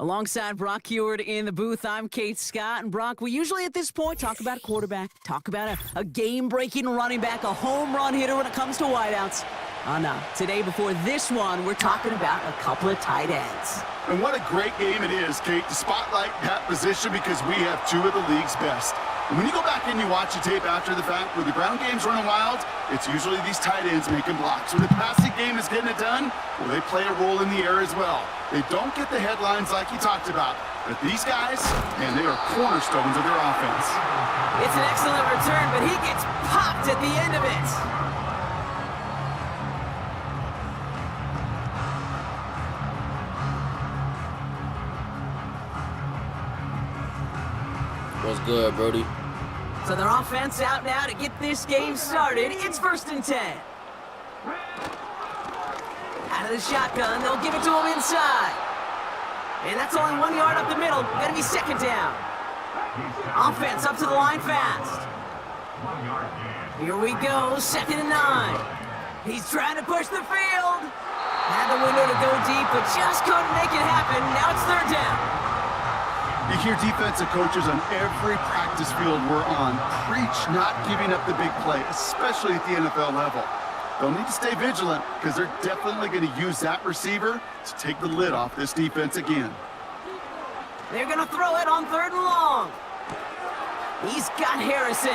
Alongside Brock Heward in the booth, I'm Kate Scott. And Brock, we usually at this point talk about a quarterback, talk about a game-breaking running back, a home run hitter when it comes to wideouts. Oh no, today before this one, we're talking about a couple of tight ends. And what a great game it is, Kate, to spotlight that position because we have two of the league's best. And when you go back and you watch the tape after the fact, where the ground game's running wild, it's usually these tight ends making blocks. When the passing game is getting it done, well, they play a role in the air as well. They don't get the headlines like you talked about, but these guys, man, they are cornerstones of their offense. It's an excellent return, but he gets popped at the end of it. What's good, Brody? So their offense out now to get this game started. It's 1st and 10. Out of the shotgun, they'll give it to him inside. And that's only 1 yard up the middle. Gonna be 2nd down. Offense up to the line fast. Here we go, 2nd and 9. He's trying to push the field. Had the window to go deep, but just couldn't make it happen. Now it's 3rd down. You hear defensive coaches on every practice field we're on preach not giving up the big play, especially at the NFL level. They'll need to stay vigilant because they're definitely going to use that receiver to take the lid off this defense again. They're going to throw it on 3rd and long. He's got Harrison.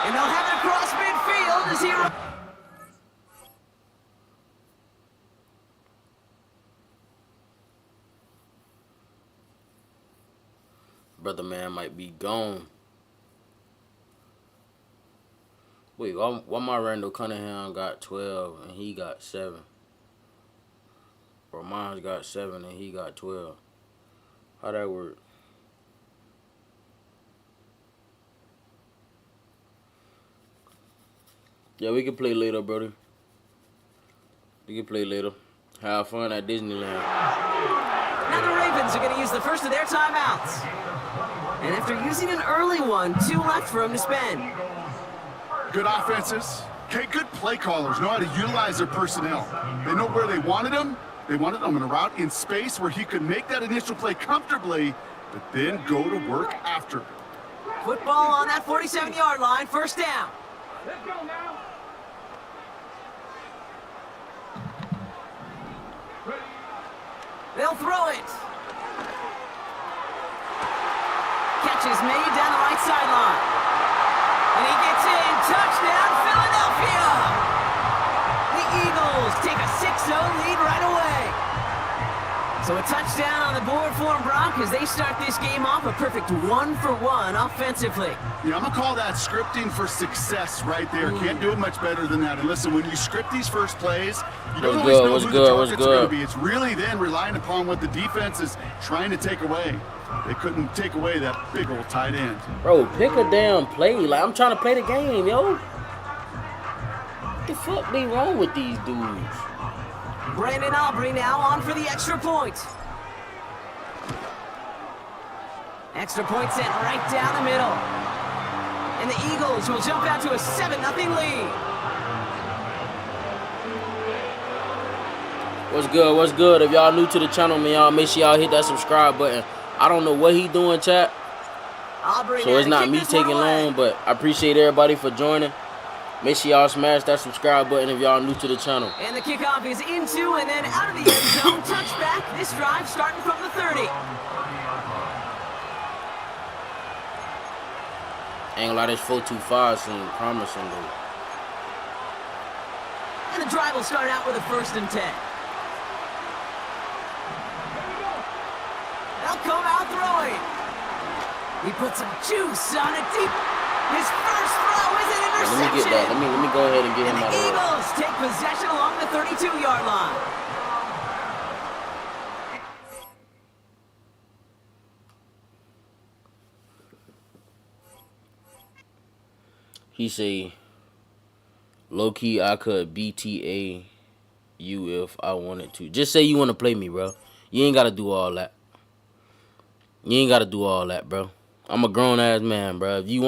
And they'll have it across midfield as he... Brother man might be gone. Wait, why my Randall Cunningham got 12 and he got 7? Or mine's got 7 and he got 12. How that work? Yeah, we can play later, brother. We can play later. Have fun at Disneyland. Now the Ravens are going to use the first of their timeouts. And after using an early one, 2 left for him to spend. Good offenses. Okay, good play callers know how to utilize their personnel. They know where they wanted them. They wanted them in a route in space where he could make that initial play comfortably, but then go to work after. Football on that 47-yard line, 1st down. Let's go now. They'll throw it. Catch is made down the right sideline. And he gets in. Touchdown, Philadelphia! The Eagles take a 6-0 lead right away. So a touchdown on the board for them, Brock, as they start this game off a perfect 1-for-1 offensively. Yeah, I'm going to call that scripting for success right there. Can't do it much better than that. And listen, when you script these first plays, you don't always know who the target's going to be. It's really then relying upon what the defense is trying to take away. They couldn't take away that big old tight end. Bro, pick a damn play. Like, I'm trying to play the game, yo. What the fuck be wrong with these dudes? Brandon Aubrey now on for the extra point. Extra point sent right down the middle. And the Eagles will jump out to a 7-0 lead. What's good? What's good? If y'all new to the channel, man, y'all make sure y'all hit that subscribe button. I don't know what he doing, chat. So it's not me taking long, but I appreciate everybody for joining. Make sure y'all smash that subscribe button if y'all new to the channel. And the kickoff is into and then out of the end zone. Touchback. This drive starting from the 30. Ain't gonna lie, this 4-2-5 seems promising, though. And the drive will start out with a 1st and 10. They'll come out throwing. He puts some juice on it deep. His first throw is an interception. Let me get that. Let me go ahead and get him out of the there. Eagles take possession along the 32-yard line. He say, low-key, I could BTA you if I wanted to. Just say you want to play me, bro. You ain't got to do all that. You ain't got to do all that, bro. I'm a grown-ass man, bro. If you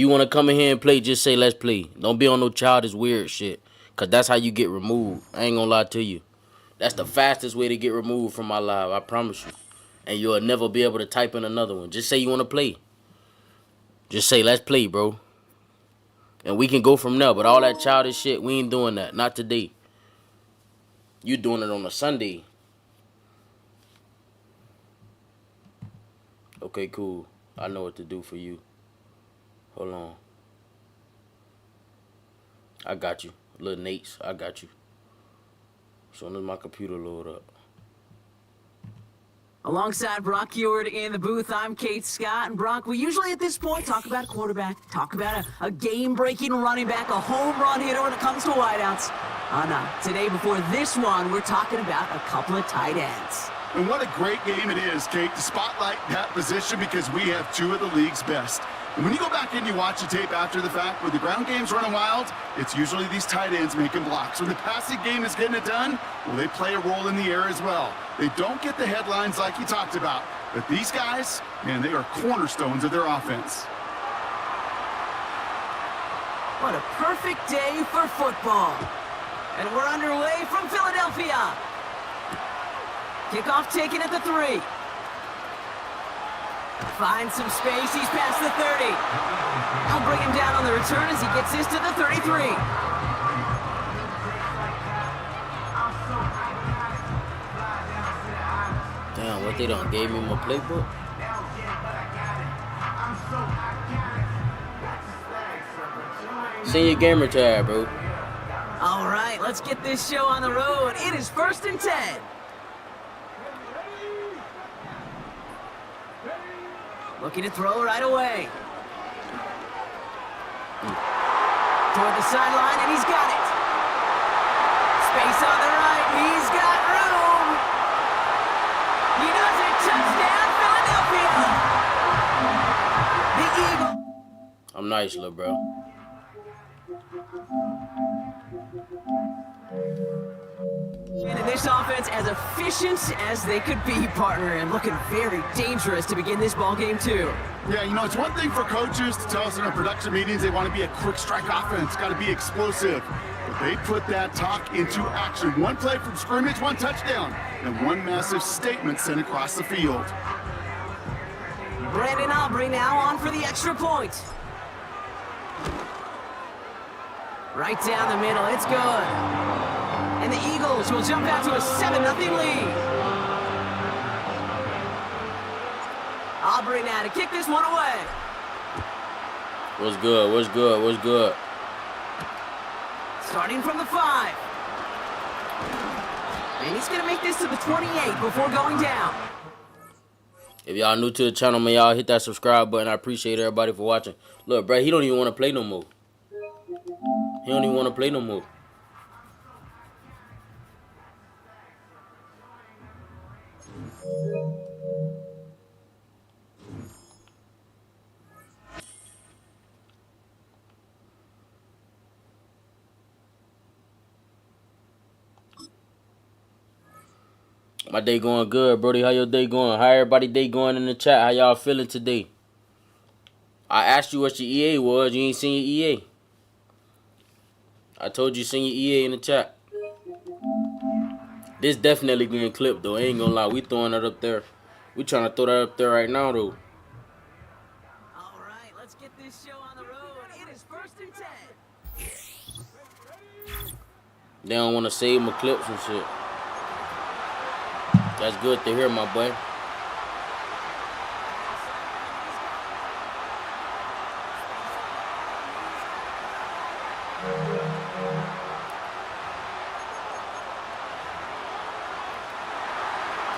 wanna come in here and play, just say let's play. Don't be on no childish weird shit, because that's how you get removed. I ain't gonna lie to you. That's the fastest way to get removed from my live. I promise you. and you'll never be able to type in another one. Just say you want to play. Just say, let's play, bro. And we can go from there. But all that childish shit, we ain't doing that. Not today. You doing it on a Sunday. Okay, cool. I know what to do for you. Hold on. I got you. Little Nates, I got you. As soon as my computer load up. Alongside Brock Heward in the booth, I'm Kate Scott. And Brock, we usually at this point talk about a quarterback, talk about a game-breaking running back, a home run hitter when it comes to wideouts. No. Today, before this one, we're talking about a couple of tight ends. And what a great game it is, Kate, to spotlight that position because we have two of the league's best. And when you go back and you watch the tape after the fact, when the ground game's running wild, it's usually these tight ends making blocks. When the passing game is getting it done, well, they play a role in the air as well. They don't get the headlines like you talked about. But these guys, man, they are cornerstones of their offense. What a perfect day for football. And we're underway from Philadelphia. Kickoff taken at the 3. Finds some space, he's past the 30. I'll bring him down on the return as he gets this to the 33. Damn, what they done gave me my playbook? Senior gamer tag, bro. All right, let's get this show on the road. It is 1st and 10. Looking to throw right away. Toward the sideline, and he's got it. Space on the right, he's got room. He does it, touchdown, Philadelphia. The Eagles. I'm nice, little bro. And this offense as efficient as they could be, partner, and looking very dangerous to begin this ball game too. Yeah, you know, it's one thing for coaches to tell us in our production meetings they want to be a quick strike offense, got to be explosive. But they put that talk into action. One play from scrimmage, one touchdown, and one massive statement sent across the field. Brandon Aubrey now on for the extra point. Right down the middle, it's good. And the Eagles will jump out to a 7-0 lead. Aubrey now to kick this one away. What's good? What's good? What's good? Starting from the 5. And he's going to make this to the 28 before going down. If y'all new to the channel, man, y'all hit that subscribe button. I appreciate everybody for watching. Look, bro, he don't even want to play no more. He don't even want to play no more. My day going good, Brody. How your day going? How everybody day going in the chat? How y'all feeling today? I asked you what your EA was. You ain't seen your EA. I told you send your EA in the chat. This definitely getting clipped, though. I ain't gonna lie. We throwing that up there. We trying to throw that up there right now, though. All right, let's get this show on the road. It is 1st and 10. They don't want to save my clips and shit. That's good to hear, my boy.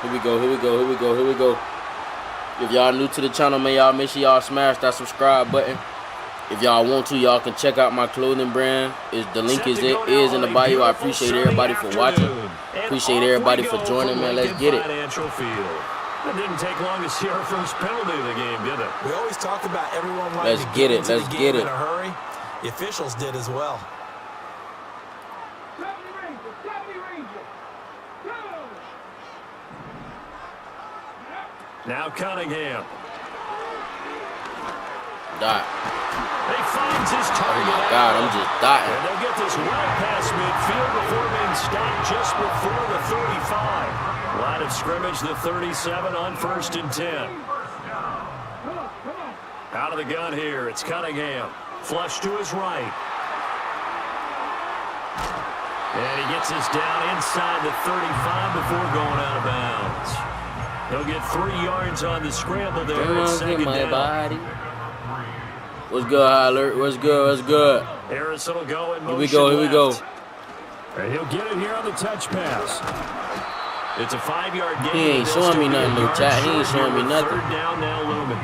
Here we go, here we go, here we go, here we go. If y'all new to the channel, man, y'all make sure y'all smash that subscribe button. If y'all want to, y'all can check out my clothing brand. The link is in the bio. I appreciate everybody for watching. Appreciate everybody for joining, man. Let's get it. It didn't take long to see our first penalty of the game, did it? We always talk about everyone wanting Let's to get it. into Let's the get game it. in a hurry. The officials did as well. Now Cunningham. Dot. He finds his Oh target. my God, I'm just dotting. And they'll get this well past midfield before being stopped just before the 35. Line of scrimmage, the 37 on 1st and 10. Out of the gun here, it's Cunningham. Flush to his right. And he gets this down inside the 35 before going out of bounds. He'll get 3 yards on the scramble there. It's second down. Body. What's good, Alert? What's good? What's good? Harrison will go in motion. Here we go. Here we go. And he'll get it here on the touch pass. It's a 5-yard gain. He ain't showing me nothing, though, chat. He ain't showing me nothing. Third down now, looming.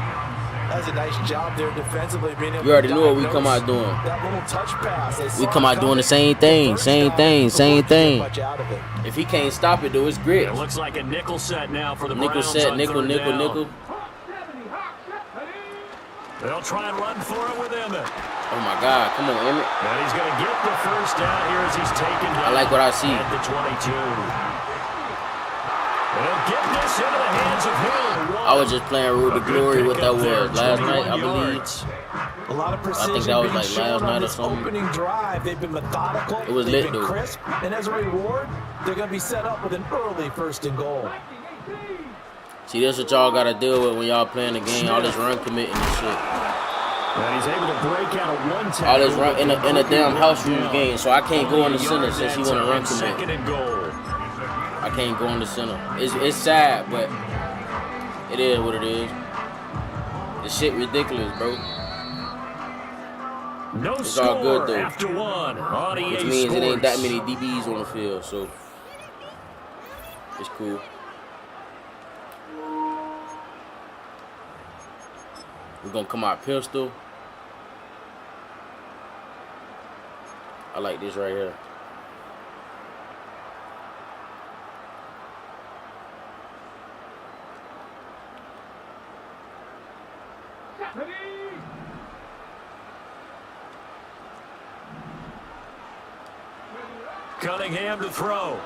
That's a nice job there defensively. Being able You already to knew what we come out doing. that little touch pass. We come out doing the same thing. Same thing. Same thing. Much out of it. If he can't stop it, though, it's grit. It looks like a nickel set now for the Nickel Browns set. on Nickel, third nickel, down. nickel. They'll try and run for it with Emmett. Oh, my God. Come on, Emmett. And he's going to get the first down here as he's taken down. I like what I see. At the 22. They'll get this into the hands of Hill. I was just playing Road to Glory, what that was last night, I believe. A lot of precision. I think that was being like shown last on night or this something. Opening drive, they've been methodical. It was they've lit, been though. crisp, and as a reward, they're going to be set up with an early 1st and goal. See, that's what y'all got to deal with when y'all playing the game. All this run committing and shit. And he's able to break out a one tackle. All this run in a damn house rules game. So I can't go in the center since he want to run Second commit. and goal. I can't go in the center. It's sad, but it is what it is. This shit ridiculous, bro. No It's score all good, though. after one. On EA Which means it ain't that Sports. many DBs on the field, so it's cool. We're gonna come out pistol. I like this right here. Cunningham to throw.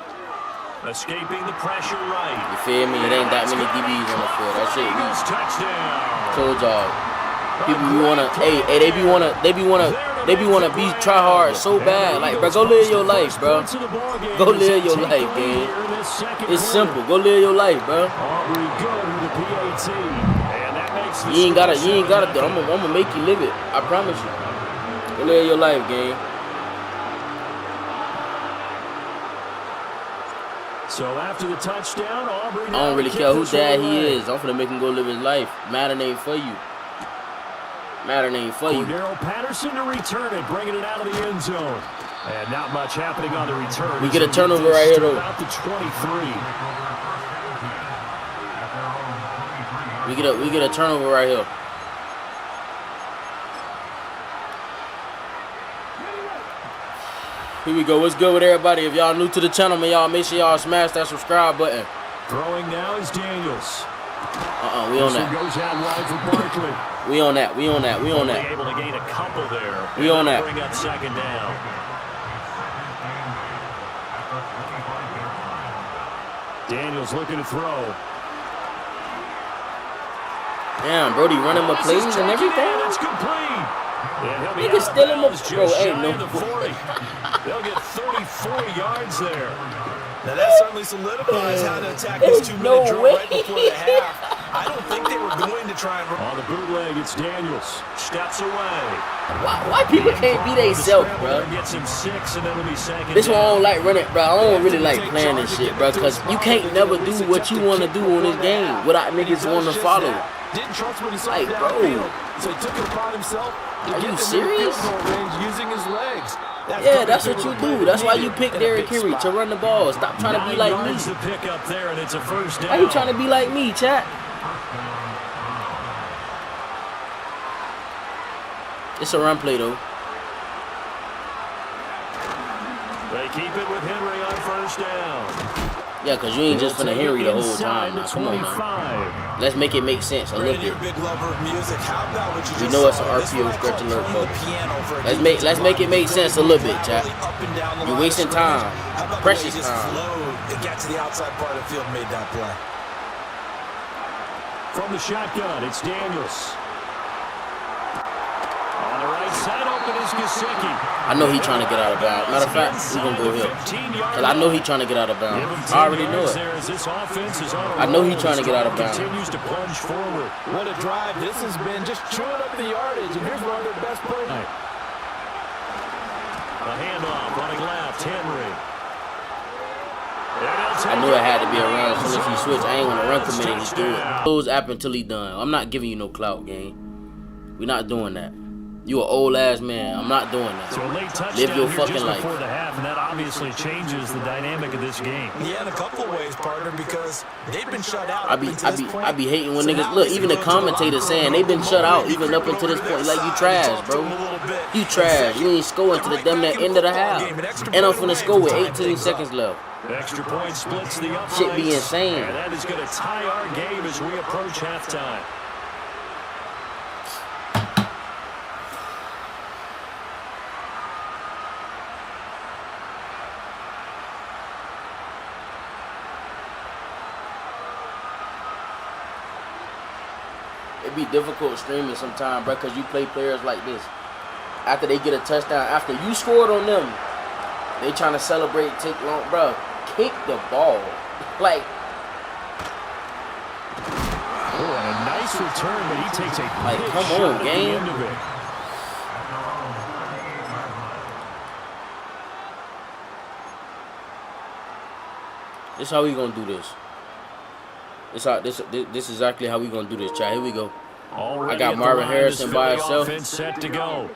Escaping the pressure right. You feel me? It ain't that many DBs on the field. That shit Eagles weak. touchdown. Told y'all. People be wanna, they be wanna be try hard so bad. Like, bro, go live your life, bro. Go live your life, gang. It's simple. Go live your life, bro. You ain't gotta do. I'm gonna make you live it. I promise you. Go live your life, gang. So after the touchdown, Aubrey. I don't really care who dad he is. I'm finna make him go live his life. Madden ain't for you. Madden ain't for you. Cordero Patterson to return it, bringing it out of the end zone. And not much happening on the return. We get a turnover right here, though. About the 23. We get a turnover right here. Here we go. What's good with everybody? If y'all new to the channel, man, y'all make sure y'all smash that subscribe button. Throwing now is Daniels. We on This one that. goes out wide for Barkley. We on that. We on that. We on Only that. able to gain a couple there. We on that. Bring up second down. Daniels looking to throw. Damn, Brody running my plays and everything. It's complete. And he'll be Nigga out of still in my bounds bro. just Ain't shy no. of the 40. They'll get 34 yards there. Now that certainly solidifies how to attack There's this 2-minute no drill way. right before the half. I don't think they were going to try and On the bootleg, it's Daniels. Steps away. Why people can't be they self, bro? Gets him 6, and it'll be second This one I down. don't like running, bro. I don't really like playing this shit, bro. Cause you can't never do what you want to do on this game without niggas want to follow. Didn't trust what he saw Like, bro. downfield, so he took it upon himself to Are get you the serious? field goal range using his legs. Yeah, that's what you do. That's why you pick Derrick Henry to run the ball. Stop trying to be 9 like yards me. to pick up there, and it's a first down. Why you trying to be like me, chat? It's a run play though. They keep it with Henry on first down. Yeah, cause you ain't just finna Henry the whole time. Inside Now, the come on, man. 25. Let's make it make sense a little Brandon, you're bit. a big lover of music. How about what you We just know it's saw? an This RPO one I stretch call alert, playing the folks. piano for a Let's make it make sense a little bit, chat. Up and down the You're line wasting of scrimmage. time. How about Precious the way he just time. flowed and got to the outside part of the field and made that play? From the shotgun, it's Daniels. On the right side, open I know he trying to get out of bounds. Matter of fact, we gonna go here. Cause I know he trying to get out of bounds. I already know it. I know he trying to get out of bounds. Continues to plunge forward. What a drive this has been, just chewing up the yardage, and here's one of their best plays. A handoff, running left, Henry. I knew it had to be around as soon as he switched. I ain't want to run committed. He threw it. Close app until he done. I'm not giving you no clout, gang. We not doing that. You an old ass man. I'm not doing that. So a late touchdown Live your here fucking just life. before the half, and that obviously changes the dynamic of this game. Yeah, in a couple of ways, partner, because they've been shut out. I be hating when niggas look. Even the commentators saying they've been shut out even up until this point. Like, you trash, bro. You trash. You ain't scoring to the damn near end of the half, and I'm finna score with 18 seconds left. Extra point splits the uprights. Shit be insane. And that is going to tie our game as we approach halftime. It be difficult streaming sometimes, bro, because you play players like this. After they get a touchdown, after you scored on them, they trying to celebrate, take long, bro. Kick the ball, like. Oh, and a nice return, but he takes a Like, big come shot on, at the gang. end of it. This how we gonna do this. This is exactly how we gonna do this, chat. Here we go. Already I got at the Marvin line, Harrison this by Philly himself. offense set to go.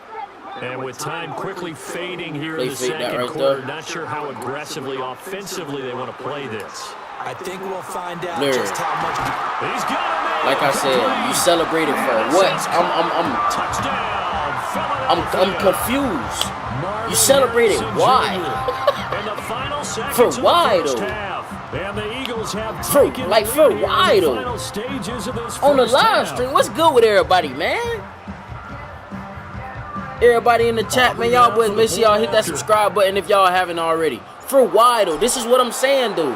And with time quickly fading here They in the fade that second right quarter, there. not sure how aggressively, offensively they want to play this. I think we'll find out Blur. just how much. He's got him. Like I said, you celebrated for what? I'm confused. You celebrated why? For why though? For why though? On the live stream, what's good with everybody, man? Everybody in the chat, man, y'all boys, make sure y'all hit that subscribe button if y'all haven't already. For why though? This is what I'm saying, dude.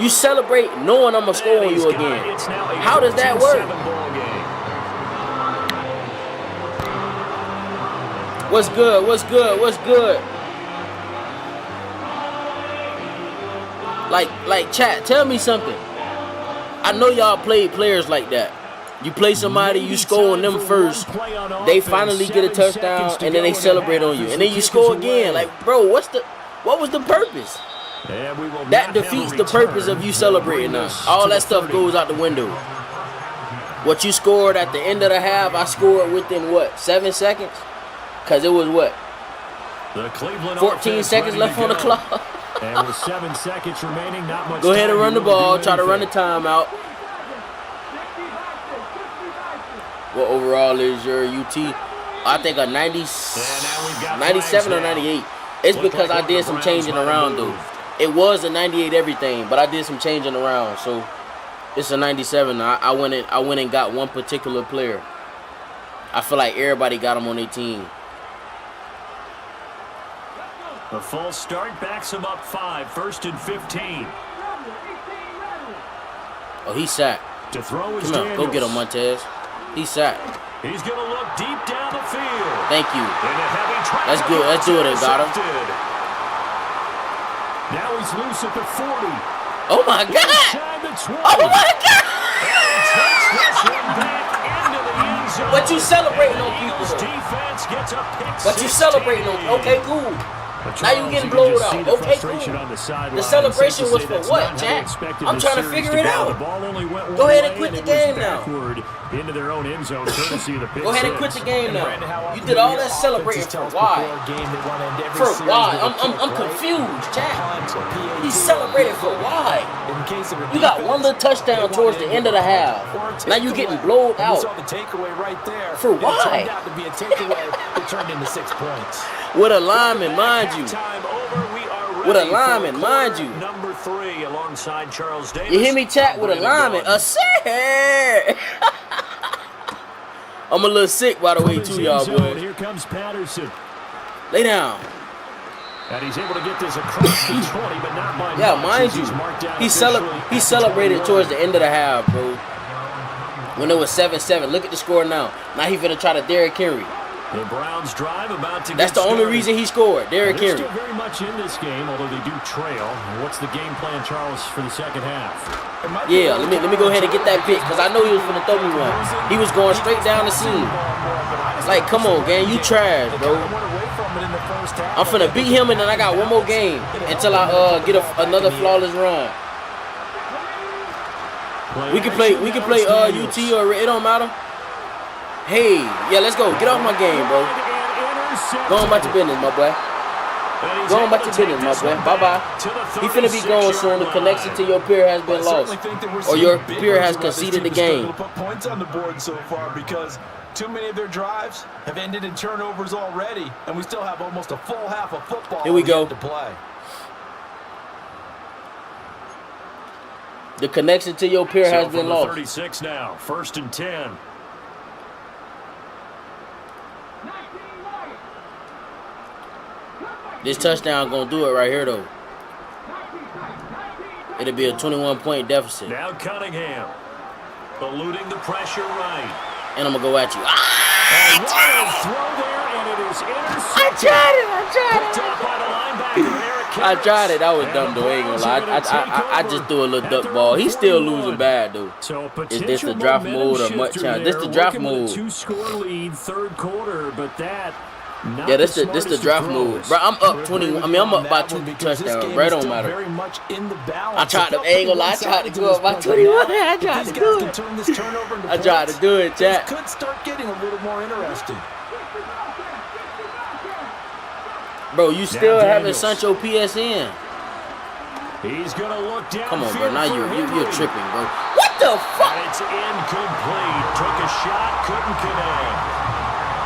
You celebrate knowing I'm gonna score on you again. How does that work? What's good? What's good? What's good? Like chat, tell me something. I know y'all played players like that. You play somebody, you score on them first. They finally get a touchdown, and then they celebrate on you, and then you score again. Like, bro, what was the purpose? That defeats the purpose of you celebrating us. All that stuff goes out the window. What you scored at the end of the half, I scored within what, 7 seconds? Because it was what? 14 seconds left on the clock. And with 7 seconds remaining, not much. Go ahead and time run the to really ball. do Try to run the anything. timeout. What overall is your UT? I think a 97 or 98. It's because I did some changing around, though. It was a 98 everything, but I did some changing around, so it's a 97. I went and got one particular player. I feel like everybody got him on their team. The false start backs him up 5, 1st and 15. Oh, he sacked. To throw is Come on, go get him, Montez. He sacked. He's going to look deep down the field. Thank you. In a heavy traffic, That's good. Let's do it. Got him. intercepted. Now he's loose at the 40. Oh my God! Inside the 20. Oh my God! And takes this one back into the end zone. But you celebrating on people, Eagles though. defense gets a pick But you 16. celebrating on. Okay, cool. But Now you Charles, getting can blowed just out. see the Okay, frustration cool. on the sideline. The celebration Safe to was say for that's what, not how they Jack? expected I'm this trying to series figure to it go. out. The ball only went Go one ahead and way, quit the it game was now. backward into their own end zone, courtesy of the pick Go ahead and six. quit the game now. Brandon, how You often did all do that your celebrating offenses for tell us why? before a game they want to end every For series why? with a I'm kick, right? confused, Jack. Punt, a PAT, He celebrated for why? In case of a You got defense, one little touchdown they towards want the to end of the half. or a Now you getting takeaway. blowed You out. saw the takeaway right there. For It why? turned out to be a takeaway that turned into 6 points. With a lineman, mind you. Halftime over, we are ready With a for lineman, mind quarter you. Number 3 alongside Charles Davis. You hear me, chat? With a lineman. A set. I'm a little sick, by the way, too, y'all boys. Here comes Patterson. Lay down. And he's able to get this across the 20, but not by Yeah, much, mind as you, he's marked down he officially. celebrated towards the end of the half, bro. When it was 7-7. Look at the score now. Now he finna try to Derrick Henry. The Browns drive about to That's get the only started. reason he scored. Derrick They're Henry. still very much in this game, although they do trail. What's the game plan, Charles, for the second half? Yeah, let me go ahead and get that pick because I know he was finna throw me one. He was going straight down the seam. Like, come on, gang, you trash, bro. I'm finna beat him, and then I got one more game until I get another flawless run. We can play UT or it don't matter. Hey, yeah, let's go. Get off my game, bro. Go on about your business, my boy. Go on about your business, my boy. Bye-bye. He finna be going soon. The connection to your peer has been lost. Or your peer has conceded the game. Put points on the board so far because too many of their drives have ended in turnovers already, and we still have almost a full half of football Here we go. to play. The connection to your peer has been lost. 36 now. 1st and 10. This touchdown gonna do it right here, though. It'll be a 21-point deficit. Now Cunningham. Eluding the pressure right. And I'm gonna go at you. A wild throw there, and it is intercepted. I tried it. Picked up by the linebacker, Eric I tried it. That was And dumb, the though. I ain't gonna Browns lie. are gonna I take just over threw a little at duck their ball. own He's still 41. losing bad, though. So Is this the draft mode or much chance? This the draft mode. 2-score lead, 3rd quarter, but that. Not Yeah, this the smartest draft of mode. throws. Bro, I'm up 21. I mean, I'm up by 2 touchdowns. Bro, it don't matter. Very much in the balance. I tried to, I ain't gonna lie, I tried to go up by 21. I tried to do it. I tried to do it, chat. Could start getting a little more interesting. Bro, you still Now haven't Daniels. sent your PSN. He's gonna look down. Come on, bro. Now you're Henry. tripping, bro. What the fuck? And it's incomplete. Took a shot, couldn't connect.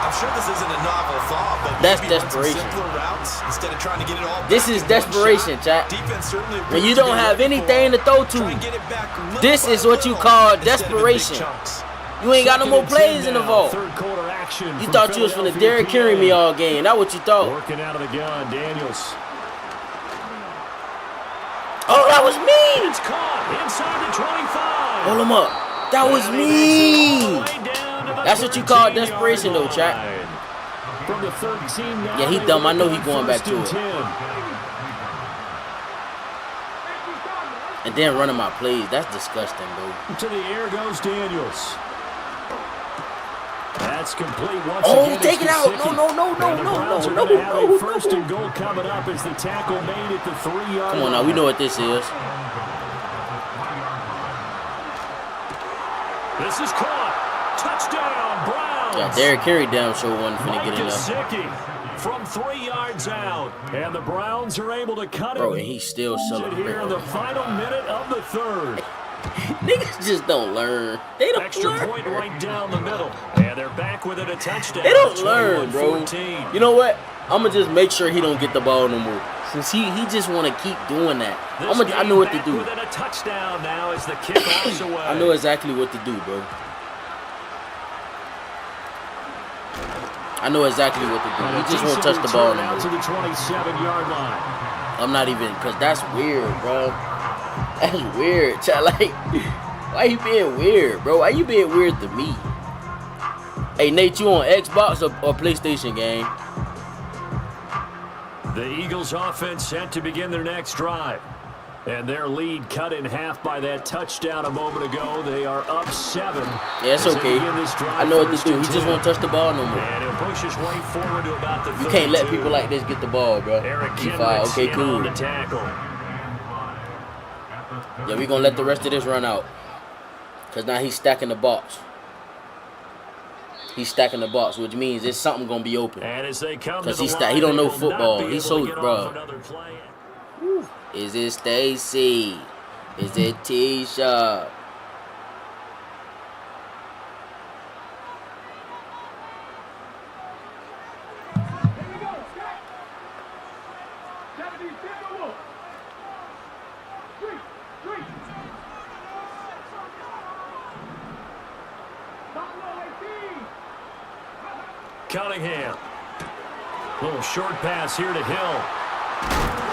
I'm sure this isn't a novel thought, but That's maybe run some desperation. simpler routes instead of trying to get it all This back is in one desperation, shot. chat. Defense certainly When you to be don't have ready anything for. to throw Try and to, get it back little this by is what you little call instead of the big desperation. chunks. You ain't got no more 2nd and 10 plays in the now. vault. 3rd quarter action You from thought you was finna Philadelphia Derrick Henry me PA. all game. That's what you thought. Working out of the gun, Daniels. Oh, that was me. It's caught inside the 25. Hold him up. That was And he makes it all me. the way down to the That's what you call 13-yard desperation, though, chat. line. From the 13 now, Yeah, he they dumb. I look know he at going back 1st to and it. 10. And then running my plays. That's disgusting, bro. To the air goes Daniels. That's complete once Oh, again. take it It's out. Gesicki. No. And the Browns are No. gonna have a 1st and goal coming up as the tackle made at the 3-yard Come on now. We know what this is. This is caught. Touchdown, Browns. Yeah, Derrick Henry damn sure wasn't finna Mike get enough. Gesicki from 3 yards out. And the Browns are able to cut Bro, it. and he's still Here in celebrating. the final minute of the 3rd. Niggas just don't learn. They don't Extra learn. point right down the middle. And they're back with it, a touchdown. They don't learn, bro. 21-14. You know what? I'm gonna just make sure he don't get the ball no more. Since he just want to keep doing that. I know what to do. Within a touchdown now as the kickoff's away. I know exactly what to do, bro. I know exactly what to do. He just won't touch the ball no out to more. the 27-yard line. I'm not even, cause that's weird, bro. That's weird. Chat, like, why you being weird, bro? Why you being weird to me? Hey, Nate, you on Xbox or PlayStation game? The Eagles offense set to begin their next drive. And their lead cut in half by that touchdown a moment ago. They are up 7. Yeah, it's as they okay. begin this drive, I know what to 1st do. He and just 10. won't touch the ball no more. And he'll push his way forward to about the 32. You can't let people like this get the ball, bro. Eric He Kendricks foul. Okay, in cool. on the tackle. Yeah, we gonna let the rest of this run out. Cause now he's stacking the box. He's stacking the box, which means there's something gonna be open. And as they come to Cause the he line, don't know they will not football. be He's able to so, get bro. off another play. Is it Stacy? Is it Tisha? Cunningham. Little short pass here to Hill.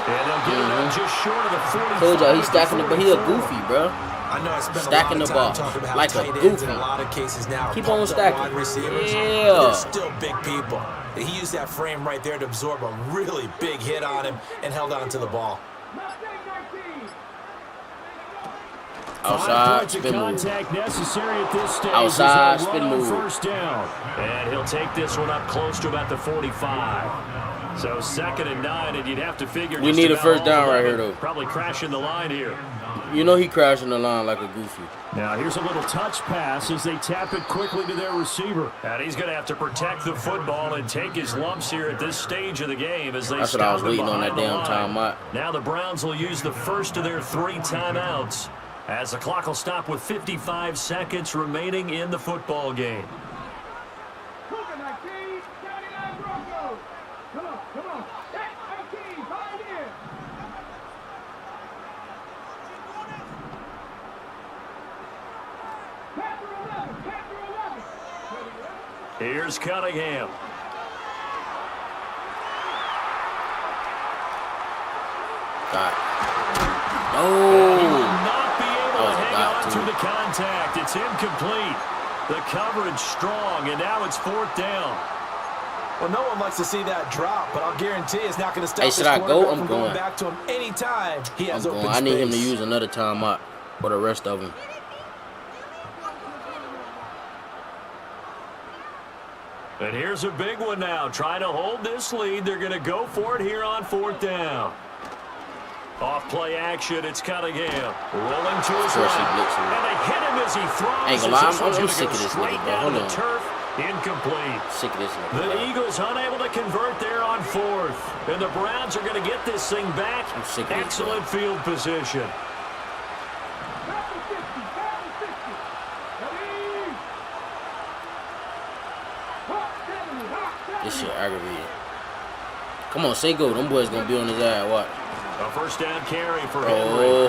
And they'll get it up just short of the 45. Told y'all he's stacking it, but he a goofy, bro. I know I spent Stacking a the lot of time box talking about like a tight ends goofy. in a lot of cases now. Keep on Pumped up stacking. wide receivers, Yeah. but they're still big people. He used that frame right there to absorb a really big hit on him and held on to the ball. Outside, spin move. Contact necessary at this stage. Outside, As they'll spin run on move. First down. And he'll take this one up close to about the 45. So 2nd and 9, and you'd have to figure We just need a about first all down of right it. here, though. Probably crashing the line here. You know he crashing the line like a goofy. Now here's a little touch pass as they tap it quickly to their receiver. And he's going to have to protect the football and take his lumps here at this stage of the game as they That's what I was stop him waiting on that behind the damn line. timeout. Now the Browns will use the first of their 3 timeouts as the clock will stop with 55 seconds remaining in the football game. Here's Cunningham. God. He will No. not be able Oh, to hang God, on too. to the contact. It's incomplete. The coverage strong, and now it's 4th down. Well, no one likes to see that drop, but I'll guarantee it's not going to stop Hey, this should I go? quarterback I'm from going going. back to him anytime he I'm has open going. I space. need him to use another timeout for the rest of them. And here's a big one now. Trying to hold this lead. They're going to go for it here on 4th down. Off play action. It's Cunningham. Rolling to his course he right. blitzes. And they hit him as he throws. Ain't gonna lie, This I'm one's gonna sick go of this straight nigga, bro. down Hold to the on. turf. Incomplete. Sick of this The nigga. Eagles unable to convert there on 4th. And the Browns are going to get this thing back. I'm sick of this, Excellent field position. This shit aggravating. Come on, say go. Them boys gonna be on his ass. What? A first down carry for Henry. Oh.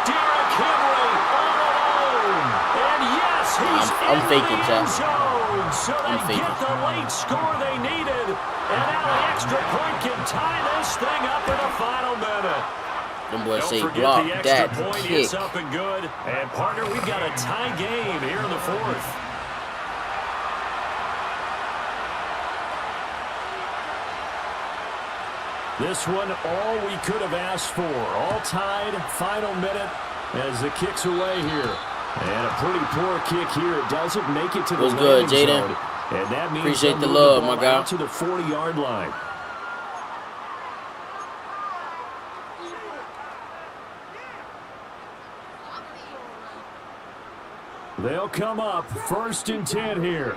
Derrick Henry all alone. And yes, he's I'm in faking, the Chad. end zone. So I'm they get faking. the late score they needed. And now the extra point can tie this thing up in the final minute. Them boys Don't say forget block the extra that point. kick. It's up and good. And partner, we've got a tie game here in the 4th. This one, all we could have asked for. All tied, final minute as the kick's away here. And a pretty poor kick here. It doesn't make it to the What's good, landing Jaden? zone. And that means Appreciate they'll the move love, ball my guy. out to the 40-yard line. They'll come up 1st and 10 here.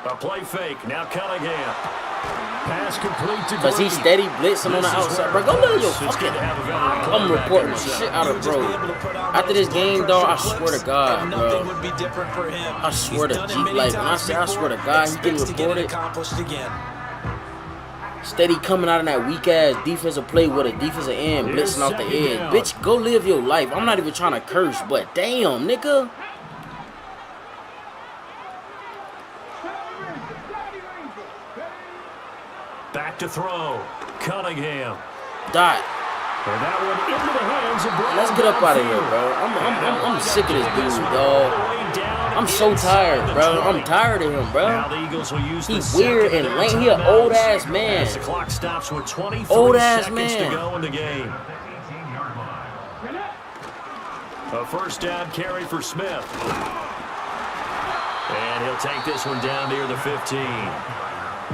A play fake. Now Cunningham. Pass complete to Cause he's steady blitzing on the outside. Bro, go live your fucking. I'm reporting the shit out of bro. After this game, dog, I swear to God, Nothing bro. would be different for him. I swear He's to done it G, many like when I times say I swear to before, God, he getting expects to get it reported. accomplished again. Steady coming out of that weak ass defensive play with a defensive end blitzing off the edge. Bitch, go live your life. I'm not even trying to curse, but damn, nigga. Back to throw. Cunningham. Dot. And that one into the hands of Brown. Let's get up out of here, bro. I'm sick of this dude, dog. I'm so tired, bro. I'm tired of him, Now bro. the Eagles will use He the weird second and of lame. their He an timeouts old ass man. As the clock stops with 23 Old ass seconds man. to go in the game. A first down carry for Smith. And he'll take this one down near the 15.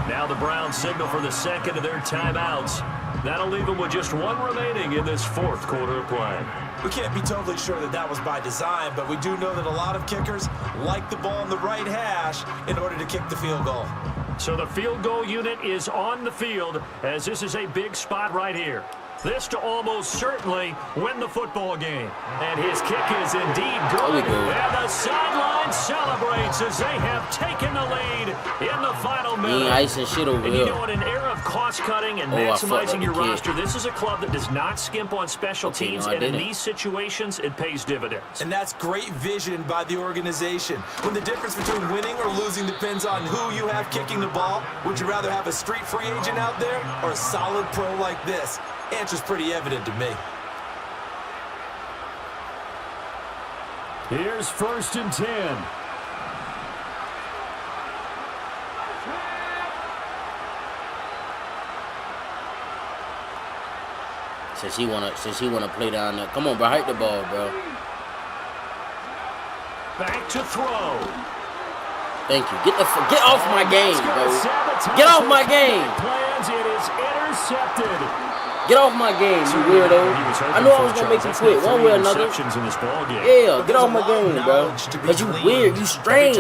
Now the Browns signal for the second of their timeouts. That'll leave them with just one remaining in this 4th quarter of play. We can't be totally sure that that was by design, but we do know that a lot of kickers like the ball on the right hash in order to kick the field goal. So the field goal unit is on the field as this is a big spot right here. This to almost certainly win the football game. And his kick is indeed good. And the sideline celebrates as they have taken the lead in the final He minute. ain't icing shit over And you here. know, in an era of cost-cutting and I fucked maximizing up your the kick. roster, this is a club that does not skimp on special Okay, teams. no, I And in didn't. these situations, it pays dividends. And that's great vision by the organization. When the difference between winning or losing depends on who you have kicking the ball, would you rather have a street free agent out there or a solid pro like this? Answer's pretty evident to me. Here's 1st and 10. Since he wanna play down there. Come on, bro, hike the ball, bro. Back to throw. Thank you. Get off my game, bro. Get off my game. Plans, it is intercepted. Get off my game, you weirdo. I knew I was gonna make you quit one way or another. Yeah, get off my game, bro. But you weird, you strange.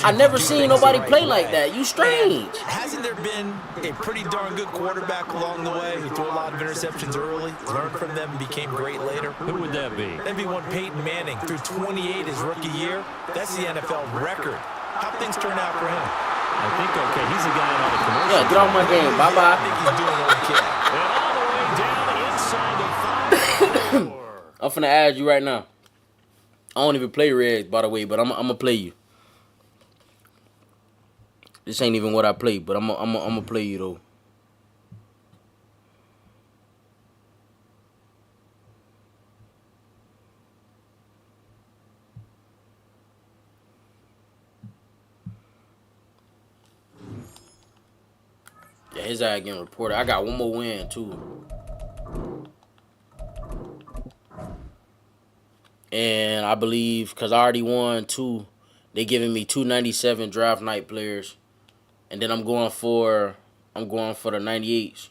I never seen nobody play like that. You strange. Hasn't there been a pretty darn good quarterback along the way who threw a lot of interceptions early, learned from them, and became great later? Who would that be? That'd be one Peyton Manning threw 28 his rookie year. That's the NFL record. How things turn out for him? I think okay. He's a guy out of commercial. Yeah, get off my game. Bye bye. I think he's doing okay. And all the way down inside the 5. I'm finna add you right now. I don't even play Reds, by the way, but I'm gonna play you. This ain't even what I play, but I'm gonna play you though. Yeah, his eye getting reported. I got one more win too. And I believe, because I already won 2, they giving me 297 draft night players. And then I'm going for the 98s.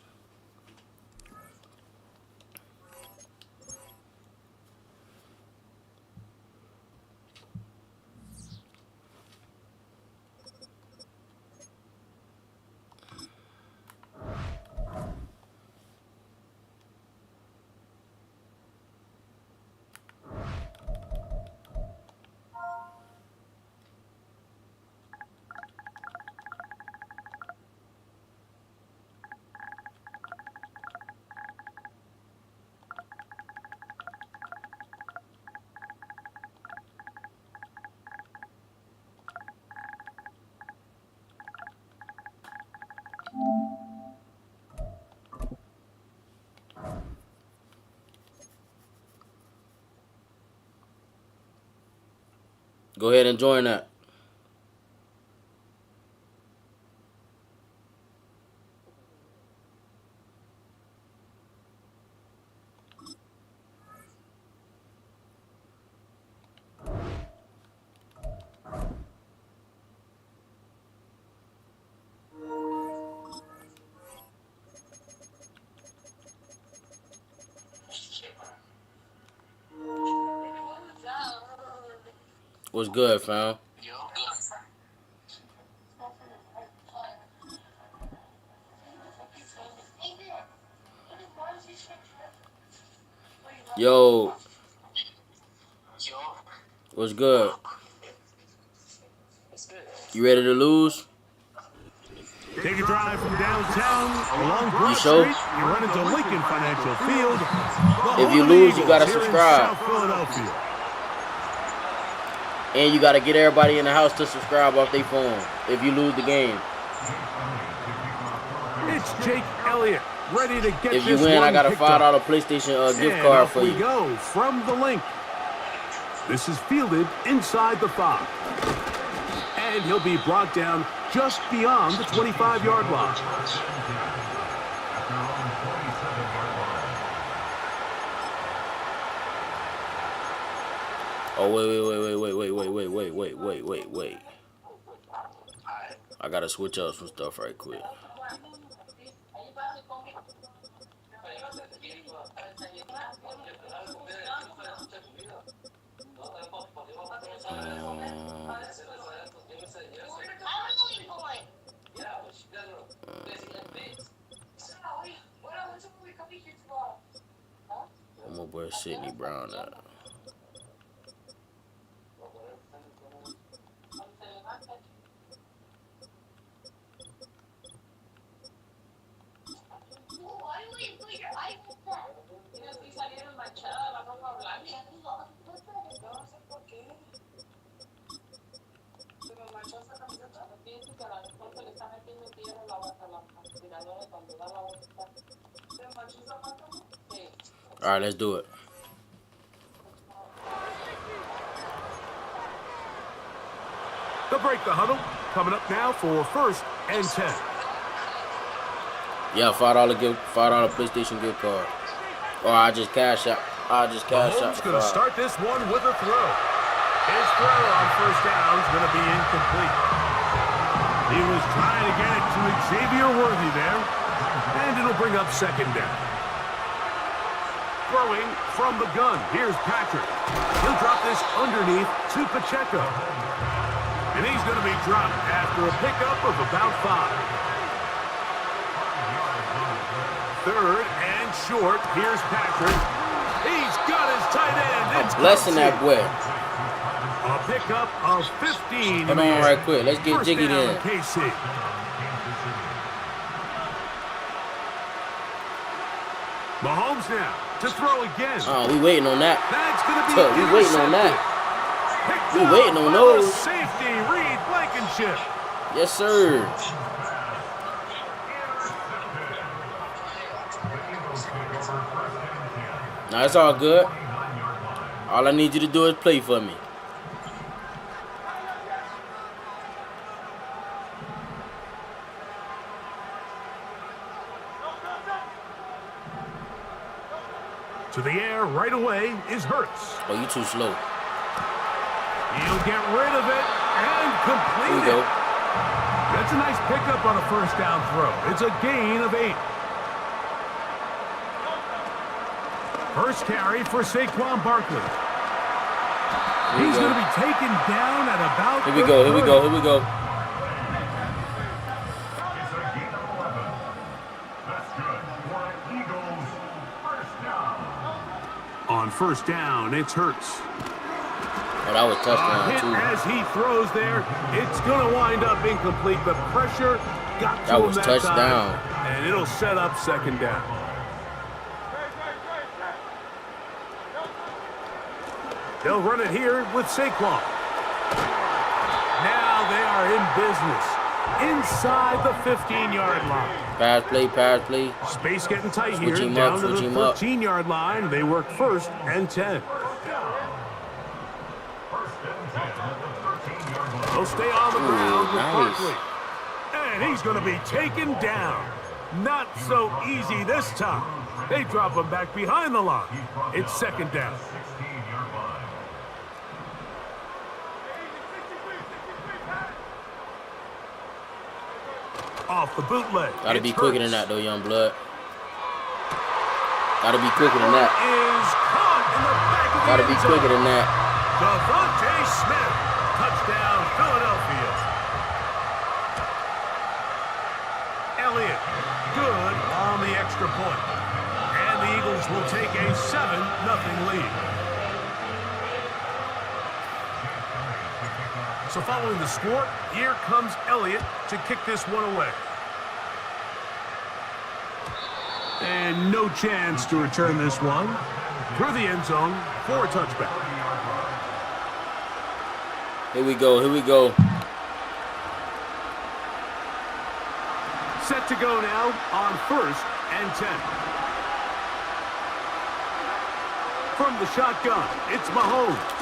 Go ahead and join that. What's good, fam? Yo. What's good? You ready to lose? Take a drive from downtown along Broad sure? Street. You run into Lincoln Financial Field. If you lose, you gotta subscribe. South Philadelphia. And you gotta get everybody in the house to subscribe off their phone if you lose the game. It's Jake Elliott ready to get If you this win, I one got a picked $5 up. PlayStation gift And card off for we you. go from the link. This is fielded inside the 5. And he'll be brought down just beyond the 25-yard line. Oh, wait. I gotta switch up some stuff right quick. I'm gonna wear Sidney Brown at. All right, let's do it. They'll break the huddle. Coming up now for 1st and 10. Yeah, $5 PlayStation gift card. Or I just cash out. Mahomes going to start this one with a throw. His throw on 1st down is going to be incomplete. He was trying to get it to Xavier Worthy there, and it'll bring up 2nd down. Throwing from the gun. Here's Patrick. He'll drop this underneath to Pacheco. And he's going to be dropped after a pickup of about 5. 3rd and short. Here's Patrick. He's got his tight end. It's blessing that boy. A pickup of 15. Hold on right quick. Let's get 1st jiggy down, then. KC. Mahomes now to throw again. Oh, we waiting on that. That's going to be We waiting on that. Picked We up waiting on by those. the safety, Reed Blankenship. Yes, sir. Now it's all good. All I need you to do is play for me. To the air right away is Hurts. Oh, you too slow. He'll get rid of it and Here complete we go. it. That's a nice pickup on a 1st down throw. It's a gain of 8. First carry for Saquon Barkley. Here we He's go. going to be taken down at about Here we go. Here we go. Here we go. On 1st down, it's Hurts. Oh, that was A touchdown hit too. as he throws there. It's going to wind up incomplete. The pressure got to That him was that touchdown. time, and it'll set up 2nd down. They'll run it here with Saquon. Now they are in business inside the 15-yard line. Pass play. Space getting tight Switch here. him Down up, to the switch him up. 13-yard line. They work 1st and 10. They'll stay on the ground with nice. Barkley. And he's going to be taken down. Not so easy this time. They drop him back behind the line. It's 2nd down. Off the bootleg. Gotta be It's quicker than Hurts. that though, young blood. Gotta be quicker than that. Is caught in the back of the Gotta be end zone. quicker than that. Devontae Smith. Touchdown, Philadelphia. Elliott. Good on the extra point. And the Eagles will take a 7-0 lead. So following the score, here comes Elliott to kick this one away. And no chance to return this one through the end zone for a touchback. Here we go. Here we go. Set to go now on 1st and 10. From the shotgun, it's Mahomes.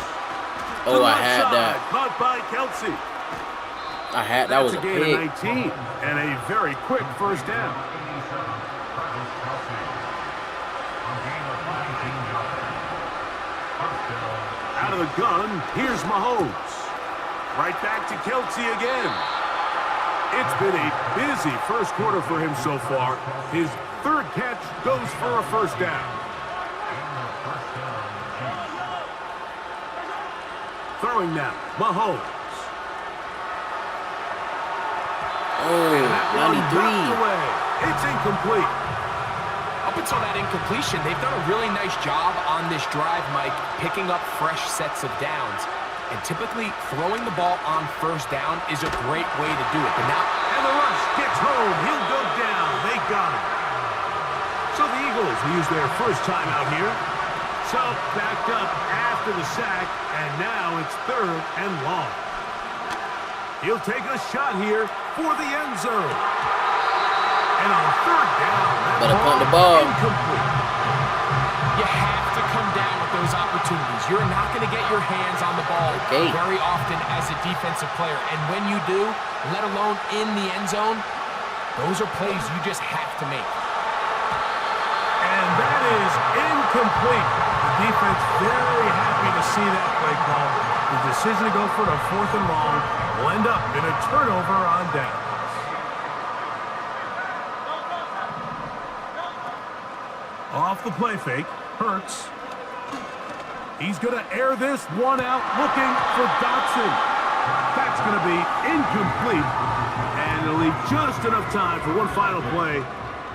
Oh, I had that. Caught by Kelsey. That was a That's a gain of pick. 19 and a very quick 1st down. Out of the gun, here's Mahomes. Right back to Kelsey again. It's been a busy 1st quarter for him so far. His 3rd catch goes for a 1st down. Throwing now, Mahomes. Oh, That one dropped 93. away. It's incomplete. Up until that incompletion, they've done a really nice job on this drive, Mike, picking up fresh sets of downs. And typically, throwing the ball on 1st down is a great way to do it. But now, And the rush gets home. He'll go down. They got him. So the Eagles use their 1st time out here. So backed up after the sack, and now it's 3rd and long. He'll take a shot here for the end zone. And on third down, that Better punt the ball. incomplete. You have to come down with those opportunities. You're not going to get your hands on the ball very often as a defensive player. And when you do, let alone in the end zone, those are plays you just have to make. And that is incomplete. The defense very happy to see that play call. The decision to go for the 4th and long will end up in a turnover on downs. Off the play fake, Hurts. He's going to air this one out, looking for Dotson. That's going to be incomplete, and it'll leave just enough time for one final play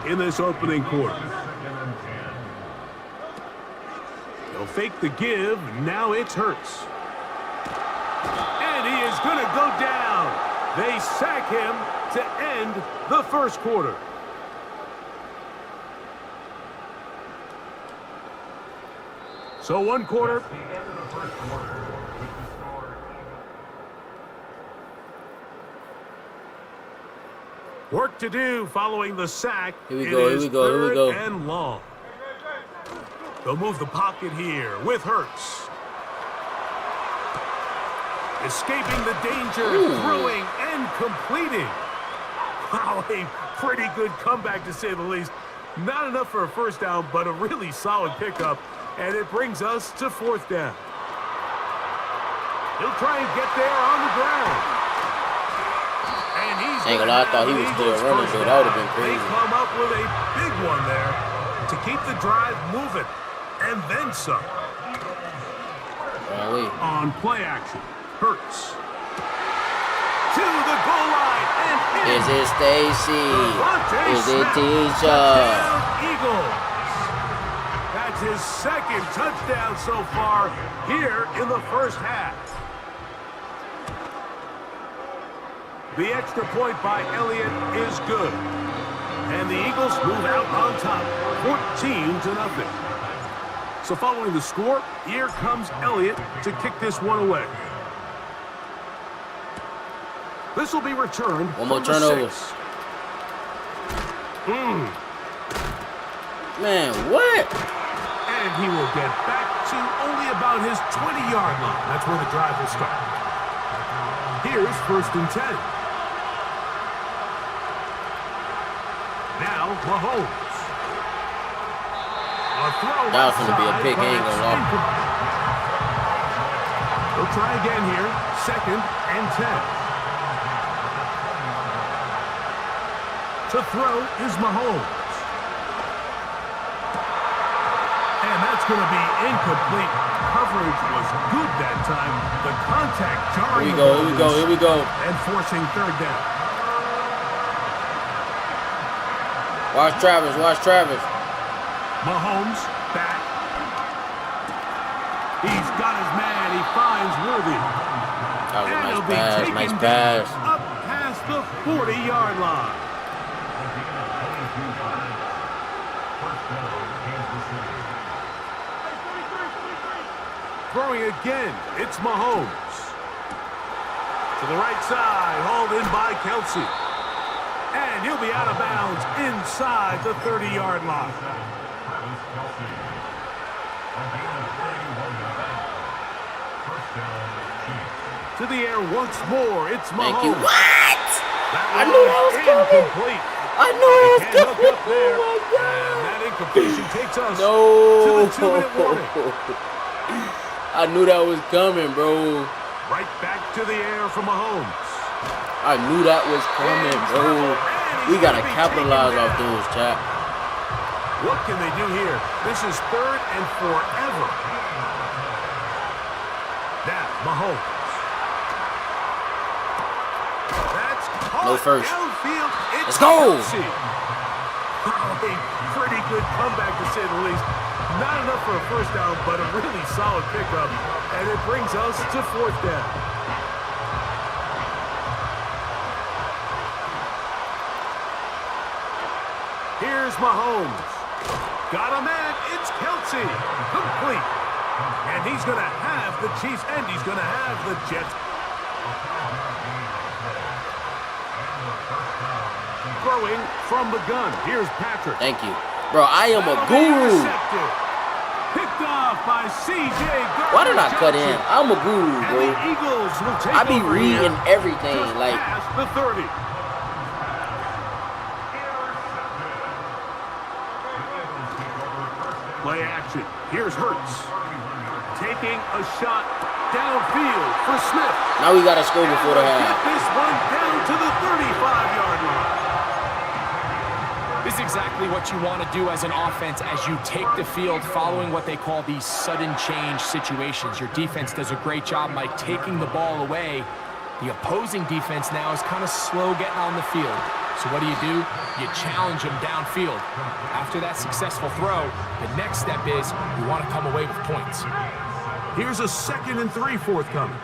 in this opening quarter. They'll fake the give. Now it's Hurts. And he is going to go down. They sack him to end the first quarter. So one quarter. Work to do following the sack. Here we go. And long. They'll move the pocket here with Hurts. Escaping the danger, throwing and completing. Wow, a pretty good comeback to say the least. Not enough for a first down, but a really solid pickup. And it brings us to 4th down. He'll try and get there on the ground. And he's ain't gonna lie, I thought he was still running, so that would have been crazy. They come up with a big one there to keep the drive moving. And then some. On play action, Hurts. To the goal line and in. Is it Stacy? Is it Tisha? Eagles. That's his 2nd touchdown so far here in the first half. The extra point by Elliott is good. And the Eagles move out on top, 14-0. So following the score, here comes Elliott to kick this one away. This will be returned. One more turnover. Man, what? And he will get back to only about his 20-yard line. That's where the drive will start. Here's 1st and 10. Now, Mahomes. That was going to be a pick, ain't gonna lie. They'll try again here. 2nd and 10. To throw is Mahomes. And that's going to be incomplete. Coverage was good that time. The contact jarring. Here we go. And forcing 3rd down. Watch Travis. Mahomes back. He's got his man. He finds Worthy. That was a nice pass. Up past the 40-yard line. Throwing again, it's Mahomes. To the right side, hauled in by Kelsey. And he'll be out of bounds inside the 30-yard line. To the air once more, it's Mahomes. Thank you. What? I knew that was incomplete. I knew it was coming. Up there. Oh my God. And that incompletion takes us No. to the 2-minute warning. I knew that was coming, bro. Right back to the air for Mahomes. I knew that was coming, bro. We got to capitalize off those, chat. What can they do here? This is 3rd and forever. Now, Mahomes. That's No first. Downfield. Let's go. Kelsey. A pretty good comeback, to say the least. Not enough for a first down, but a really solid pickup. And it brings us to 4th down. Here's Mahomes. Got a man. It's Kelsey. Complete. And he's going to have the Chiefs, and he's going to have the Jets. Throwing from the gun. Here's Patrick. Thank you. Bro, I am a guru. Picked off by C.J. Why did I cut in? I'm a guru, And bro. the Eagles will take I be over reading here everything. just Like, past the 30. Play action. Here's Hurts. Taking a shot downfield for Smith. now we got to score before the Get half. this one down to the 35-yard line. This is exactly what you want to do as an offense as you take the field following what they call these sudden change situations. Your defense does a great job, Mike, taking the ball away. The opposing defense now is kind of slow getting on the field. So what do? You challenge them downfield. After that successful throw, the next step is you want to come away with points. Here's a 2nd and 3 forthcoming.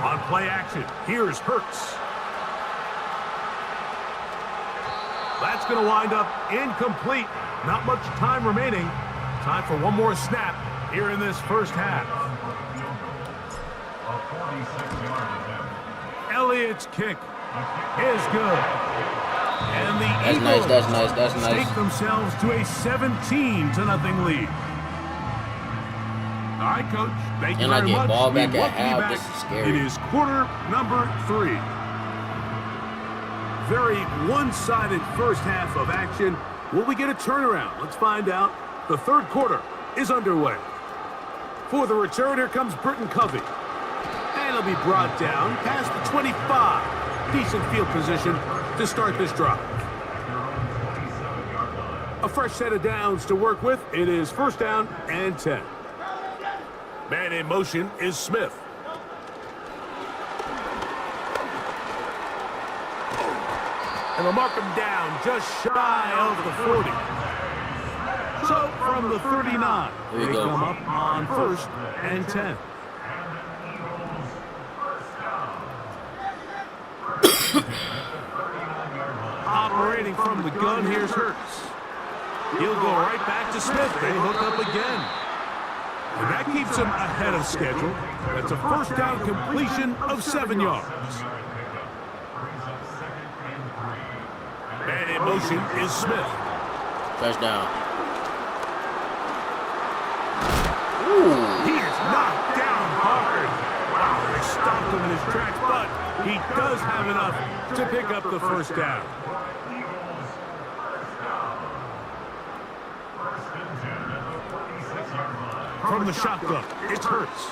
On play action, here's Hurts. That's going to wind up incomplete. Not much time remaining. Time for one more snap here in this first half. Elliott's kick is good. And the Eagles That's nice. take themselves to a 17-0 lead. All right, Coach. Thank you And I very get much. ball back We at welcome you half. back. This is scary. It is quarter number 3. Very one-sided first half of action. Will we get a turnaround? Let's find out. The third quarter is underway. For the return, here comes Britton Covey. And he'll be brought down past the 25. Decent field position to start this drive. A fresh set of downs to work with. It is 1st down and 10. Man in motion is Smith. And they'll mark him down just shy of the 40. So from the 39, Here we they go. come up on 1st and 10. Operating from the gun, here's Hurts. He'll go right back to Smith. They hook up again. And that keeps him ahead of schedule. That's a 1st down completion of 7 yards. Man in motion is Smith. Touchdown. He is knocked down hard. Wow, they stopped him in his tracks, but he does have enough to pick up the 1st down. From the shotgun, it's Hurts.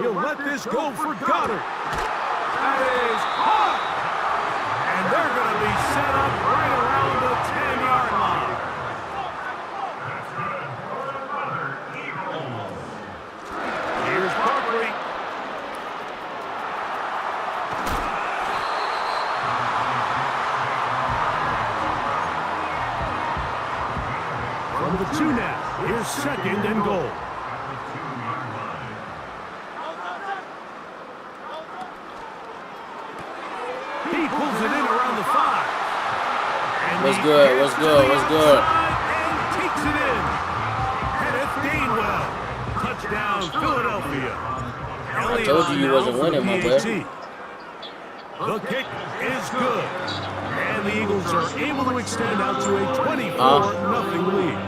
He'll let this go for Goddard. That is hard. And they're going to be set up right around the 10-yard line. Here's Barkley. From the 2 now, here's 2nd and goal. He pulls it in around the 5. And What's he good? gets What's to good? the What's good? outside and takes it in. Kenneth Gainwell. Touchdown, Philadelphia. I told you wasn't winning, my boy. The kick is good. And the Eagles are able to extend out to a 24-0 lead.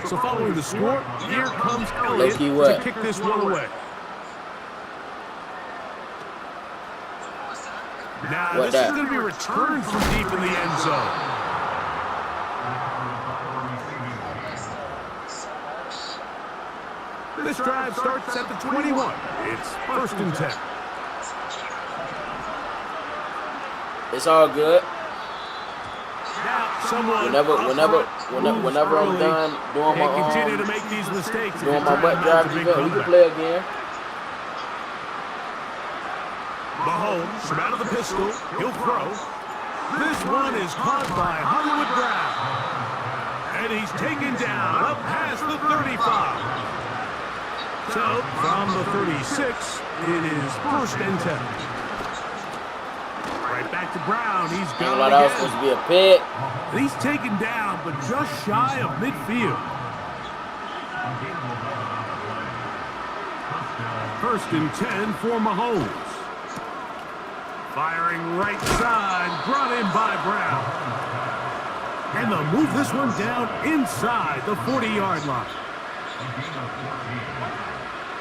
So following the score, here comes Elliott Low-key to what? kick this one away. Now, What this that? is going to be returned from deep in the end zone. This drive starts at the 21. It's 1st and 10. It's all good. Now, someone Whenever up front moves I'm early done doing and continue to my make these mistakes. if doing you're my trying butt to drive mount a big event, we can comeback. play again. Mahomes from out of the pistol. He'll throw. This one is caught by Hollywood Brown. And he's taken down up past the 35. So from the 36, it is 1st and 10. Right back to Brown. He's Ain't got like it that was supposed to be a pick. and he's taken down, but just shy of midfield. 1st and 10 for Mahomes. Firing right side, brought in by Brown. And they'll move this one down inside the 40-yard line.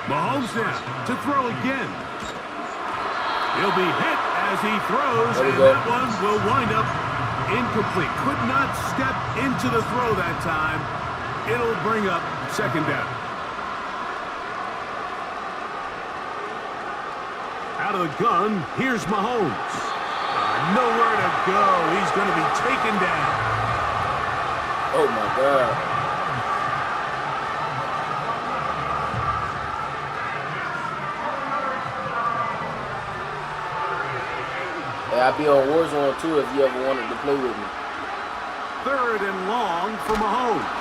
Mahomes now to throw again. He'll be hit as he throws, and that one will wind up incomplete. Could not step into the throw that time. It'll bring up second down. Out of the gun, here's Mahomes. Nowhere to go. He's going to be taken down. Oh, my God. Hey, I'll be on Warzone, too, if you ever wanted to play with me. 3rd and long for Mahomes.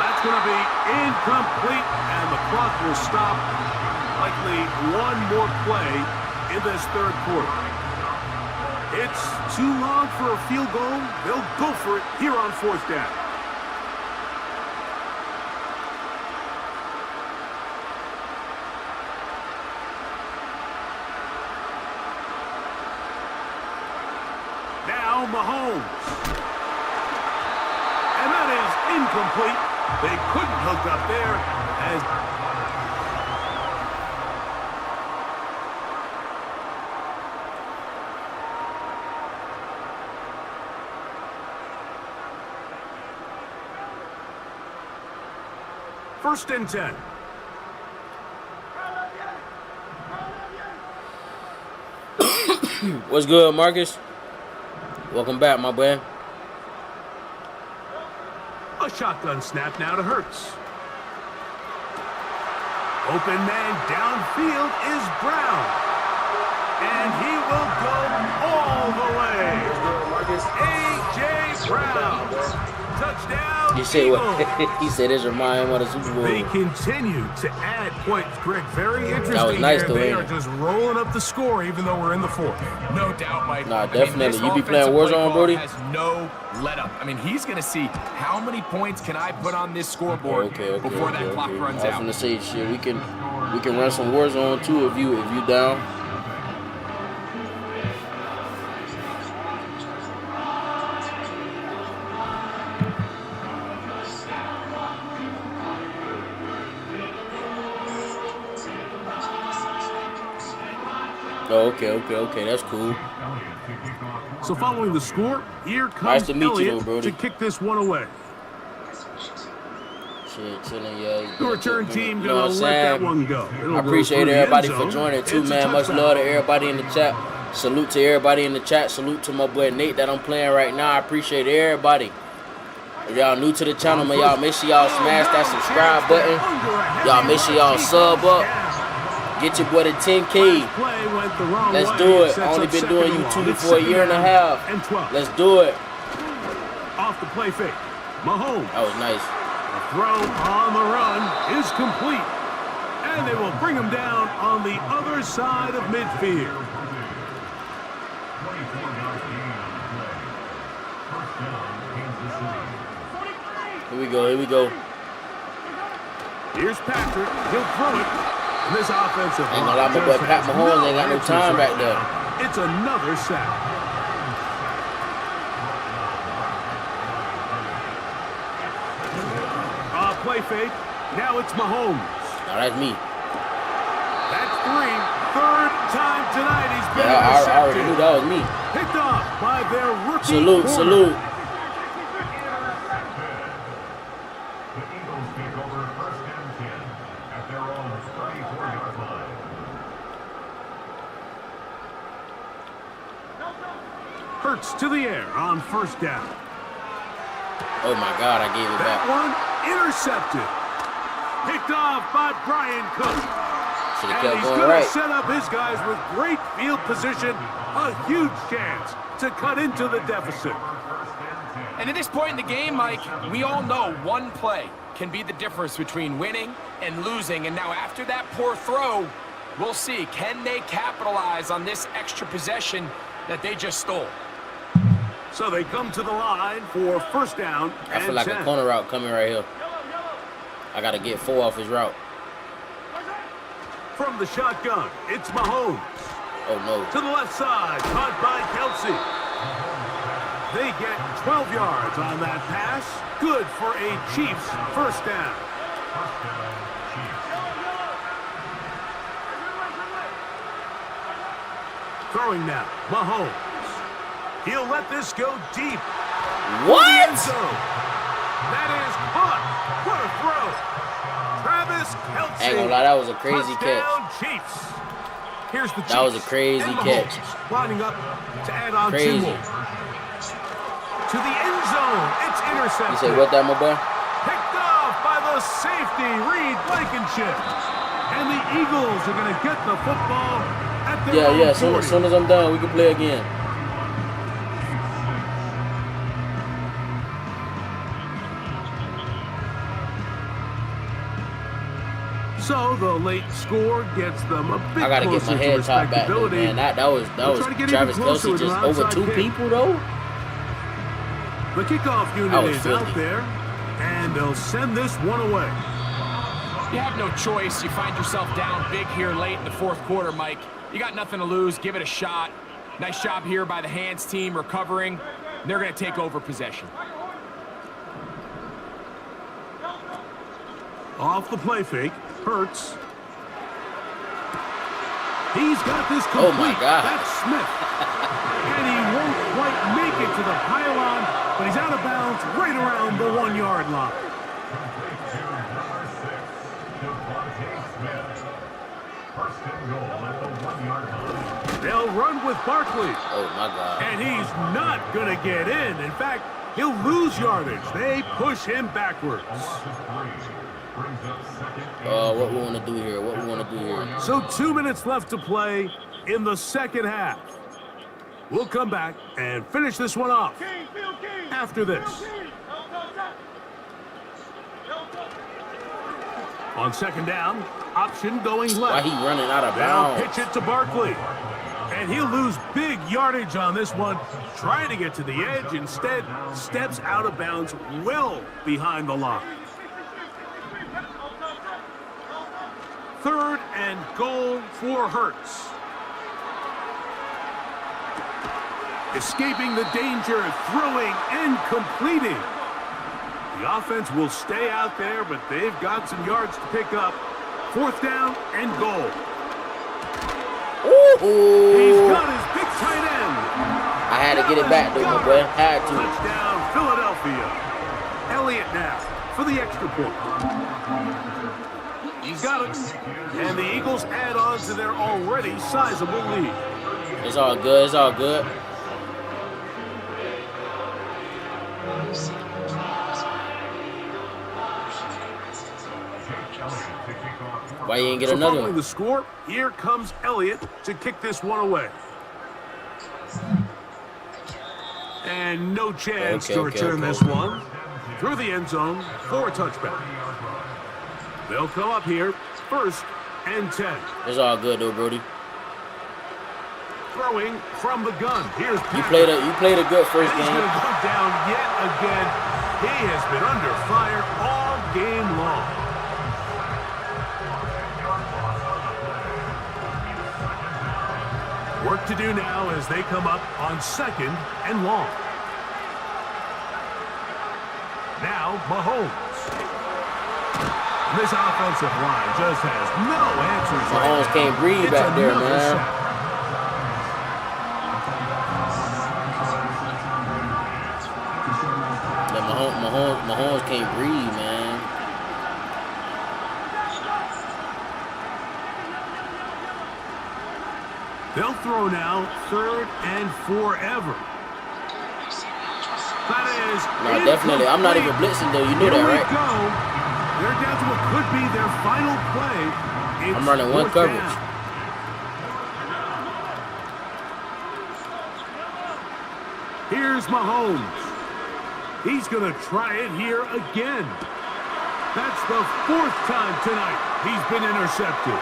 That's going to be incomplete, and the clock will stop. Likely one more play in this 3rd quarter. It's too long for a field goal. They'll go for it here on 4th down. Now Mahomes. And that is incomplete. They couldn't hook up there as... First and 10. What's good, Marcus? Welcome back, my boy. A shotgun snap now to Hurts. Open man downfield is Brown. And he will go all the way. A.J. Brown. Touchdown. You say what? He said this remind him of the Super Bowl. They continue to add points, Greg. Very interesting. That was nice, here. though, They ain't are it? just rolling up the score, even though we're in the 4th. No doubt, Mike. Nah, I mean, definitely. this You be playing offensive play Warzone, call Brody? has no let up. I mean, he's going to see how many points can I put on this scoreboard before that clock runs I was out. gonna say, shit, we can run some Warzone too if you down. Oh, okay, that's cool. So following the score, here comes Nice to meet you, Elliott though, Brody. to kick this one away. Shit, chilling, yeah. The return team You know gonna what I'm let that saying? one go. It'll I go appreciate through the everybody end for zone. joining too, It's a man. Much touchdown. love to everybody in the chat. Salute to everybody in the chat. Salute to my boy Nate that I'm playing right now. I appreciate everybody. If y'all new to the channel, man, y'all make sure y'all smash that subscribe button. Y'all make sure y'all sub up. Get your boy to 10K. Let's do it. I only been doing YouTube for a year and a half. Let's do it. Off the play fake. Mahomes. That was nice. The throw on the run is complete. And they will bring him down on the other side of midfield. Here we go. Here's Patrick. He'll throw it. And this offensive Ain't gonna lie, my boy Pat Mahomes ain't got no time back there. It's another sack. Play fake. Now it's Mahomes. Now that's me. That's 3. 3rd time tonight he's been Yeah, I already intercepted. knew that was me. Picked off by their rookie Salute. corner. Salute. Hurts to the air on 1st down. Oh my God, I gave it That back. one intercepted. Picked off by Brian Cook. Should have And kept he's going going right. to set up his guys with great field position. A huge chance to cut into the deficit. And at this point in the game, Mike, we all know one play can be the difference between winning and losing. And now after that poor throw, we'll see, can they capitalize on this extra possession that they just stole? So they come to the line for 1st down I and feel like 10. a corner route coming right here. I gotta get 4 off his route. From the shotgun, it's Mahomes. Oh, no. To the left side, caught by Kelsey. They get 12 yards on that pass. Good for a Chiefs first down. Throwing now, Mahomes. He'll let this go deep. What? End zone. That is caught. What a throw. Travis Kelsey. Ain't gonna lie, that was a crazy catch. Touchdown, Chiefs. Here's the Chiefs. That was a crazy And catch. Mahomes lining up to add on Crazy. two more. To the end zone. It's intercepted. You say what that, my boy? Picked off by the safety, Reed Blankenship. And the Eagles are going to get the football at their own Yeah. 40. As soon as I'm done, we can play again. So the late score gets them a bit I gotta get closer my to head top back, though, respectability. man. That was They'll try to get Travis even closer Kelsey with just an over onside two kick. people, though. The kickoff That unit was is filthy. out there, and they'll send this one away. You have no choice. You find yourself down big here late in the fourth quarter, Mike. You got nothing to lose. Give it a shot. Nice job here by the hands team recovering. They're going to take over possession. Off the play fake, Hurts. He's got this Oh, complete. my God. That's Smith. And he won't quite make it to the pylon, but he's out of bounds right around the 1 yard line. They'll run with Barkley. Oh, my God. And he's not going to get in. In fact, he'll lose yardage. They push him backwards. What we want to do here? So 2 minutes left to play in the second half. We'll come back and finish this one off after this. On second down, option going Why left. he running out of They'll bounds? pitch it to Barkley. And he'll lose big yardage on this one, trying to get to the edge. Instead, steps out of bounds well behind the line. Third and goal for Hurts. Escaping the danger, throwing and completing. The offense will stay out there, but they've got some yards to pick up. Fourth down and goal. He's Ooh. got his big tight end. I had to get it back, though, my boy. Had to. Touchdown, Philadelphia. Elliott now for the extra point. He's got it. And the Eagles add on to their already sizable lead. It's all good. It's all good. Why you ain't get So another following one? the score, here comes Elliott to kick this one away. And no chance to return this one. Through the end zone for a touchback. They'll come up here, first and 10. It's all good, though, Brody. Throwing from the gun. Here's You Patrick. played a good first And he's going game. to go down yet again. He has been under fire all game long. Work to do now as they come up on second and long. Now, Mahomes. This offensive line just has no answers. Mahomes can't breathe It's back there, another man. sack. Mahomes can't breathe, man. They'll throw now, third and forever. That is No, definitely. I'm not even blitzing, though. You knew that, right? Go. They're down to what could be their final play. It's I'm running one fourth coverage. down. Here's Mahomes. He's going to try it here again. That's the fourth time tonight he's been intercepted.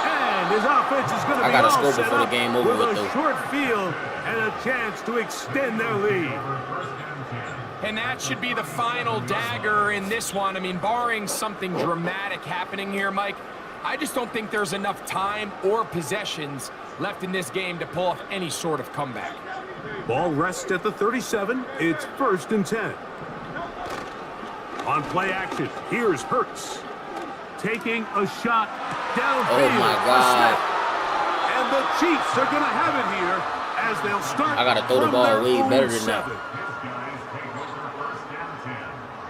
And his offense is going to I be gotta all score set before the up game over with with, a though. short field and a chance to extend their lead. And that should be the final dagger in this one. I mean, barring something dramatic happening here, Mike, I just don't think there's enough time or possessions left in this game to pull off any sort of comeback. Ball rests at the 37. It's 1st and 10. On play action, here's Hurts. Taking a shot downfield. Oh my God. And the Chiefs are going to have it here as they'll start. I gotta throw the ball way better than that.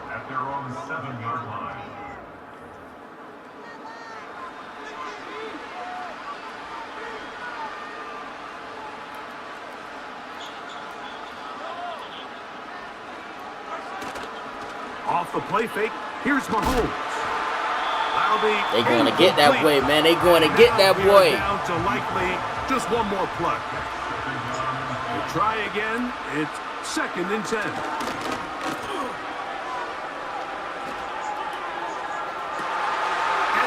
At their own 7-yard line. Off the play fake, here's Mahomes. They going to get that boy, man. They going to get that boy. Down to likely just one more play. They try again. It's 2nd and 10. And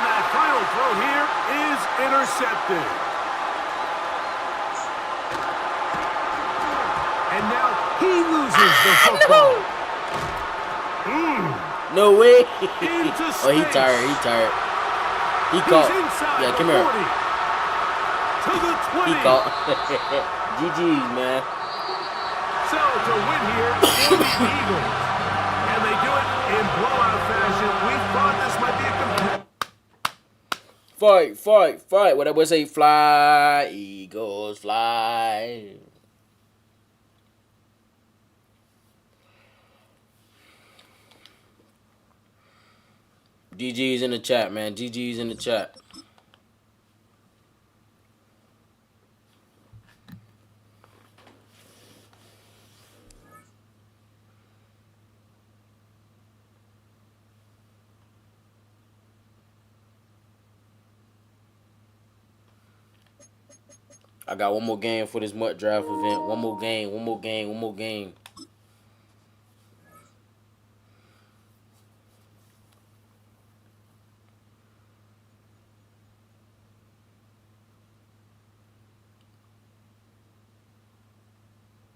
that final throw here is intercepted. And now he loses the football. No way. Into Oh, he space. tired. He tired. He He's caught. inside Yeah, the come here. 40. To the 20. He caught. GG's, man. So to win here for the Eagles. And they do it in blowout fashion. We thought this might be a complete. Fight. What I would say, fly, Eagles, fly. GG's in the chat, man. GG's in the chat. I got one more game for this MUT draft event. One more game.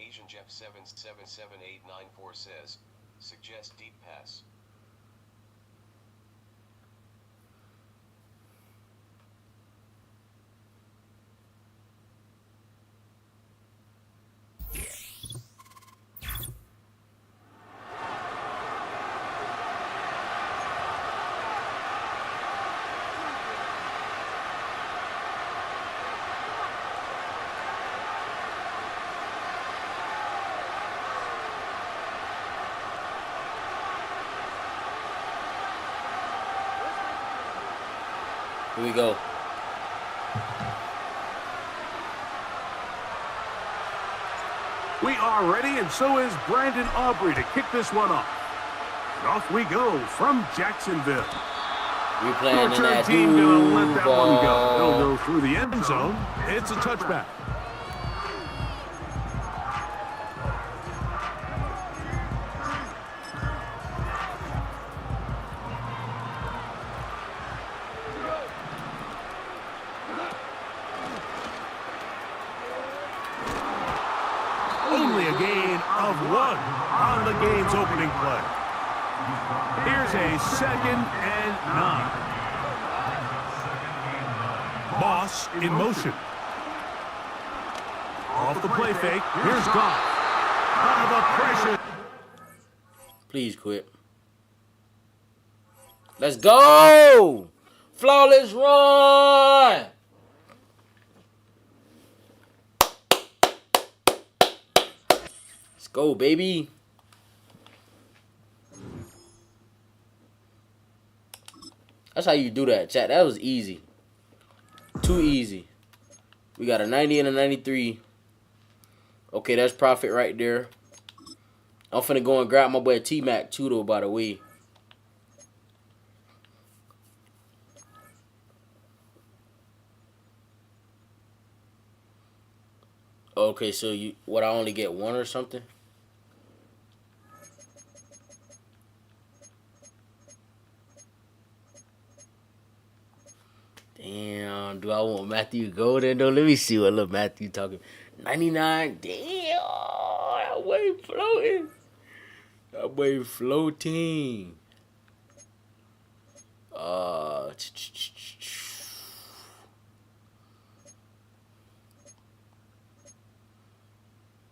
Asian Jeff 777894 says, suggest deep pass. Here we go. We are ready, and so is Brandon Aubrey to kick this one off. And off we go from Jacksonville. We playing in Return that team gonna let that one go. ball. It'll go through the end zone. It's a touchback. Only a gain of 1 on the game's opening play. Here's a 2nd and 9. Moss in motion. Off the play fake. Here's Goff. Out of the pressure. Please quit. Let's go! Flawless run! Let's go, baby. That's how you do that, chat. That was easy. Too easy. We got a 90 and a 93. Okay, that's profit right there. I'm finna go and grab my boy T-Mac too, though, by the way. Okay, so I only get 1 or something? Damn, do I want Matthew to go then though? Let me see what little Matthew talking. 99, damn, that way floating. That way floating.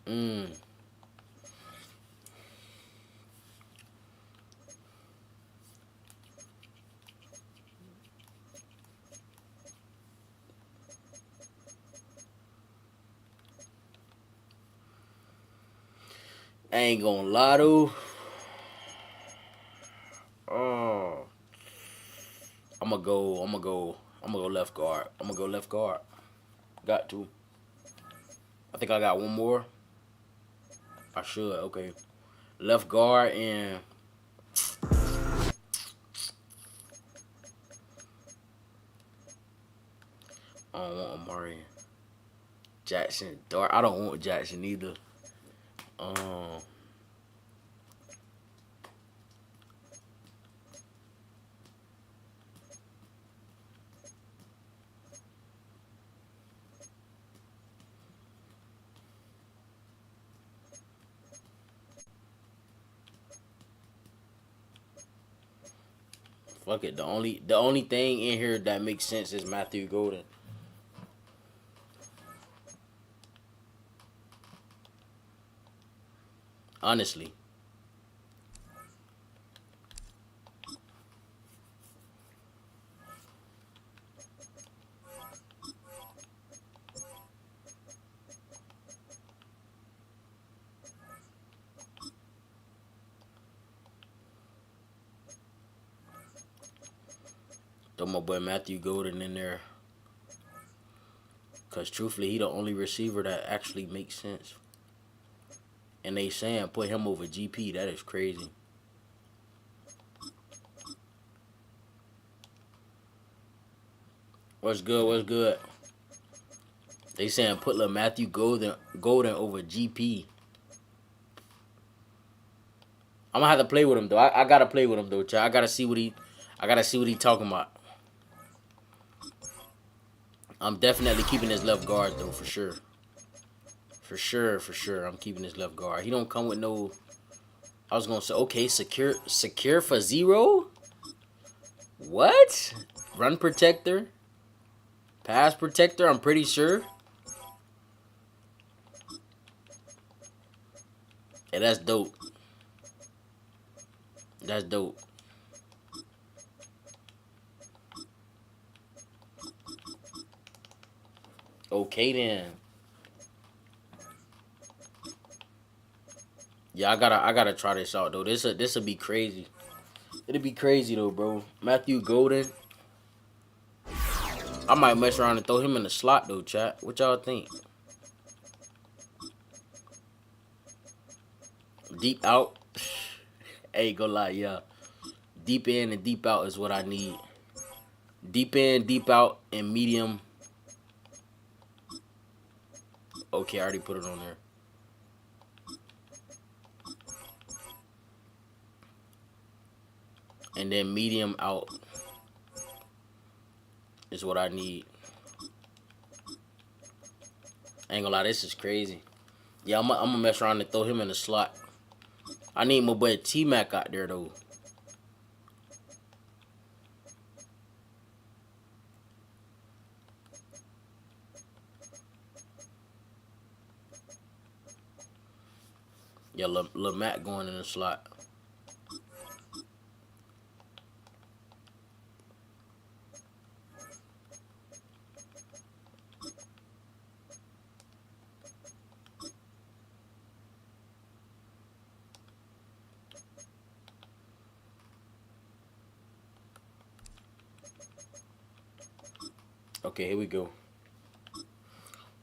Mm. I ain't gonna lie though. Oh, I'm gonna go left guard. I'm gonna go left guard. Got to. I think I got one more. I should. Okay. Left guard and I don't want Amari. Jackson. Dart. I don't want Jackson either. Um. Fuck it. The only thing in here that makes sense is Matthew Golden. Honestly. Throw my boy Matthew Golden in there. Because truthfully, he the only receiver that actually makes sense. And they saying put him over GP. That is crazy. What's good? What's good? They saying put little Matthew Golden over GP. I'm gonna have to play with him though. I gotta play with him though, child. I gotta see what he talking about. I'm definitely keeping his left guard though, for sure. For sure. I'm keeping his left guard. He don't come with no. I was gonna say okay, secure for 0. What? Run protector, pass protector. I'm pretty sure. Hey, that's dope. That's dope. Okay then. Yeah, I gotta try this out though. This'll be crazy. It'll be crazy though, bro. Matthew Golden. I might mess around and throw him in the slot though, chat. What y'all think? Deep out. Hey, go lie, yeah. Deep in and deep out is what I need. Deep in, deep out, and medium. Okay, I already put it on there. And then medium out is what I need. I ain't gonna lie, this is crazy. Yeah, I'm gonna mess around and throw him in the slot. I need my boy T-Mac out there, though. Yeah, Lil Matt going in the slot. Okay, here we go.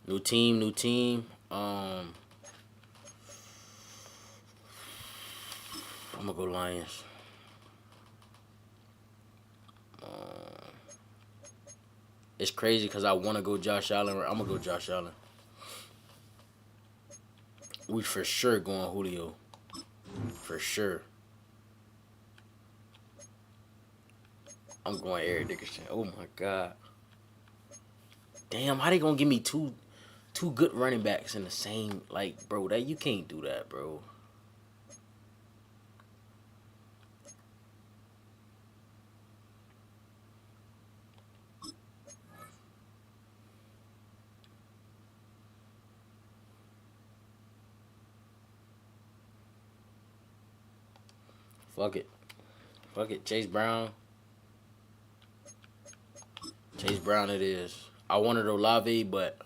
New team. I'm gonna go Lions. It's crazy because I want to go Josh Allen. I'm gonna go Josh Allen. We for sure going Julio. For sure. I'm going Eric Dickerson. Oh my God. Damn, how they gonna give me two good running backs in the same, like, bro, that you can't do that, bro. Fuck it. Fuck it. Chase Brown. Chase Brown it is. I wanted Olave, but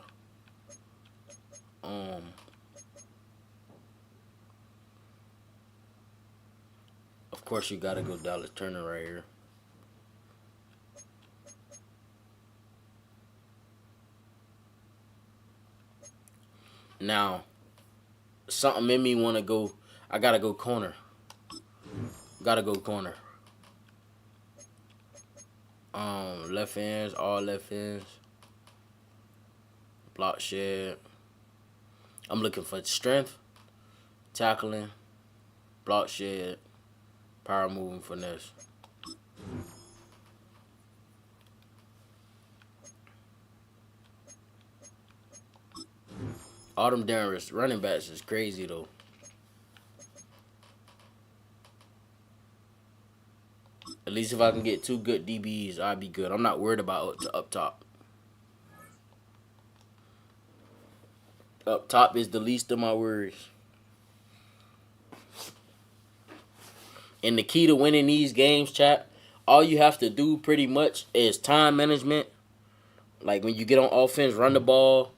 of course you gotta go Dallas Turner right here. Now, something made me want to go. I gotta go corner. Gotta go corner. Left ends, all left ends. Block shed. I'm looking for strength, tackling, block shed, power moving, finesse. All them damn running backs is crazy though. At least if I can get 2 good DBs, I'll be good. I'm not worried about up top. Up top is the least of my worries. And the key to winning these games, chat, all you have to do pretty much is time management. Like when you get on offense, run the ball,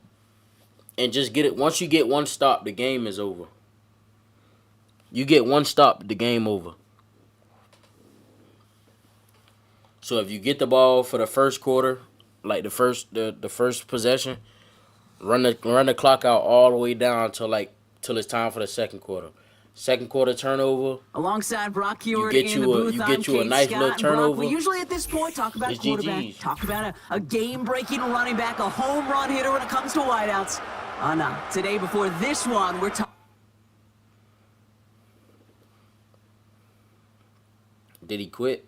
and just get it. Once you get one stop, the game is over. You get one stop, the game over. So if you get the ball for the first quarter, like the first possession, run the clock out all the way down till it's time for the second quarter. Second quarter turnover. Alongside Brock Hewitt you get in the you booth, a I'm Kate nice Scott, little and Brock, turnover. we usually at this point talk about It's quarterback, GG's. talk about a game-breaking running back, a home run hitter when it comes to wideouts. No. Today, before this one, we're talking. Did he quit?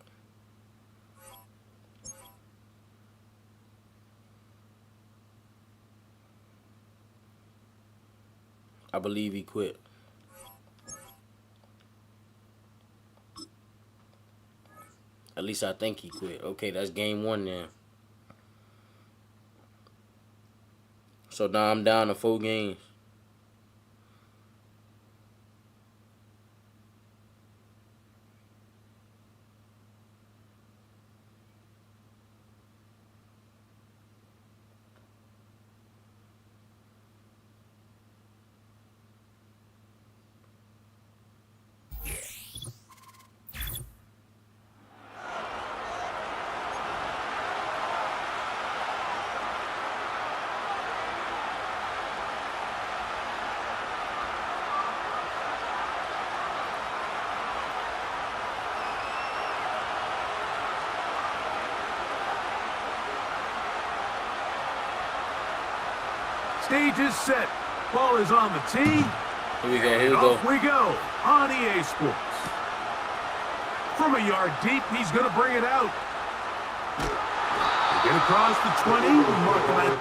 I believe he quit. At least I think he quit. Okay, that's game 1 then. So now I'm down to 4 games. Stage is set. Ball is on the tee. Here we go. Here we go. Off we go on EA Sports. From a yard deep, he's going to bring it out. Get across the 20. Mark him at.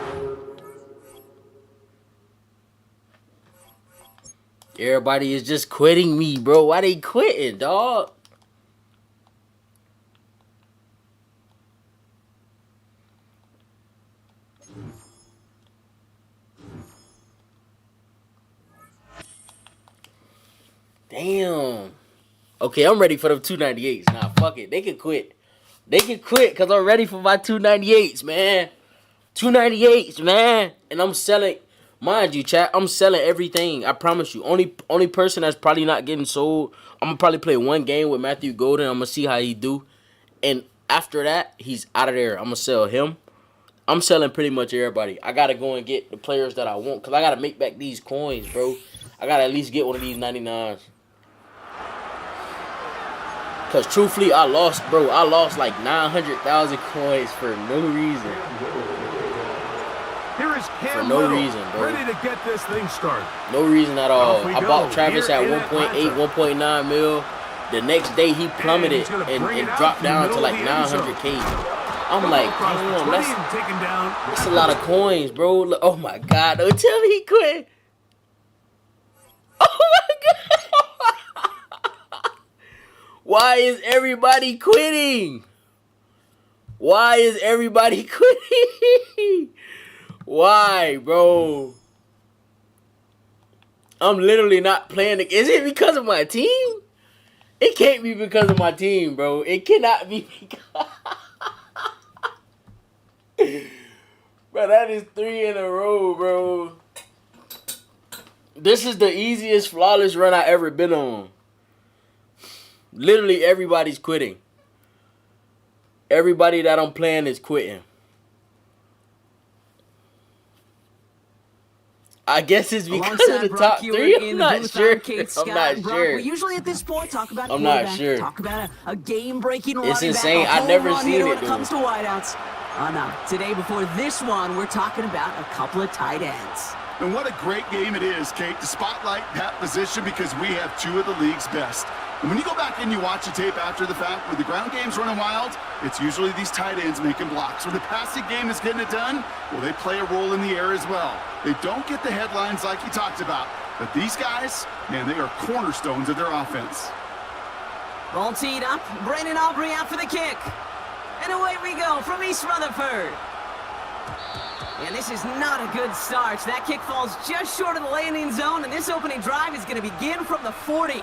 Everybody is just quitting me, bro. Why they quitting, dog? Damn. Okay, I'm ready for them 298s. Nah, fuck it. They can quit. They can quit because I'm ready for my 298s, man. 298s, man. And I'm selling, mind you, chat, I'm selling everything. I promise you. Only person that's probably not getting sold, I'm going to probably play one game with Matthew Golden. I'm going to see how he do. And after that, he's out of there. I'm going to sell him. I'm selling pretty much everybody. I got to go and get the players that I want because I got to make back these coins, bro. I got to at least get one of these 99s. Because truthfully, I lost like 900,000 coins for no reason. Here is Cam For no Little, reason, bro. ready to get this thing started. No reason at all. Off we I go. bought Travis Here at in 1.8, Atlanta. 1.9 mil. The next day, he plummeted he's gonna and bring it out dropped to the down to middle like of the end zone. 900K. I'm like, Across the damn, 20 that's and taken down. a lot of coins, bro. Look, oh my God. Don't tell me he quit. Oh my God. Why is everybody quitting? Why is everybody quitting? Why, bro? I'm literally not playing. Is it because of my team? It can't be because of my team, bro. It cannot be because... Bro, that is 3 in a row, bro. This is the easiest flawless run I ever been on. Literally everybody's quitting. Everybody that I'm playing is quitting. I guess it's because of the top 3. I'm not sure. I'm not sure. We usually at this point talk about I'm not sure. Talk about a game-breaking running It's insane. back. I've never When seen it, it comes to wideouts. No. Today, before this one, we're talking about a couple of tight ends. And what a great game it is, Kate, to spotlight that position because we have 2 of the league's best. And when you go back and you watch the tape after the fact, when the ground game's running wild, it's usually these tight ends making blocks. When the passing game is getting it done, well, they play a role in the air as well. They don't get the headlines like you talked about, but these guys, man, they are cornerstones of their offense. Ball teed up, Brandon Aubrey out for the kick. And away we go from East Rutherford. And this is not a good start. That kick falls just short of the landing zone, and this opening drive is going to begin from the 40.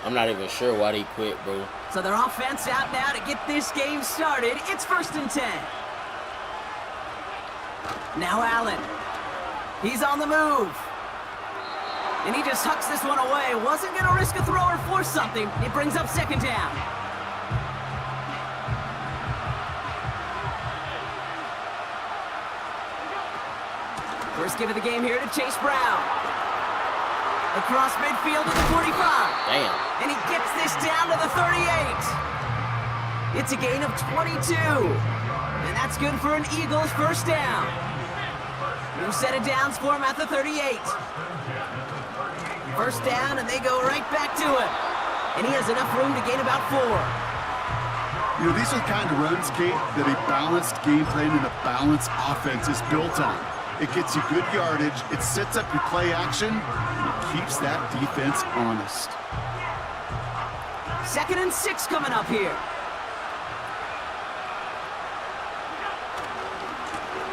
I'm not even sure why they quit, bro. So their offense out now to get this game started. It's 1st and 10. Now Allen. He's on the move. And he just hucks this one away. Wasn't going to risk a throw or force something. It brings up 2nd down. First give of the game here to Chase Brown. Across midfield to the 45. Damn. And he gets this down to the 38. It's a gain of 22. And that's good for an Eagles 1st down. New set of downs for him at the 38. 1st down, and they go right back to it. And he has enough room to gain about 4. You know, these are the kind of runs, Kate, that a balanced game plan and a balanced offense is built on. It gets you good yardage, it sets up your play action, and it keeps that defense honest. 2nd and 6 coming up here.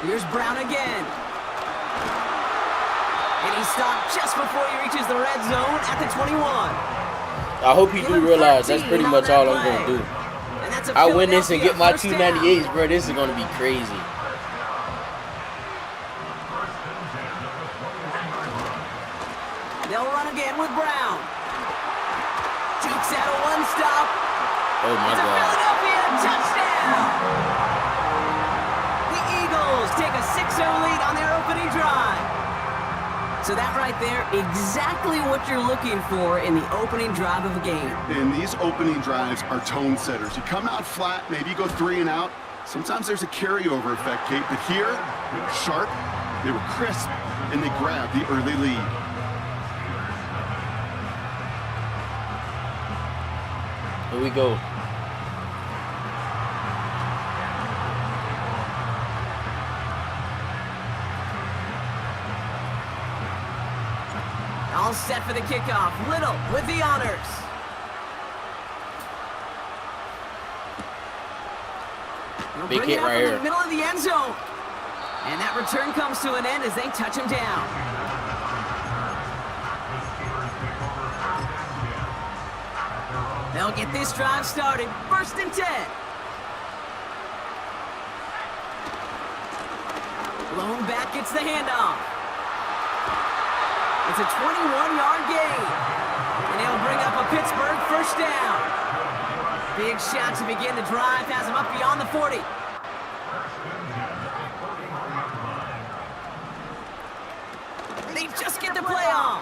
Here's Brown again. And he stopped just before he reaches the red zone at the 21. I hope you do realize that's pretty much all I'm going to do. I win this and get my 298s, bro. This is going to be crazy. They'll run again with Brown. Jukes out a 1-stop. Oh, my It's a God. Philadelphia touchdown. The Eagles take a 6-0 lead on their opening drive. So that right there, exactly what you're looking for in the opening drive of a game. And these opening drives are tone setters. You come out flat, maybe you go 3 and out. Sometimes there's a carryover effect, Kate, but here, they were sharp, they were crisp, and they grabbed the early lead. Here we go. All set for the kickoff. Little with the honors. They'll Big bring hit it up right in here. the middle of the end zone. And that return comes to an end as they touch him down. They'll get this drive started. 1st and 10. Lone back gets the handoff. It's a 21-yard gain. And he'll bring up a Pittsburgh 1st down. Big shot to begin the drive. Has him up beyond the 40. They just get the play off.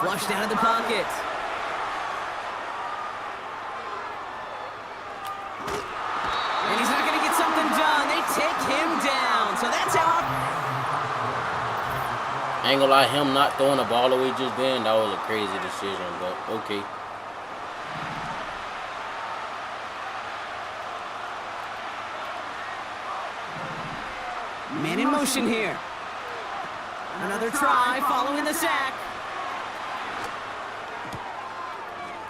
Flushed out of the pocket. And he's not going to get something done. They take him down. So that's how... I ain't gonna lie, him not throwing the ball away just then, that was a crazy decision, but okay. Man in motion here. Another try following the sack.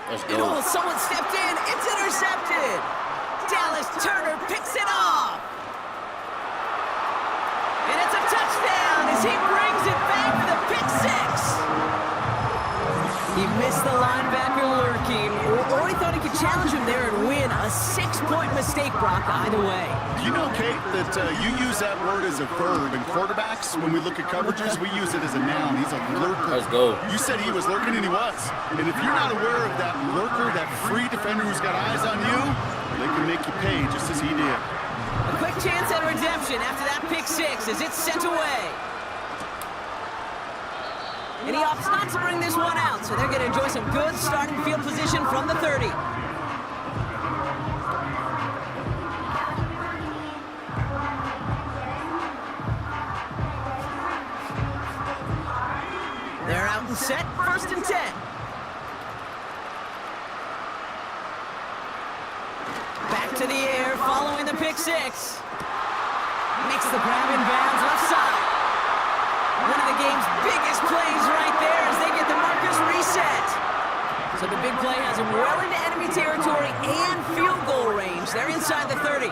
Let's And oh, go. someone stepped in. It's intercepted. Dallas Turner picks it off. as he brings it back for the pick six. He missed the linebacker lurking, or he thought he could challenge him there and win. A 6-point mistake, Brock, either way. You know, Kate, that you use that word as a verb. In quarterbacks, when we look at coverages, we use it as a noun. He's a lurker. Let's go. You said he was lurking, and he was. And if you're not aware of that lurker, that free defender who's got eyes on you, they can make you pay just as he did. A quick chance at redemption after that pick six as it's sent away. And he opts not to bring this one out, so they're going to enjoy some good starting field position from the 30. They're out and set, 1st and 10. Back to the air, following the pick six. Makes the grab in bounds, left side. One of the game's biggest plays right there as they get the markers reset. So the big play has him well into enemy territory and field goal range. They're inside the 30.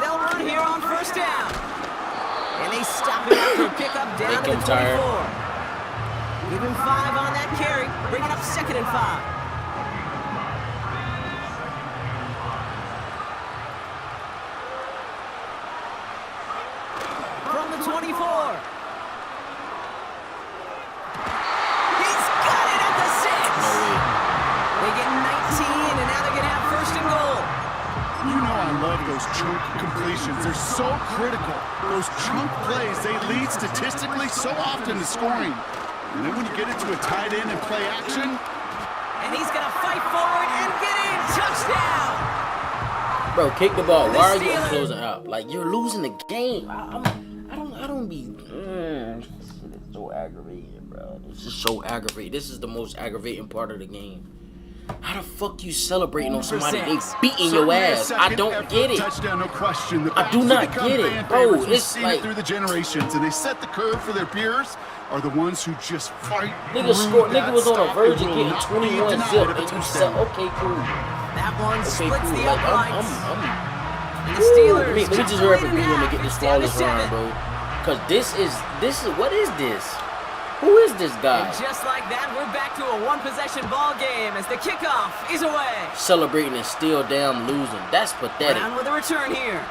They'll run here on 1st down. And they stop him after a pickup down to the 24. Give him 5 on that carry, bringing up 2nd and 5. From the 24. He's got it at the 6. They get 19, and now they're going to have 1st and goal. You know I love those chunk completions. They're so critical. Those chunk plays, they lead statistically so often to scoring. And then when you get into a tight end and play action. And he's going to fight forward and get in. Touchdown. Bro, kick the ball. Why are you closing out? Like, you're losing the game. I don't be. This is so aggravating, bro. This is so aggravating. This is the most aggravating part of the game. How the fuck you celebrating on somebody they beating your ass? I don't get it. Touchdown, no question. I do not get it, bro. It's like through the generations, and they set the curve for their peers. Are the ones who just fight. Nigga scored. Nigga was on the verge of getting 21 zip, and you said, okay, cool. That one Okay, splits cool. the Like, uprights. I'm The Steelers. let me just hurry up and beat him and get this It's down to flawless run, 7. bro. Cause this is what is this? Who is this guy? And just like that, we're back to a one-possession ball game as the kickoff is away. Celebrating and still damn losing. That's pathetic. Brown with a return here.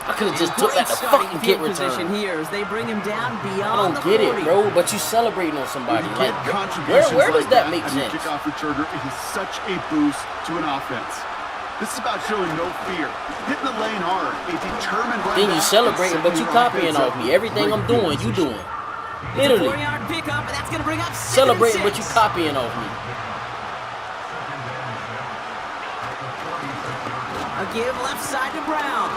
I could have just took that the fucking kick position return. here as they bring him down I beyond don't the get 40. it, bro. But you celebrating on somebody. When you Like, get contributions where does like that make on your sense? Kickoff returner, it is such a boost to an offense. This is about showing no fear, hitting the lane hard, a determined. Then you celebrating, but you copying off me. Everything I'm doing, you doing. Literally. It's a 4-yard pickup, and that's going to bring up 7 Celebrating, and but you 6. copying off me. A give left side to Brown.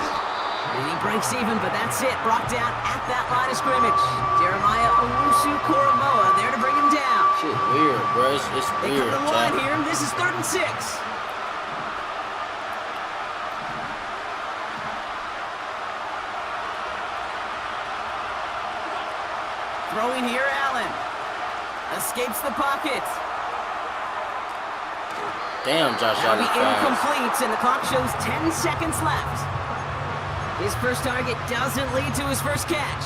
And he breaks even, but that's it. Brought down at that line of scrimmage. Jeremiah Owusu-Koramoah there to bring him down. Shit weird, bro. It's They weird, come to the line chat. here, and this is 3rd and 6. Throwing here, Allen. Escapes the pocket. Damn, Josh Now Allen the fast. incomplete, and the clock shows 10 seconds left. His first target doesn't lead to his first catch.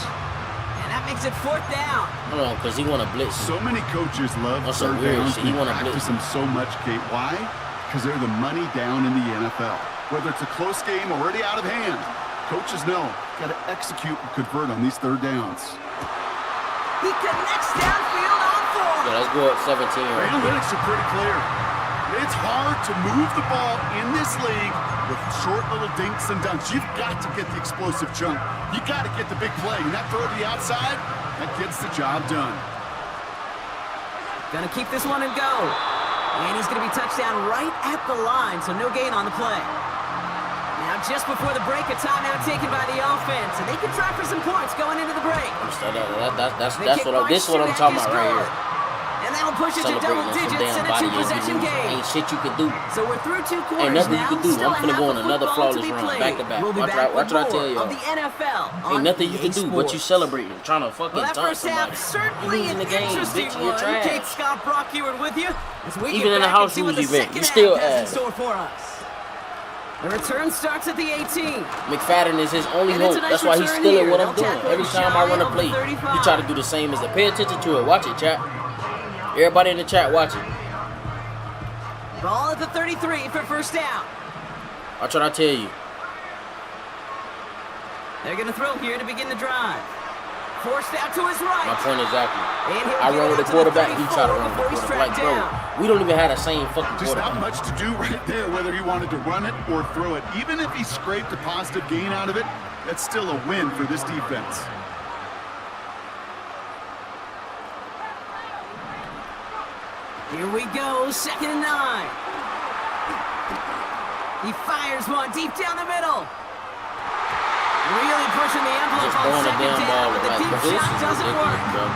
And that makes it 4th down. Hold on, because he want to blitz. So many coaches love That's some third weird downs. shit. We He wanna practice blitz. them so much, Kate. Why? Because they're the money down in the NFL. Whether it's a close game already out of hand, coaches know got to execute and convert on these third downs. He connects downfield on 4. Yeah, let's go up 17 The right analytics are pretty clear. It's hard to move the ball in this league with short little dinks and dunks. You've got to get the explosive jump. You got to get the big play. And that throw to the outside, that gets the job done. Gonna keep this one and go. And he's gonna be touchdown right at the line, so no gain on the play. Now just before the break, a timeout taken by the offense, and they can try for some points going into the break. This is what I'm talking about right here. And And that'll push it to Celebrating double on some digits damn in a body two-possession injuries. game. Ain't shit you can do. So we're through two quarters Ain't nothing you now. can do. Still I'm finna half go of on another football to flawless be run, played. back to back. We'll be Watch back what I with tell more y'all. of the NFL on Ain't nothing you EA can do but you Sports. celebrating, trying to fucking Well, that taunt first half somebody. certainly Losing an the game, interesting bitch, you're one. trash. Kate Scott Brock here with you. As we Even get in the back house and see what rules the event, second you still half has in ass. store for us. The return starts at the 18. McFadden is his only And it's hope. a nice That's why he's return stealing here. what I'm They'll doing. tackle Every him time I run shy a of play, the 35. you try to do the same as that. Pay attention to it. Watch it, chat. Everybody in the chat, watch it. Ball at the 33 for first down. Watch what I tell you. They're going to throw here to begin the drive. Forced out to his right. My point exactly. And he'll I get run it with out the to quarterback, he 34 try to run with the before he's quarterback. Like, tracked bro, we don't even have the same fucking Just not quarterback. much to do right there, whether he wanted to run it or throw it. Even if he scraped a positive gain out of it, that's still a win for this defense. Here we go, 2nd and 9. He fires one deep down the middle. Really pushing the envelope Just on throwing a second damn down, ball but the like deep this is shot doesn't ridiculous, work. bro.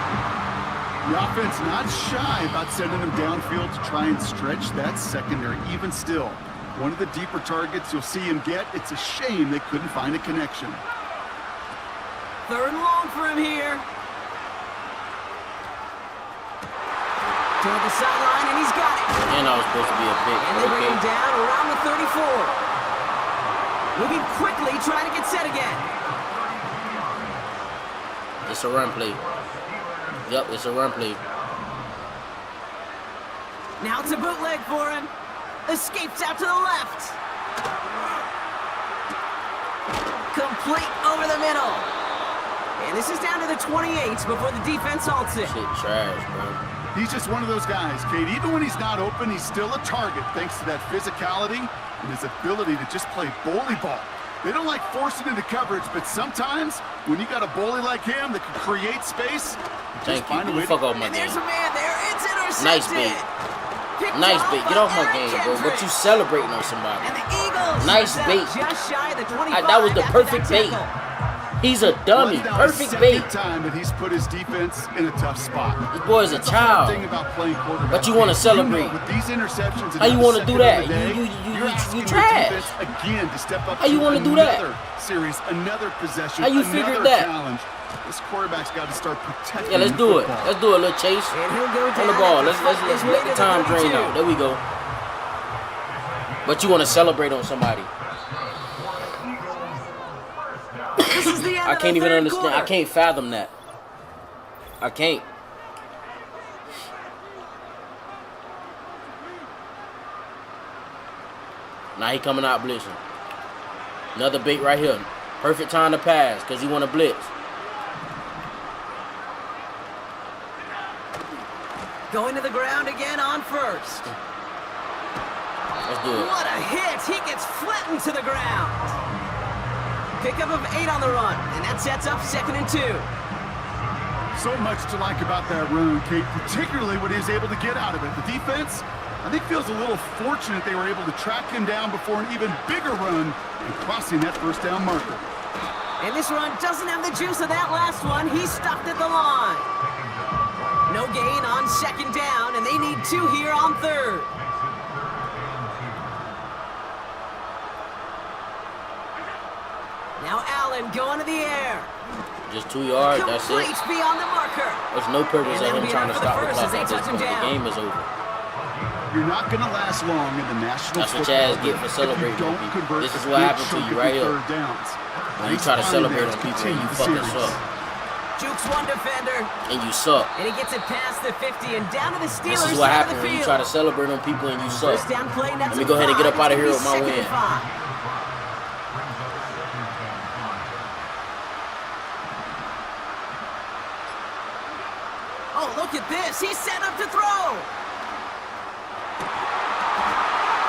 The offense not shy about sending him downfield to try and stretch that secondary. Even still, one of the deeper targets you'll see him get. It's a shame they couldn't find a connection. 3rd and long for him here. Toward the sideline, and he's got it. And I was supposed to be a pick. And they bring him Okay. down around the 34. Moving quickly, trying to get set again. It's a run play. Yep, it's a run play. Now it's a bootleg for him. Escapes out to the left. Complete over the middle. And this is down to the 28 before the defense halts it. Shit trash, bro. He's just one of those guys, Kate. Even when he's not open, he's still a target thanks to that physicality and his ability to just play bully ball. They don't like forcing into coverage, but sometimes when you got a bully like him that can create space, Thank find a you. way Fuck to... off my And game. there's a man there. It's intercepted. Nice bait. Picked Nice off bait. Get by off my Eric game, bro. Kendricks. But you celebrating on somebody. And the Eagles Nice set bait. just shy of the 25 That was the after perfect that bait. tackle. He's a dummy. Well, that's Perfect now bait. the second time that he's put his defense in a tough spot. This boy's a That's the hard child. thing about playing quarterback. But you wanna celebrate. With these interceptions and How you not wanna a do second that? of the day, You you're asking your trash. defense again to step up How you to wanna do that? another series, another possession, How you another figured that? challenge. This quarterback's got to start protecting Yeah, let's the do it. football. Let's do it, little Chase. And he'll go On down the ball. after Let's fighting his way let to the time drain 32. out. There we go. But you want to celebrate on somebody. This is the end I of can't the even third understand. quarter. I can't fathom that. I can't. Now he coming out blitzing. Another bait right here. Perfect time to pass because he want to blitz. Going to the ground again on first. Let's do it. What a hit! He gets flattened to the ground. Pickup of 8 on the run, and that sets up 2nd and 2. So much to like about that run, Kate, particularly what he was able to get out of it. The defense, I think, feels a little fortunate they were able to track him down before an even bigger run and crossing that first down marker. And this run doesn't have the juice of that last one. He stopped at the line. No gain on 2nd down, and they need 2 here on 3rd. Now Allen going to the air. Just 2 yards. That's it. Complete beyond the marker. There's no purpose And of that'll him be trying to enough for the stop the first clock as at they this touch him point. The down. game is over. You're not going to last long in the National That's what Football Chaz get for League if celebrating you on don't people. convert This is a what big happened to chunk you of right your here. third downs. When you try to celebrate on people and you fucking suck. Jukes one defender, And you suck. and he gets it past the 50 and down to the This Steelers is what side of happens the when you field. try to celebrate on people and you suck. First down play, Let me go ahead and get up out of here with my win. Oh, look at this. He's set up to throw.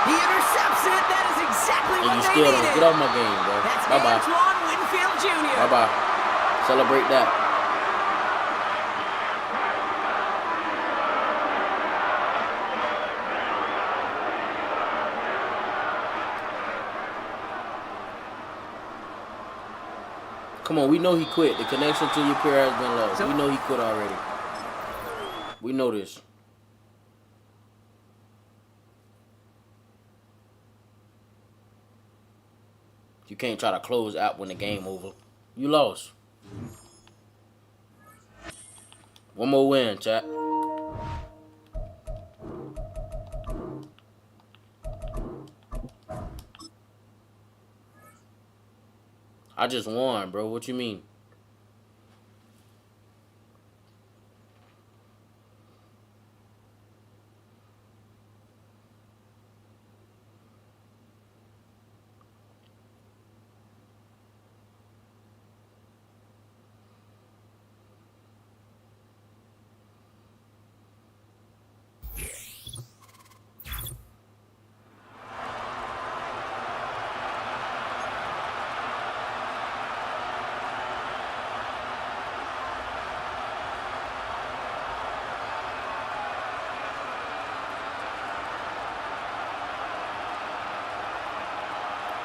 He intercepts it. That is exactly And what you they still needed. don't get off my game, bro. That's Bye-bye. Antoine Winfield Jr. Bye-bye. Celebrate that. Come on, we know he quit. The connection to your peer has been lost. We know he quit already. We know this. can't try to close out when the game over. You lost. One more win, chat. I just won, bro. What you mean?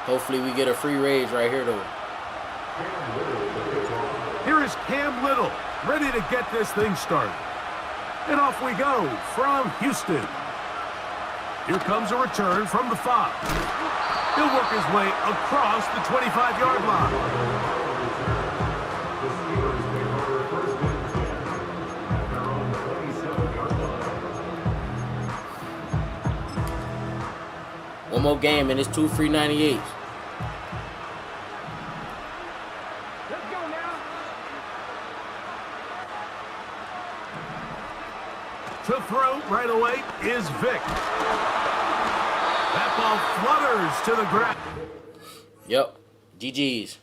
Hopefully we get a free raise right here, though. Here is Cam Little, ready to get this thing started. And off we go from Houston. Here comes a return from the 5. He'll work his way across the 25-yard line. One more game and it's 2 free 98s. To throw right away is Vic. That ball flutters to the ground. Yep. GG's.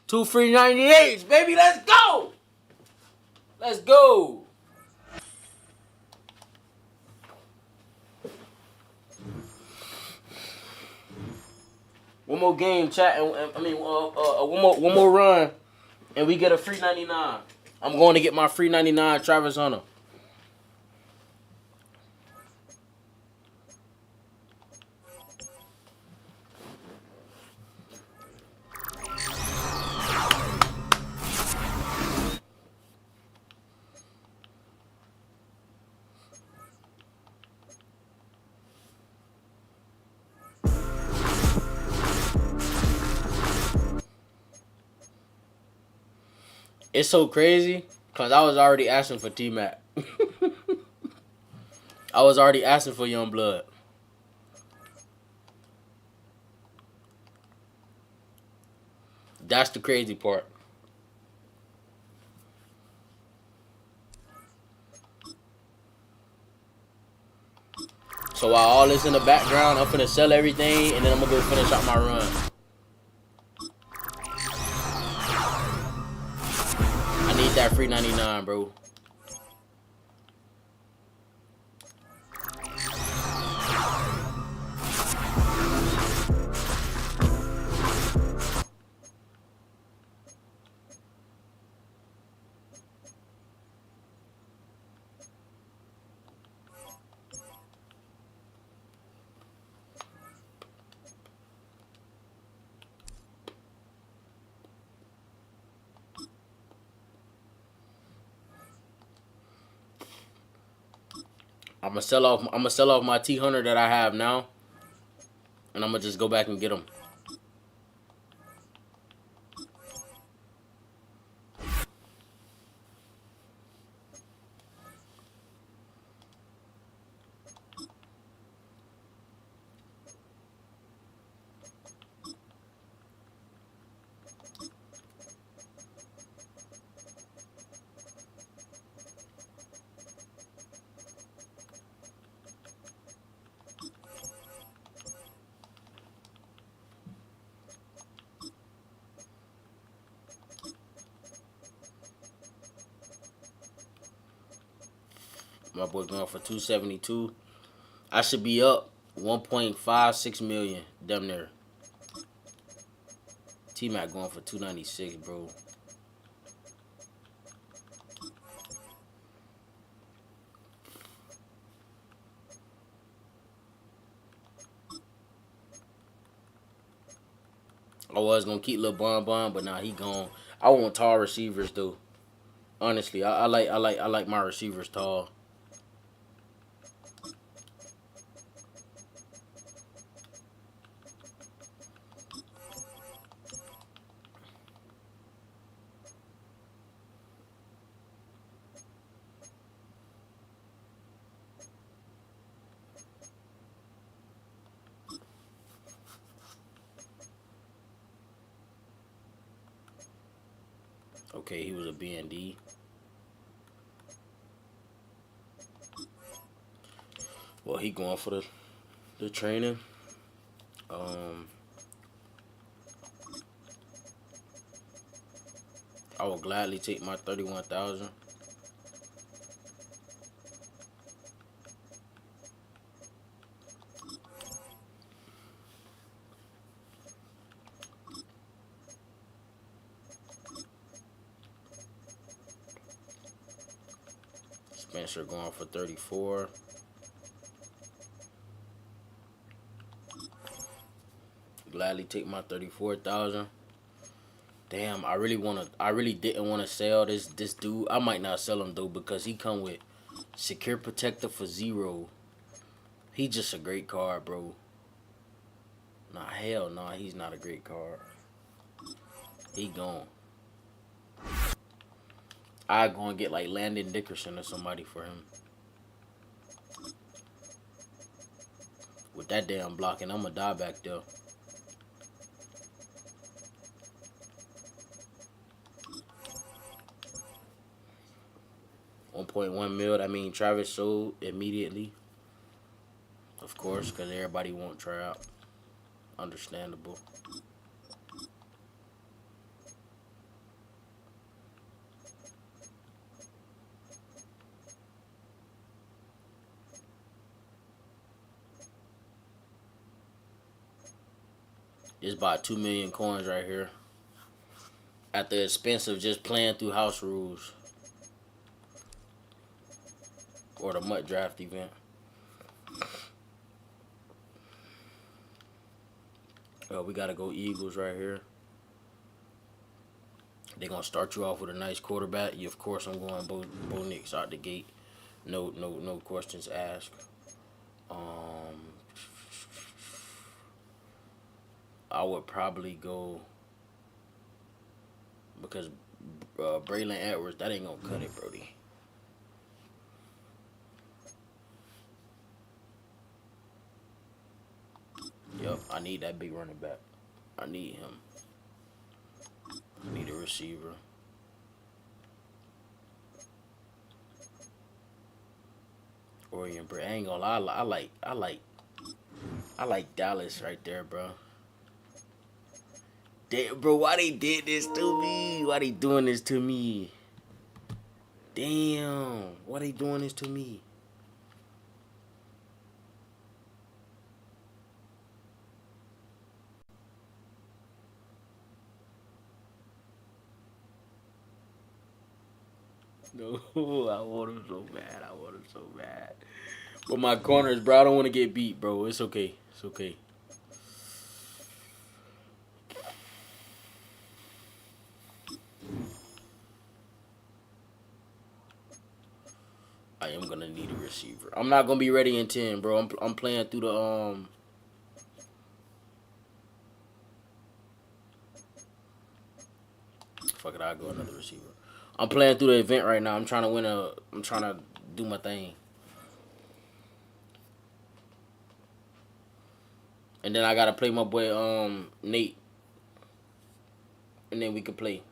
Two free 98s, baby. Let's go. Let's go. One more game, chat. One more run, and we get a free 99. I'm going to get my free 99, Travis Hunter. It's so crazy because I was already asking for T-Mac. I was already asking for Young Blood. That's the crazy part. So while all this in the background, I'm finna sell everything and then I'm gonna go finish out my run. I need that free 99, bro. I'm gonna sell off my T100 that I have now, and I'm gonna just go back and get them. My boy going for 272. I should be up 1.56 million, damn near. T-Mac going for 296, bro. I was gonna keep Lil Bon, but nah, he gone. I want tall receivers though. Honestly, I like my receivers tall. Okay, he was a B&D. Well, he going for the training. I will gladly take my 31,000. Spencer going for 34. Gladly take my 34,000. Damn, I really didn't want to sell this dude. I might not sell him though because he come with secure protector for 0. He just a great card, bro. Nah, hell nah, he's not a great card. He gone. I gonna get like Landon Dickerson or somebody for him. With that damn blocking, I'ma die back there. $1.1 mil. I mean, Travis sold immediately. Of course, because everybody won't try out. Understandable. Just bought 2 million coins right here. At the expense of just playing through house rules. Or the MUT draft event. We gotta go Eagles right here. They're gonna start you off with a nice quarterback. Of course, I'm going Bo Nix out the gate. No questions asked. I would probably go because Braylon Edwards, that ain't gonna cut it, Brody. Yep, I need that big running back. I need him. I need a receiver. Orion, I ain't gonna lie, I like Dallas right there, bro. Bro, why they did this to me? Why they doing this to me? Damn, why they doing this to me? No, I want him so bad. I want him so bad. But my corners, bro, I don't want to get beat, bro. It's okay. It's okay. I am gonna need a receiver. I'm not gonna be ready in 10, bro. I'm playing through the Fuck it, I'll go another receiver. I'm playing through the event right now. I'm trying to do my thing. And then I gotta play my boy Nate. And then we can play.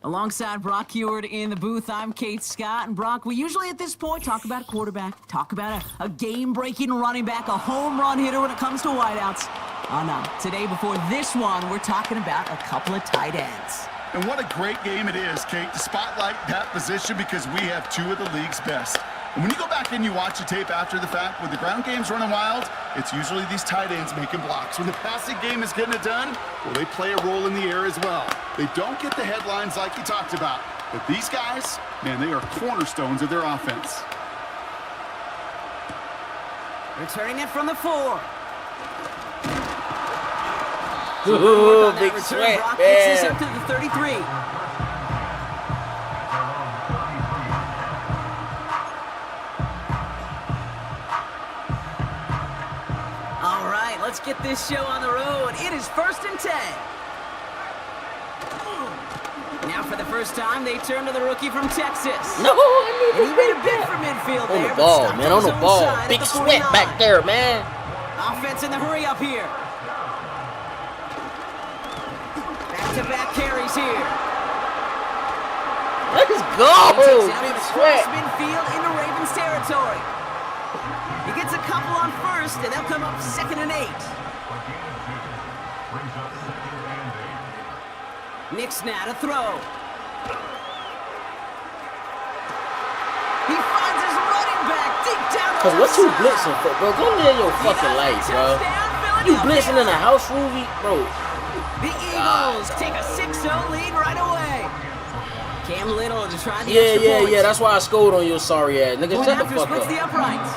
Alongside Brock Heward in the booth, I'm Kate Scott. And Brock, we usually at this point talk about a quarterback, talk about a game-breaking running back, a home run hitter when it comes to wideouts. Oh no, today before this one, we're talking about a couple of tight ends. And what a great game it is, Kate, to spotlight that position because we have 2 of the league's best. And when you go back and you watch the tape after the fact, when the ground game's running wild, it's usually these tight ends making blocks. When the passing game is getting it done, well, they play a role in the air as well. They don't get the headlines like you talked about. But these guys, man, they are cornerstones of their offense. Returning it from the 4. Ooh, big sweat, Brock man. gets this up to the 33. All right, let's get this show on the road. It is 1st and 10. Now for the first time, they turn to the rookie from Texas. No, And he made a bid for midfield on there. the ball, but man. stopped On the his own ball. side at Big the sweat 49. back there, man. Offense in the hurry up here. Back-to-back carries here. Let's go. He takes it Big across sweat. midfield into Ravens territory. He gets a couple on first, and they'll come up 2nd and 8. Knicks now to throw. He finds his running back deep down the Cause what left you side. blitzing for, bro? Go live your fucking life, bro. You blitzing in a house movie, bro. The Eagles take a 6-0 lead right away. Cam Little to try the Yeah, extra yeah, point. yeah. That's why I scored on your sorry ass, nigga. Going Shut the after fuck splits the up. uprights.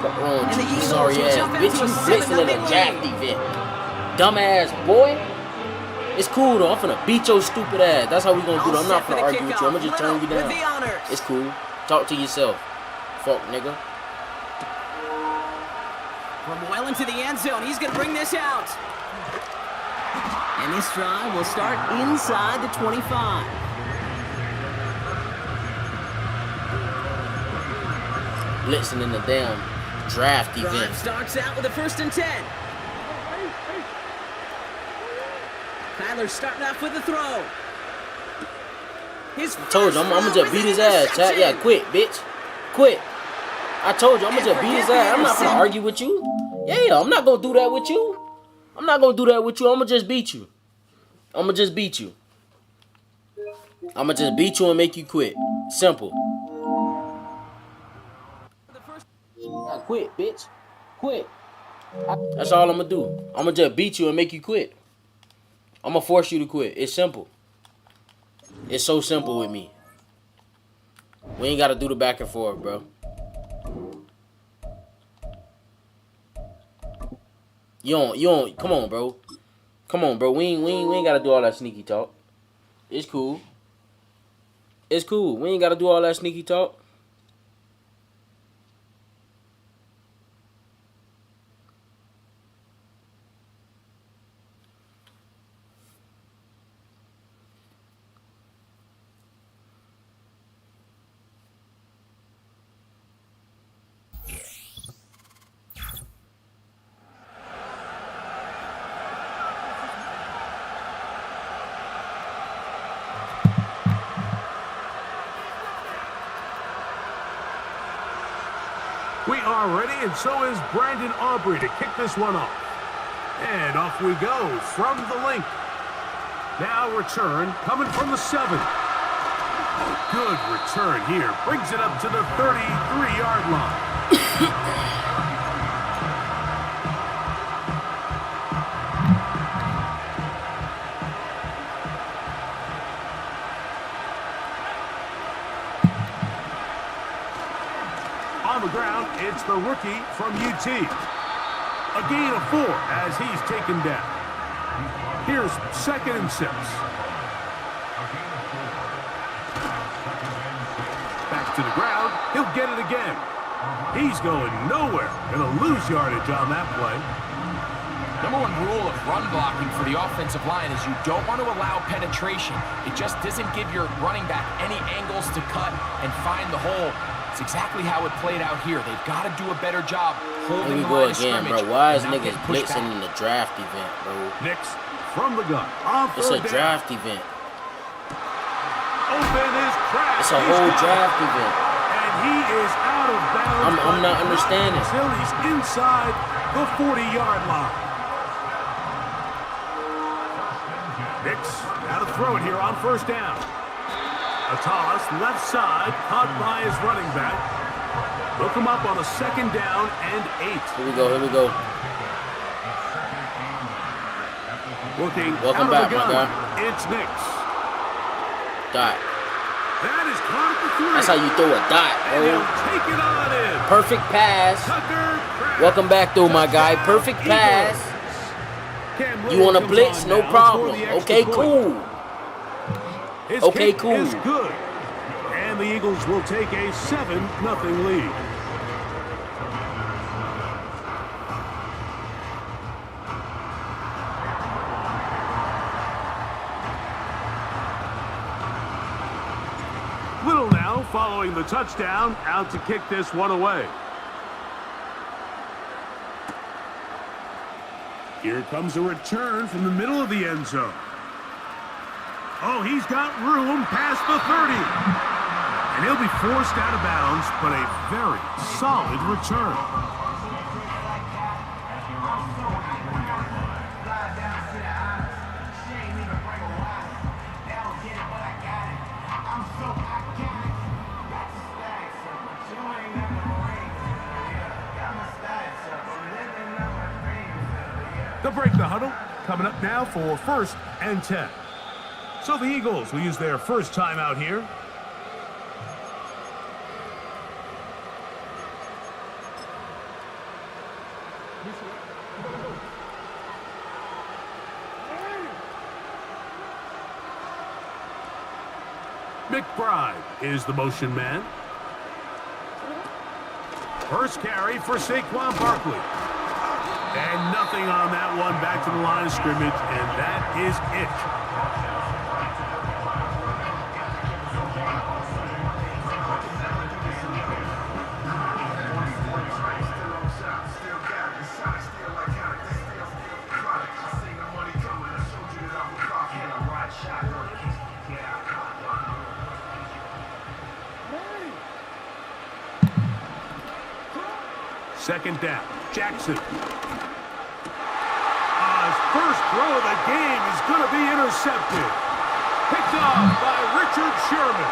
Fuck wrong And the with you, Eagles sorry will ass jump bitch. into You a blitzing in 7-0 a draft lead. event, dumbass boy. It's cool though. I'm finna beat your stupid ass. That's how we gonna do it. I'm not finna argue with you. I'm gonna just turn you With the down. honors. It's cool. Talk to yourself, fuck nigga. From well into the end zone, he's going to bring this out. And this drive will start inside the 25. Blitzing in the damn draft Drive event. starts out with a 1st and 10. Kyler starting off with a throw. His I told you, I'm gonna just beat his ass, chat. Yeah, quit, bitch. Quit. I told you, I'm gonna just beat his ass. I'm not gonna argue with you. Yeah, I'm not gonna do that with you. I'm not gonna do that with you. I'm gonna just beat you. I'm gonna just beat you. I'm gonna just beat you and make you quit. Simple. Yeah, quit, bitch. Quit. That's all I'm gonna do. I'm gonna just beat you and make you quit. I'm gonna force you to quit. It's simple. It's so simple with me. We ain't gotta do the back and forth, bro. You don't, come on, bro. Come on, bro. We ain't gotta do all that sneaky talk. It's cool. It's cool. We ain't gotta do all that sneaky talk. We are ready, and so is Brandon Aubrey to kick this one off. And off we go from the link. Now return coming from the 7. Good return here. Brings it up to the 33-yard line. On the ground, it's the rookie from UT. A gain of 4 as he's taken down. Here's 2nd and 6. Back to the ground. He'll get it again. He's going nowhere. Gonna lose yardage on that play. Number one rule of run blocking for the offensive line is you don't want to allow penetration. It just doesn't give your running back any angles to cut and find the hole. It's exactly how it played out here. They've got to do a better job holding Here we the go line of again, scrimmage. bro. Why is and not niggas getting pushed blitzing back. in the draft event, bro? Knicks from the gun. On It's a third down. draft event. Open is cracked. It's a He's whole got it. draft event. And he is out of bounds. I'm not understanding. Until he's inside the 40-yard line. Knicks got to throw it here on 1st down. A toss left side, caught by his running back. Look him up on a 2nd down and 8. Here we go. Here we go. Looking Welcome out back, of the my gun. guy. It's Knicks. Dot. That is caught at the 3. That's how you throw a dot, And bro. he'll take it on in. Perfect pass. Tucker Kraft. Welcome back, though, my guy. Perfect pass. You want to blitz? No problem. Okay, cool. His Okay, kick cool. is good. And the Eagles will take a 7-0 lead. Little now following the touchdown, out to kick this one away. Here comes a return from the middle of the end zone. Oh, he's got room past the 30. And he'll be forced out of bounds, but a very solid return. They'll break the huddle. Coming up now for 1st and 10. So the Eagles will use their first timeout here. McBride is the motion man. First carry for Saquon Barkley. And nothing on that one, back to the line of scrimmage, and that is it. Second down, Jackson. First throw of the game is going to be intercepted. Picked off by Richard Sherman.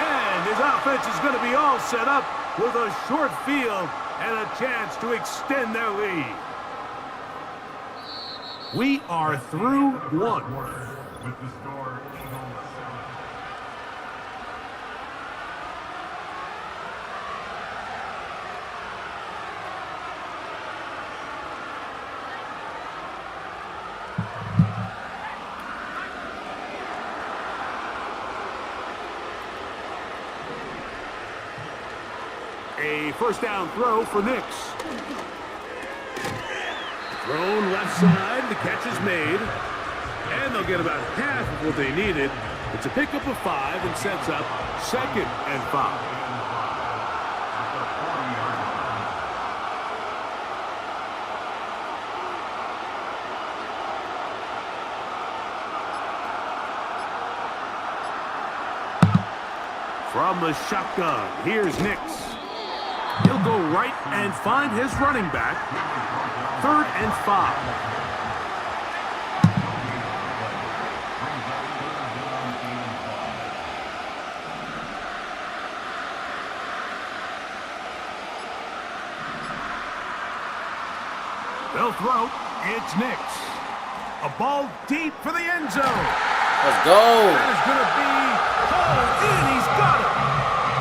And his offense is going to be all set up with a short field and a chance to extend their lead. We are through one. With the score, Eagles 7. A first down throw for Nix. Thrown left side, the catch is made. And they'll get about half of what they needed. It's a pickup of 5 and sets up 2nd and 5. From the shotgun, here's Nix. He'll go right and find his running back. 3rd and 5. They'll throw. It's Nix. A ball deep for the end zone. Let's go. That is going to be hauled in. He's got it.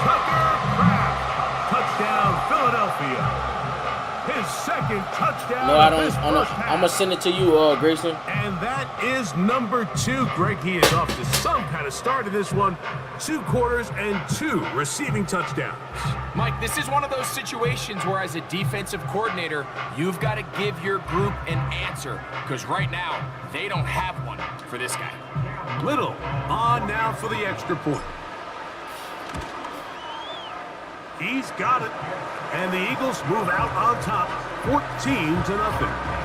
Tucker Kraft. Touchdown, Philadelphia. His 2nd touchdown. No, I don't. I'm going to send it to you, Grayson. And that is number 2. Greg, he is off to some kind of start in this one. 2 quarters and 2 receiving touchdowns. Mike, this is one of those situations where as a defensive coordinator, you've got to give your group an answer. Because right now, they don't have one for this guy. Little on now for the extra point. He's got it. And the Eagles move out on top, 14-0.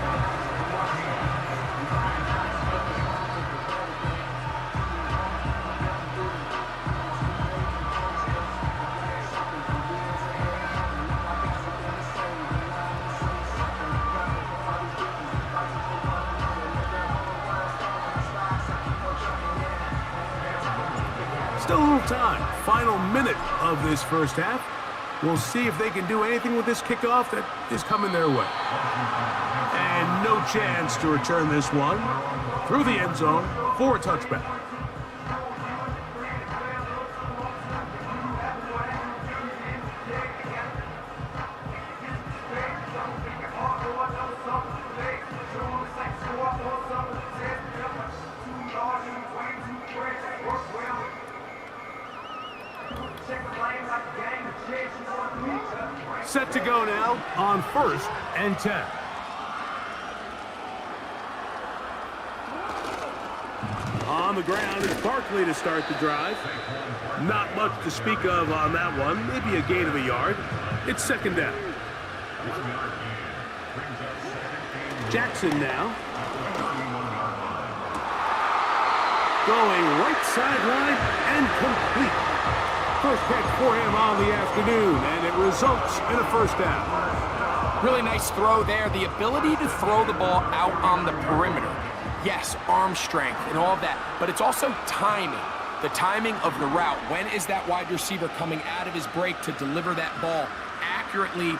Still a little time. Final minute of this first half. We'll see if they can do anything with this kickoff that is coming their way. And no chance to return this one through the end zone for a touchback. Set to go now on 1st and 10. On the ground is Barkley to start the drive. Not much to speak of on that one. Maybe a gain of a yard. It's second down. Jackson now. Going right sideline and complete. First catch for him on the afternoon, and it results in a first down. Really nice throw there. The ability to throw the ball out on the perimeter. Yes, arm strength and all of that, but it's also timing. The timing of the route. When is that wide receiver coming out of his break to deliver that ball accurately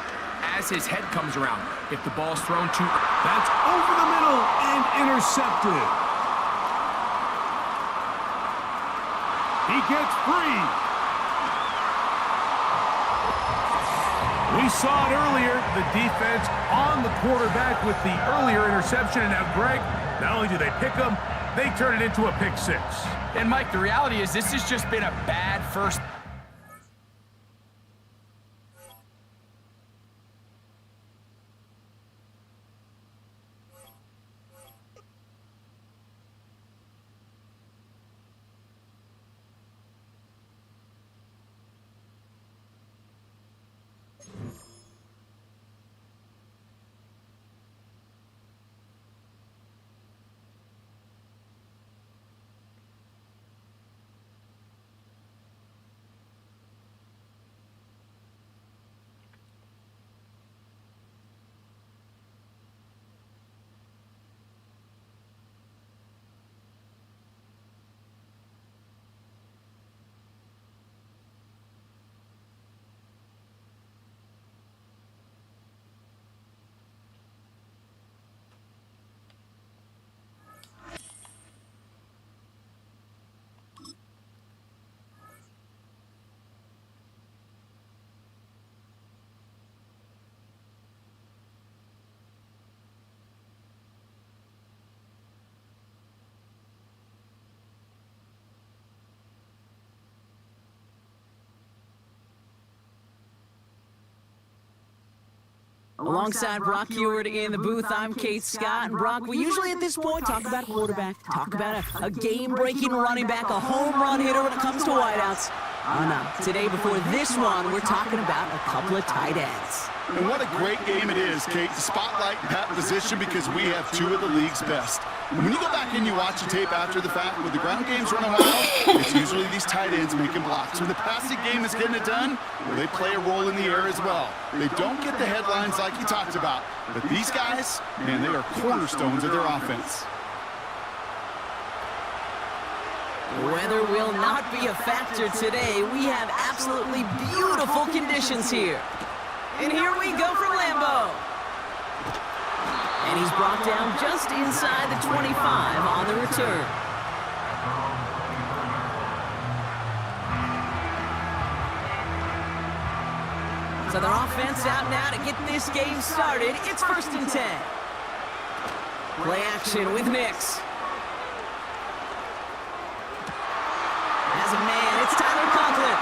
as his head comes around? If the ball's thrown to... That's over the middle and intercepted. He gets free. We saw it earlier, the defense on the quarterback with the earlier interception. And now, Greg, not only do they pick him, they turn it into a pick six. And, Mike, the reality is this has just been a bad first... Alongside Brock Heward in the booth, I'm Kate Scott. And Brock, we usually at this point talk about a quarterback, talk about a game-breaking running back, a home run hitter when it comes to wideouts. Oh no, today before this one, we're talking about a couple of tight ends. And what a great game it is, Kate, to spotlight that position because we have two of the league's best. And when you go back and you watch the tape after the fact, when the ground game's running wild, it's usually these tight ends making blocks. When the passing game is getting it done, well, they play a role in the air as well. They don't get the headlines like you talked about, but these guys, man, they are cornerstones of their offense. Weather will not be a factor today. We have absolutely beautiful conditions here. And here we go from Lambeau. And he's brought down just inside the 25 on the return. So the offense out now to get this game started. It's 1st and 10. Play action with Nix. As a man, it's Tyler Conklin.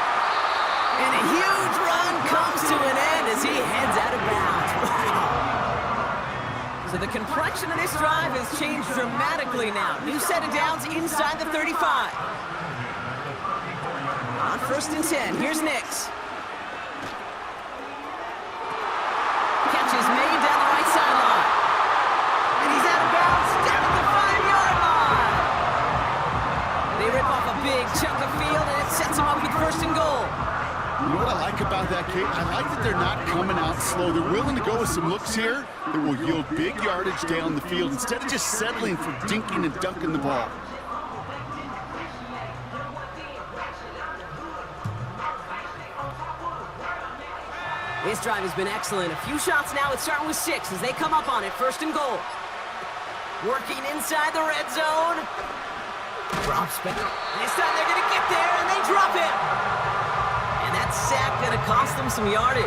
And a huge run comes to an end as he heads out of bounds. Wow. So the complexion of this drive has changed dramatically now. New set of downs inside the 35. On 1st and 10, here's Nix. Catch is made down the right sideline. And he's out of bounds down at the 5-yard line. They rip off a big chunk of field, and it sets him up with 1st and goal. You know what I like about that, Kate? I like that they're not coming out slow. They're willing to go with some looks here that will yield big yardage down the field instead of just settling for dinking and dunking the ball. This drive has been excellent. A few shots now. It's starting with 6 as they come up on it. 1st and goal. Working inside the red zone. Drops back. This time they're going to get there, and they drop him. And that sack going to cost them some yardage.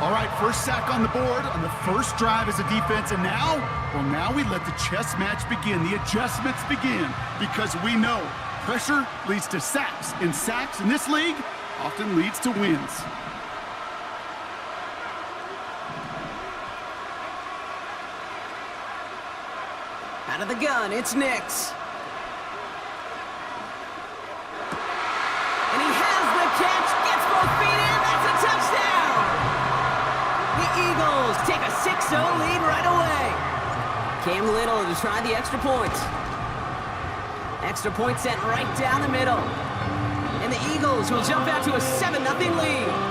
All right, first sack on the board on the first drive as a defense, and now, well, now we let the chess match begin, the adjustments begin, because we know pressure leads to sacks, and sacks in this league often leads to wins. Out of the gun, it's Nix. take a 6-0 lead right away. Cam Little to try the extra point. Extra point sent right down the middle. And the Eagles will jump out to a 7-0 lead.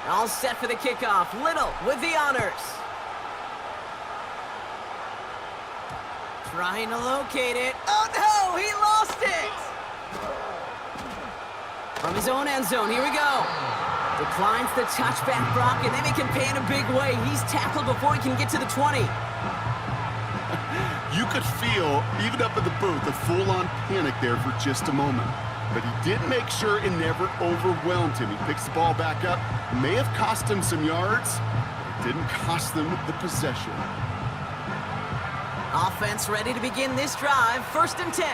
All set for the kickoff. Little with the honors. Trying to locate it. Oh no, he lost it! From his own end zone, here we go. Declines the touchback block, and then he can pay in a big way. He's tackled before he can get to the 20. You could feel, even up in the booth, a full-on panic there for just a moment. But he did make sure it never overwhelmed him. He picks the ball back up. May have cost him some yards, but it didn't cost them the possession. Offense ready to begin this drive. 1st and 10.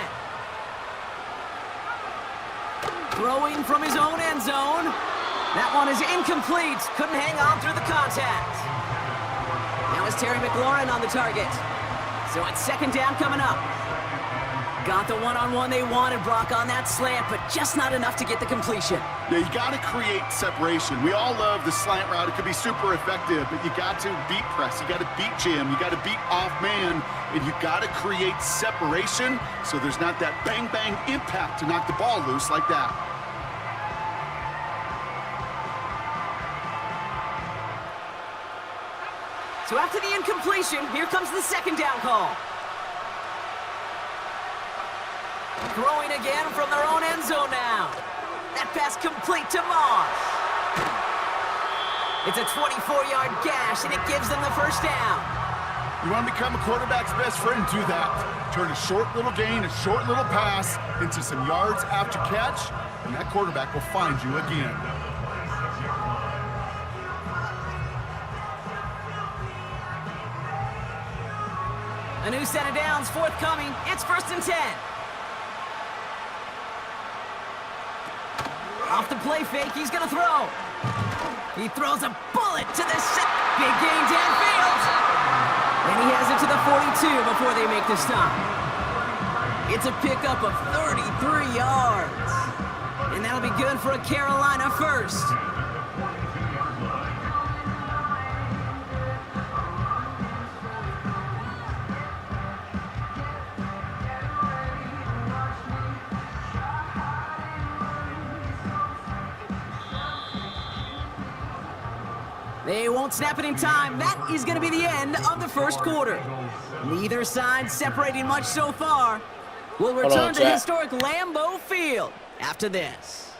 Throwing from his own end zone. That one is incomplete. Couldn't hang on through the contact. Now it's Terry McLaurin on the target. So it's 2nd down coming up. Got the one-on-one they wanted, Brock, on that slant, but just not enough to get the completion. Yeah, you got to create separation. We all love the slant route. It could be super effective, but you got to beat press. You got to beat jam. You got to beat off man, and you got to create separation so there's not that bang-bang impact to knock the ball loose like that. So after the incompletion, here comes the 2nd down call. Throwing again from their own end zone now. That pass complete to Moss. It's a 24-yard gash, and it gives them the 1st down. You want to become a quarterback's best friend? Do that. Turn a short little gain, a short little pass into some yards after catch, and that quarterback will find you again. A new set of downs forthcoming. It's 1st and 10. Off the play fake, he's gonna throw. He throws a bullet to the set. Big gain downfield. And he has it to the 42 before they make the stop. It's a pickup of 33 yards. And that'll be good for a Carolina 1st. They won't snap it in time. That is going to be the end of the 1st quarter. Neither side separating much so far. We'll return to historic Lambeau Field after this.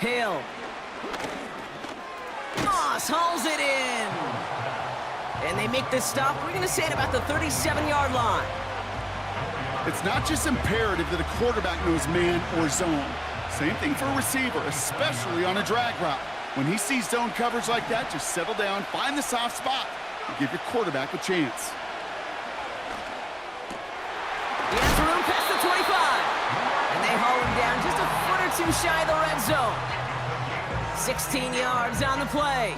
Hill. Moss hauls it in. And they make this stop, we're going to say, at about the 37-yard line. It's not just imperative that a quarterback knows man or zone. Same thing for a receiver, especially on a drag route. When he sees zone coverage like that, just settle down, find the soft spot, and give your quarterback a chance. He has room past the 25. And they haul him down just a foot or two shy of the red zone. 16 yards on the play.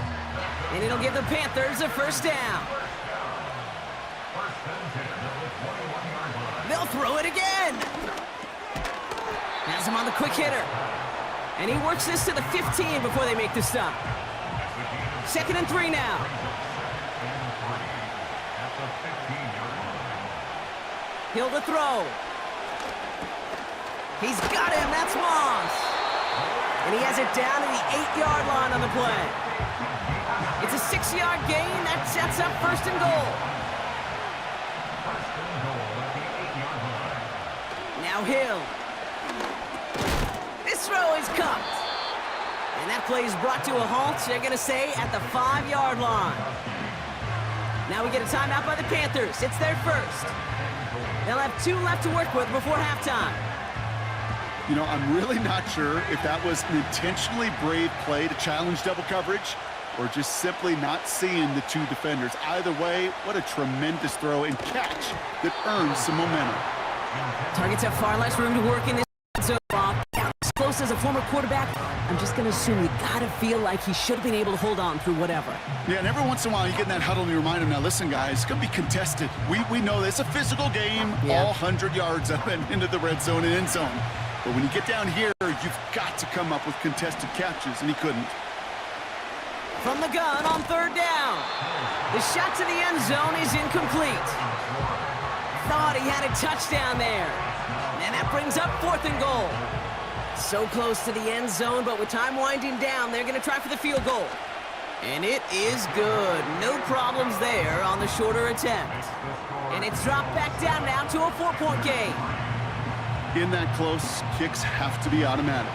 And it'll give the Panthers a 1st down. They'll throw it again. Has him on the quick hitter. And he works this to the 15 before they make the stop. 2nd and 3 now. Hill to throw. He's got him. That's Moss. And he has it down to the 8-yard line on the play. It's a 6-yard gain. That sets up 1st and goal. Now Hill. This This throw is caught. And that play is brought to a halt, they're going to say, at the 5-yard line. Now we get a timeout by the Panthers. It's their first. They'll have 2 left to work with before halftime. You know, I'm really not sure if that was an intentionally brave play to challenge double coverage or just simply not seeing the 2 defenders. Either way, what a tremendous throw and catch that earns some momentum. Targets have far less room to work in this zone. As close as a former quarterback, I'm just going to assume you got to feel like he should have been able to hold on through whatever. Yeah, and every once in a while you get in that huddle and you remind him, now listen guys, it's going to be contested. We know this, a physical game, all 100 yards up and into the red zone and end zone. But when you get down here, you've got to come up with contested catches, and he couldn't. From the gun on 3rd down. The shot to the end zone is incomplete. Thought he had a touchdown there. And that brings up 4th and goal. So close to the end zone, but with time winding down, they're going to try for the field goal. And it is good. No problems there on the shorter attempt. And it's dropped back down now to a 4-point game. In that close, kicks have to be automatic.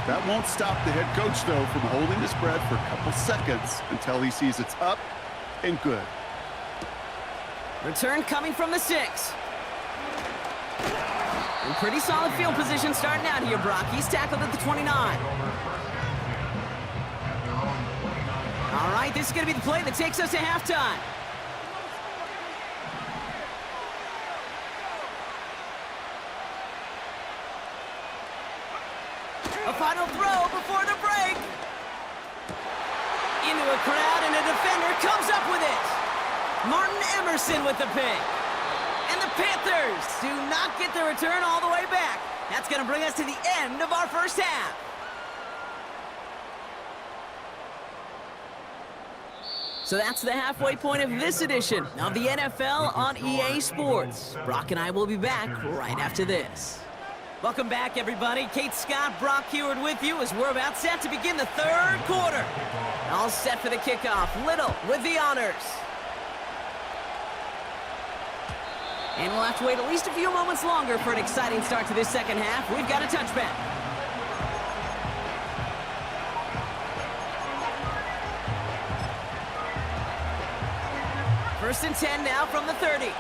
That won't stop the head coach, though, from holding his breath for a couple seconds until he sees it's up and good. Return coming from the 6. In pretty solid field position starting out here, Brock. He's tackled at the 29. All right, this is going to be the play that takes us to halftime. A final throw before the break. Into a crowd, and a defender comes up with it. Martin Emerson with the pick. And the Panthers do not get the return all the way back. That's going to bring us to the end of our first half. So that's the halfway point of this edition of the NFL on EA Sports. Brock and I will be back right after this. Welcome back, everybody. Kate Scott, Brock Heward with you as we're about set to begin the 3rd quarter. All set for the kickoff. Little with the honors. And we'll have to wait at least a few moments longer for an exciting start to this second half. We've got a touchback. First and 10 now from the 30.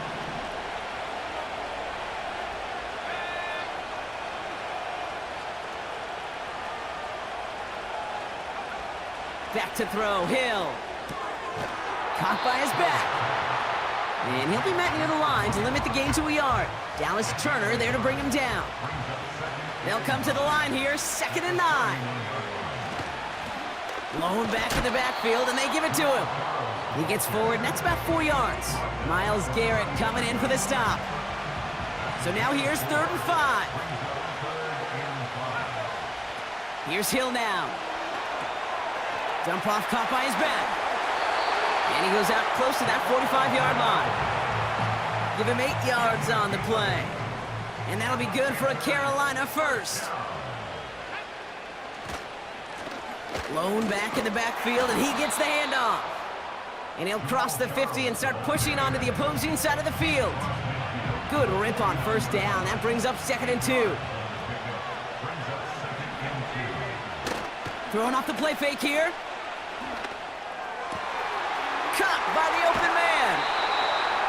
Back to throw, Hill. Caught by his back. And he'll be met near the line to limit the gain to a yard. Dallas Turner there to bring him down. They'll come to the line here, 2nd and 9. Blown back in the backfield, and they give it to him. He gets forward, and that's about 4 yards. Myles Garrett coming in for the stop. So now here's 3rd and 5. Here's Hill now. Dump off caught by his back. And he goes out close to that 45-yard line. Give him 8 yards on the play. And that'll be good for a Carolina first. Blown back in the backfield, and he gets the handoff. And he'll cross the 50 and start pushing onto the opposing side of the field. Good rip on 1st down. That brings up 2nd and 2. Throwing off the play fake here. Caught by the open man.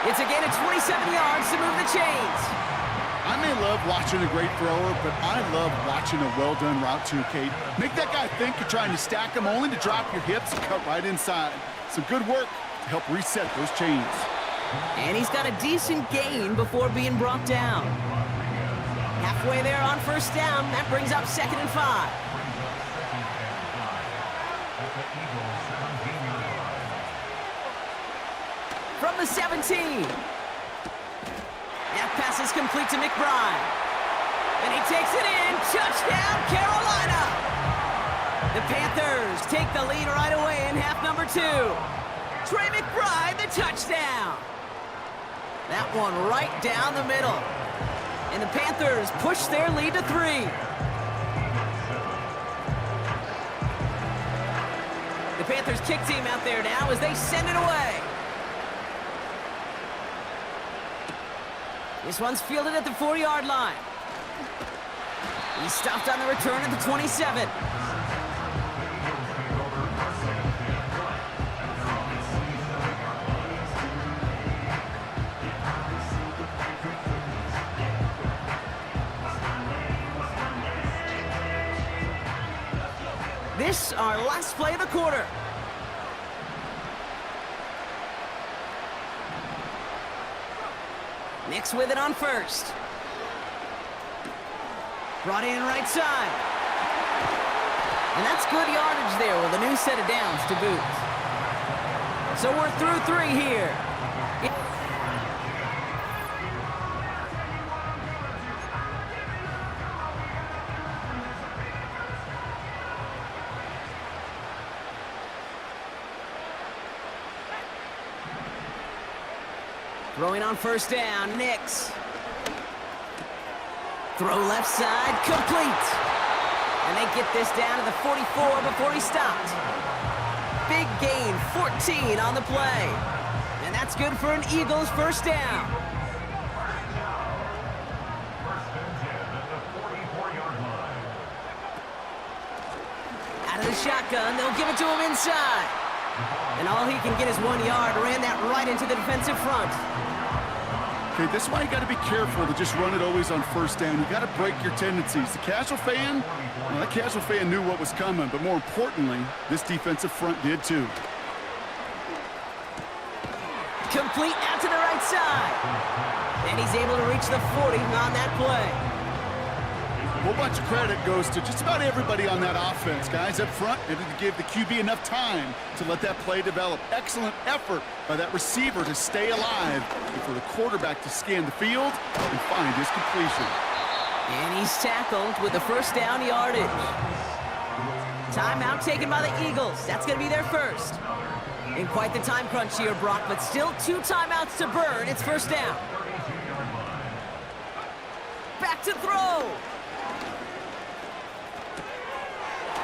It's a gain of 27 yards to move the chains. I may love watching a great thrower, but I love watching a well-done route too, Kate. Make that guy think you're trying to stack him only to drop your hips and cut right inside. Some good work to help reset those chains. And he's got a decent gain before being brought down. Halfway there on 1st down. That brings up 2nd and 5. From the 17. That pass is complete to McBride. And he takes it in. Touchdown, Carolina! The Panthers take the lead right away in half number 2. Trey McBride, the touchdown. That one right down the middle. And the Panthers push their lead to 3. The Panthers kick team out there now as they send it away. This one's fielded at the 4-yard line. He stopped on the return at the 27. This our last play of the quarter. Nix with it on first. Brought in right side. And that's good yardage there with a new set of downs to boot. So we're through 3 here. Throwing on first down, Nix. Throw left side, complete. And they get this down to the 44 before he stopped. Big gain, 14 on the play. And that's good for an Eagles first down. Out of the shotgun, they'll give it to him inside. And all he can get is 1 yard. Ran that right into the defensive front. Okay, that's why you got to be careful to just run it always on first down. You got to break your tendencies. The casual fan, well, that casual fan knew what was coming, but more importantly, this defensive front did too. Complete out to the right side. And he's able to reach the 40 on that play. A whole bunch of credit goes to just about everybody on that offense. Guys up front, they didn't give the QB enough time to let that play develop. Excellent effort by that receiver to stay alive and for the quarterback to scan the field and find his completion. And he's tackled with the first down yardage. Timeout taken by the Eagles. That's going to be their first. In quite the time crunch here, Brock, but still 2 timeouts to burn. It's first down. Back to throw.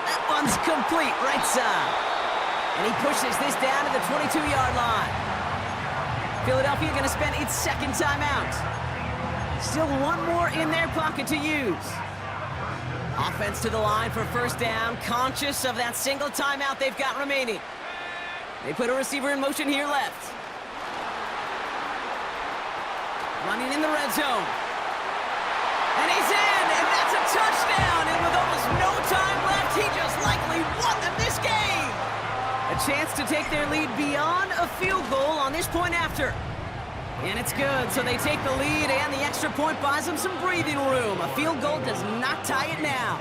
That one's complete, right side. And he pushes this down to the 22-yard line. Philadelphia going to spend its second timeout. Still 1 more in their pocket to use. Offense to the line for first down, conscious of that single timeout they've got remaining. They put a receiver in motion here left. Running in the red zone. And he's in, and that's a touchdown. And with almost no time left, he just likely won them this game. A chance to take their lead beyond a field goal on this point after. And it's good, so they take the lead, and the extra point buys them some breathing room. A field goal does not tie it now.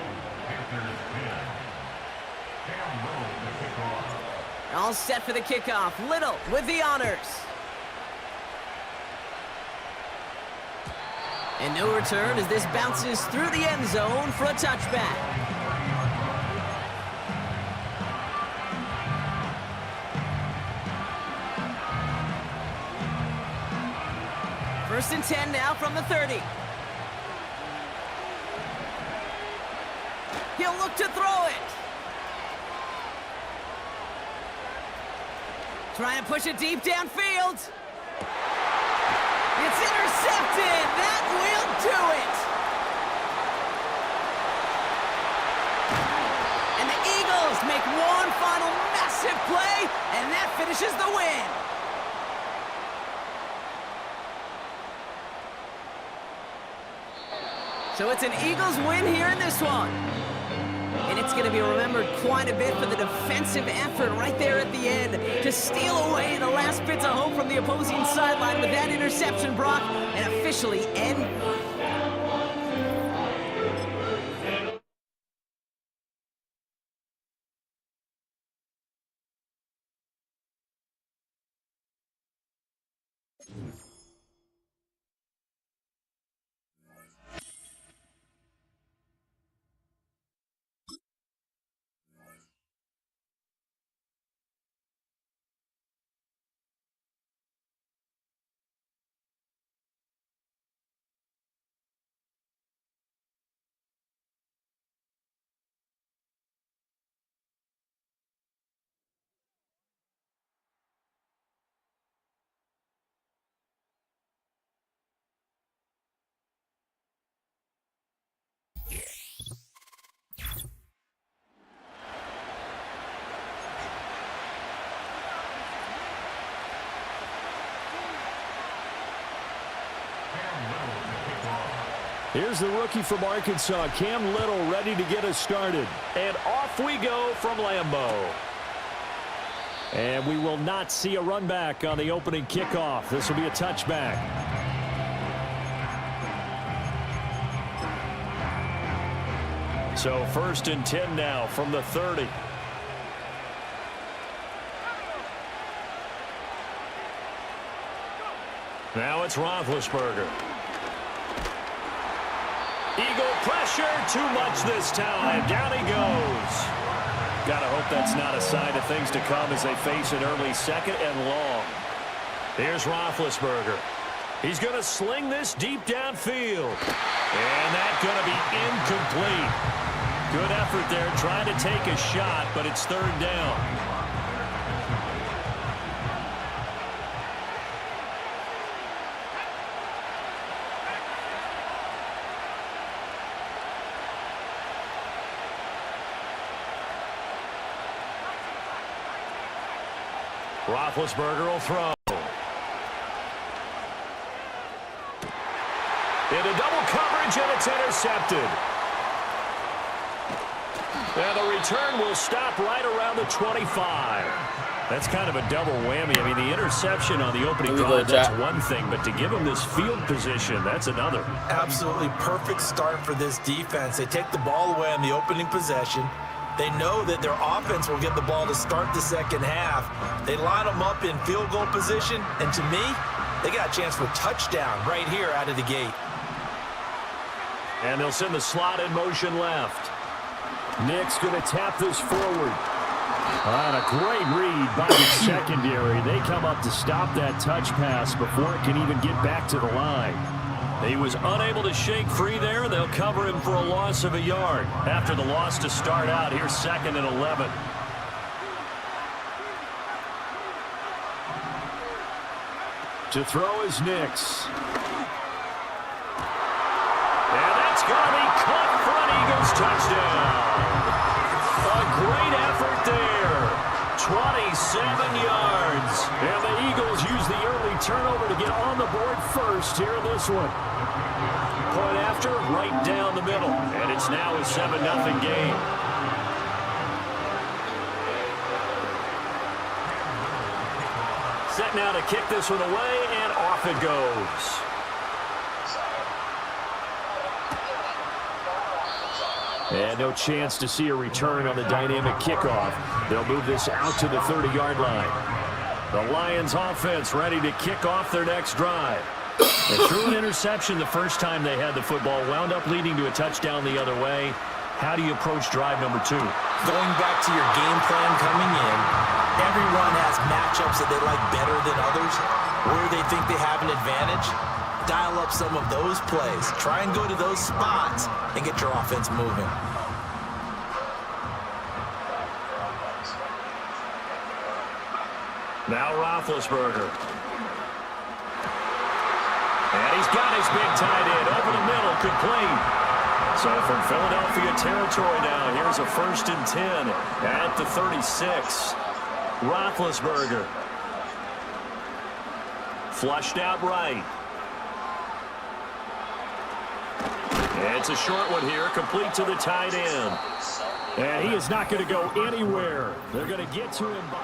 All set for the kickoff. Little with the honors. And no return as this bounces through the end zone for a touchback. First and 10 now from the 30. He'll look to throw it. Trying to push it deep downfield. It's intercepted. That will do it. And the Eagles make one final massive play, and that finishes the win. So it's an Eagles win here in this one. And it's going to be remembered quite a bit for the defensive effort right there at the end to steal away the last bits of hope from the opposing sideline with that interception, Brock, and officially end. Here's the rookie from Arkansas, Cam Little, ready to get us started. And off we go from Lambeau. And we will not see a run back on the opening kickoff. This will be a touchback. So 1st and 10 now from the 30. Now it's Roethlisberger. Eagle pressure, too much this time. Down he goes. Gotta hope that's not a sign of things to come as they face an early 2nd and long. Here's Roethlisberger. He's going to sling this deep downfield. And that's going to be incomplete. Good effort there, trying to take a shot, but it's 3rd down. Roethlisberger will throw. Into double coverage, and it's intercepted. And the return will stop right around the 25. That's kind of a double whammy. I mean, the interception on the opening drive, that's one thing, but to give them this field position, that's another. Absolutely perfect start for this defense. They take the ball away on the opening possession. They know that their offense will get the ball to start the 2nd half. They line them up in field goal position, and to me, they got a chance for a touchdown right here out of the gate. And they'll send the slot in motion left. Nick's going to tap this forward. And a great read by the secondary. They come up to stop that touch pass before it can even get back to the line. He was unable to shake free there. They'll cover him for a loss of a yard. After the loss to start out, here's 2nd and 11. To throw is Nix. And that's going to be caught front. Eagles touchdown. A great effort there. 27 yards. And the Eagles use the early turnover to get on the board first here in this one. Point after, right down the middle. And it's now a 7-0 game. Set now to kick this one away, and off it goes. And no chance to see a return on the dynamic kickoff. They'll move this out to the 30-yard line. The Lions offense ready to kick off their next drive. They threw an interception the first time they had the football, wound up leading to a touchdown the other way. How do you approach drive number 2? Going back to your game plan coming in, everyone has matchups that they like better than others, where they think they have an advantage. Dial up some of those plays. Try and go to those spots and get your offense moving. Now Roethlisberger. And he's got his big tight end over the middle, complete. So from Philadelphia territory now, here's a 1st and 10 at the 36. Roethlisberger. Flushed out right. It's a short one here, complete to the tight end. And he is not going to go anywhere. They're going to get to him by...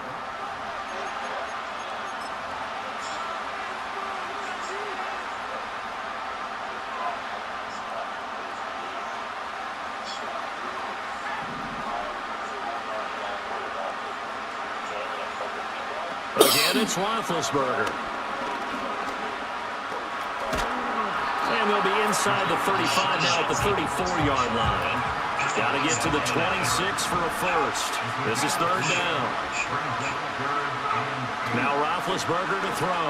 Again, it's Roethlisberger. And they'll be inside the 35 now at the 34-yard line. Got to get to the 26 for a first. This is 3rd down. Now Roethlisberger to throw.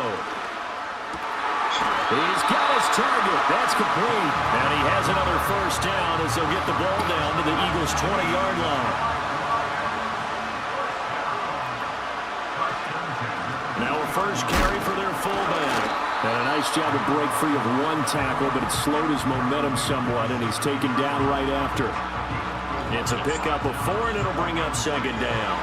He's got his target. That's complete. And he has another first down as they'll get the ball down to the Eagles' 20-yard line. Now a first carry for their fullback. And a nice job to break free of one tackle, but it slowed his momentum somewhat, and he's taken down right after. It's a pickup of 4, and it'll bring up 2nd down.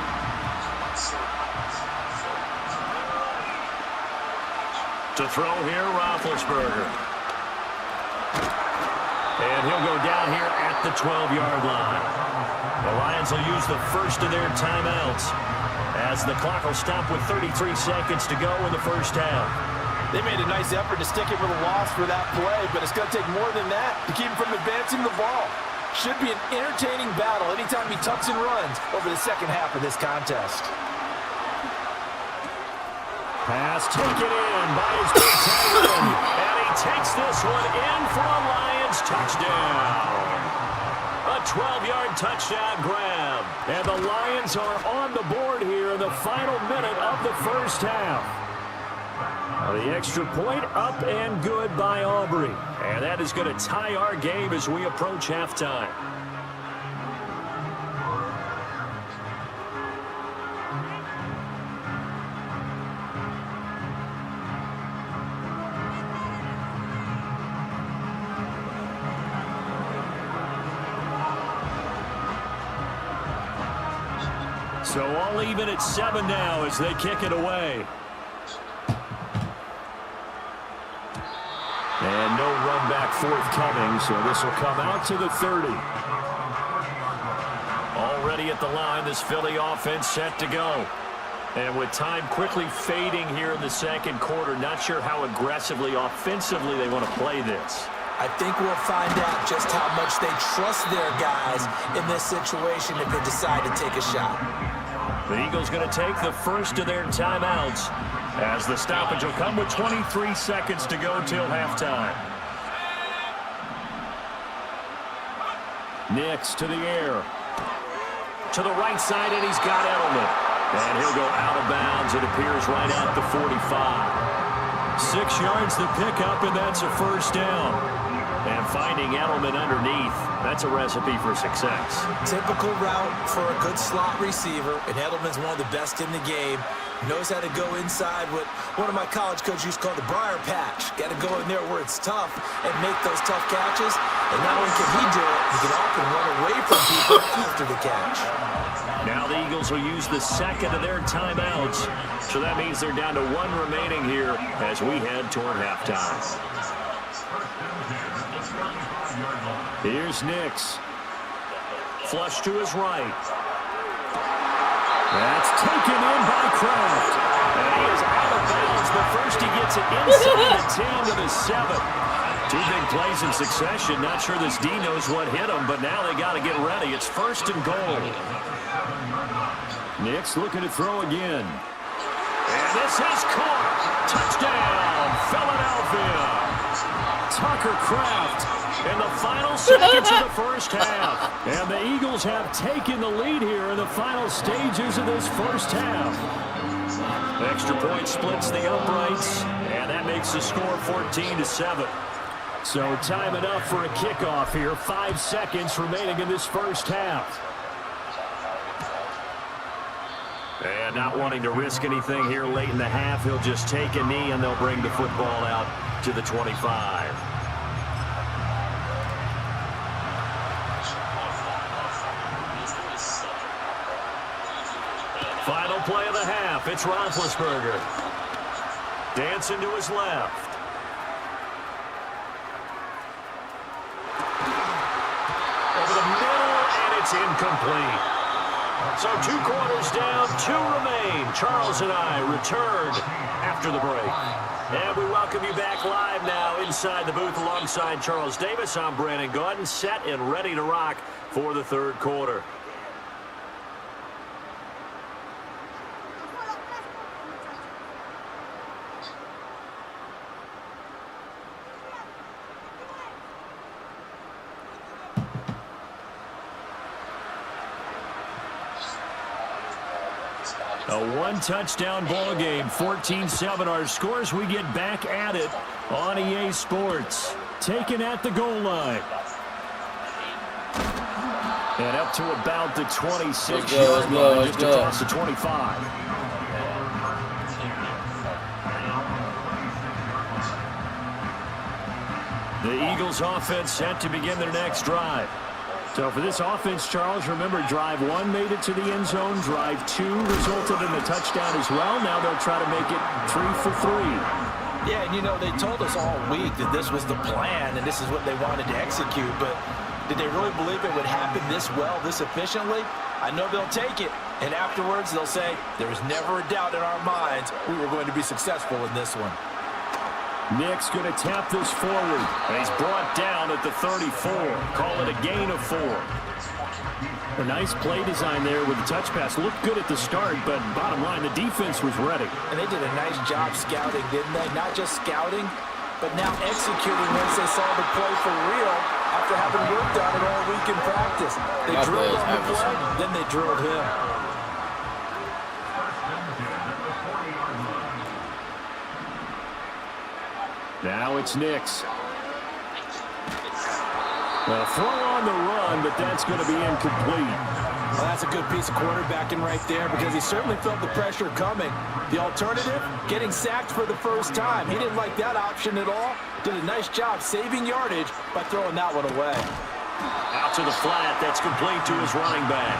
To throw here, Roethlisberger. And he'll go down here at the 12-yard line. The Lions will use the first of their timeouts as the clock will stop with 33 seconds to go in the first half. They made a nice effort to stick him with a loss for that play, but it's going to take more than that to keep him from advancing the ball. Should be an entertaining battle anytime he tucks and runs over the second half of this contest. Pass taken in by his big tight end, and he takes this one in for a Lions touchdown. A 12-yard touchdown grab, and the Lions are on the board here in the final minute of the first half. The extra point up and good by Aubrey. And that is going to tie our game as we approach halftime. So all even at 7 now as they kick it away. And no run back forthcoming, so this will come out to the 30. Already at the line, this Philly offense set to go. And with time quickly fading here in the second quarter, not sure how aggressively, offensively they want to play this. I think we'll find out just how much they trust their guys in this situation if they decide to take a shot. The Eagles going to take the first of their timeouts as the stoppage will come with 23 seconds to go till halftime. Nix to the air. To the right side, and he's got Edelman. And he'll go out of bounds. It appears right at the 45. 6 yards to pick up, and that's a first down. And finding Edelman underneath, that's a recipe for success. Typical route for a good slot receiver, and Edelman's one of the best in the game. Knows how to go inside what one of my college coaches used to call the briar patch. Got to go in there where it's tough and make those tough catches. And not only can he do it, he can often run away from people after the catch. Now the Eagles will use the second of their timeouts. So that means they're down to 1 remaining here as we head toward halftime. Here's Nix. Flush to his right. That's taken in by Kraft. And he is out of bounds, but first he gets it inside the 10 to the 7. 2 big plays in succession. Not sure this D knows what hit him, but now they got to get ready. It's first and goal. Nix looking to throw again. And this is caught. Touchdown, Philadelphia. Tucker Kraft in the final seconds of the first half. And the Eagles have taken the lead here in the final stages of this first half. Extra point splits the uprights, and that makes the score 14-7. So time enough for a kickoff here. 5 seconds remaining in this first half. And not wanting to risk anything here late in the half, he'll just take a knee and they'll bring the football out to the 25. Final play of the half. It's Roethlisberger. Dancing to his left. Over the middle, and it's incomplete. So 2 quarters down, 2 remain. Charles and I returned after the break. And we welcome you back live now inside the booth alongside Charles Davis. I'm Brandon Gaudin, set and ready to rock for the third quarter. A 1-touchdown ball game, 14-7 our scores. We get back at it on EA Sports. Taken at the goal line. And up to about the 26-yard line, just across the 25. The Eagles offense set to begin their next drive. So for this offense, Charles, remember, drive 1 made it to the end zone. Drive 2 resulted in a touchdown as well. Now they'll try to make it 3 for 3. Yeah, and you know, they told us all week that this was the plan and this is what they wanted to execute, but did they really believe it would happen this well, this efficiently? I know they'll take it, and afterwards they'll say, there was never a doubt in our minds we were going to be successful in this one. Nick's going to tap this forward. And he's brought down at the 34. Call it a gain of 4. A nice play design there with the touch pass. Looked good at the start, but bottom line, the defense was ready. And they did a nice job scouting, didn't they? Not just scouting, but now executing once they saw the play for real after having worked on it all week in practice. They drilled on the play, then they drilled him. Now it's Nick's. Well, throw on the run, but that's going to be incomplete. Well, that's a good piece of quarterbacking right there because he certainly felt the pressure coming. The alternative, getting sacked for the first time. He didn't like that option at all. Did a nice job saving yardage by throwing that one away. Out to the flat. That's complete to his running back.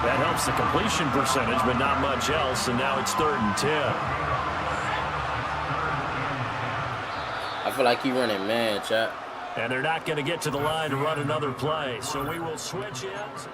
That helps the completion percentage, but not much else, and now it's 3rd and 10. I feel like he running man, chat. And they're not going to get to the line to run another play, so we will switch ends.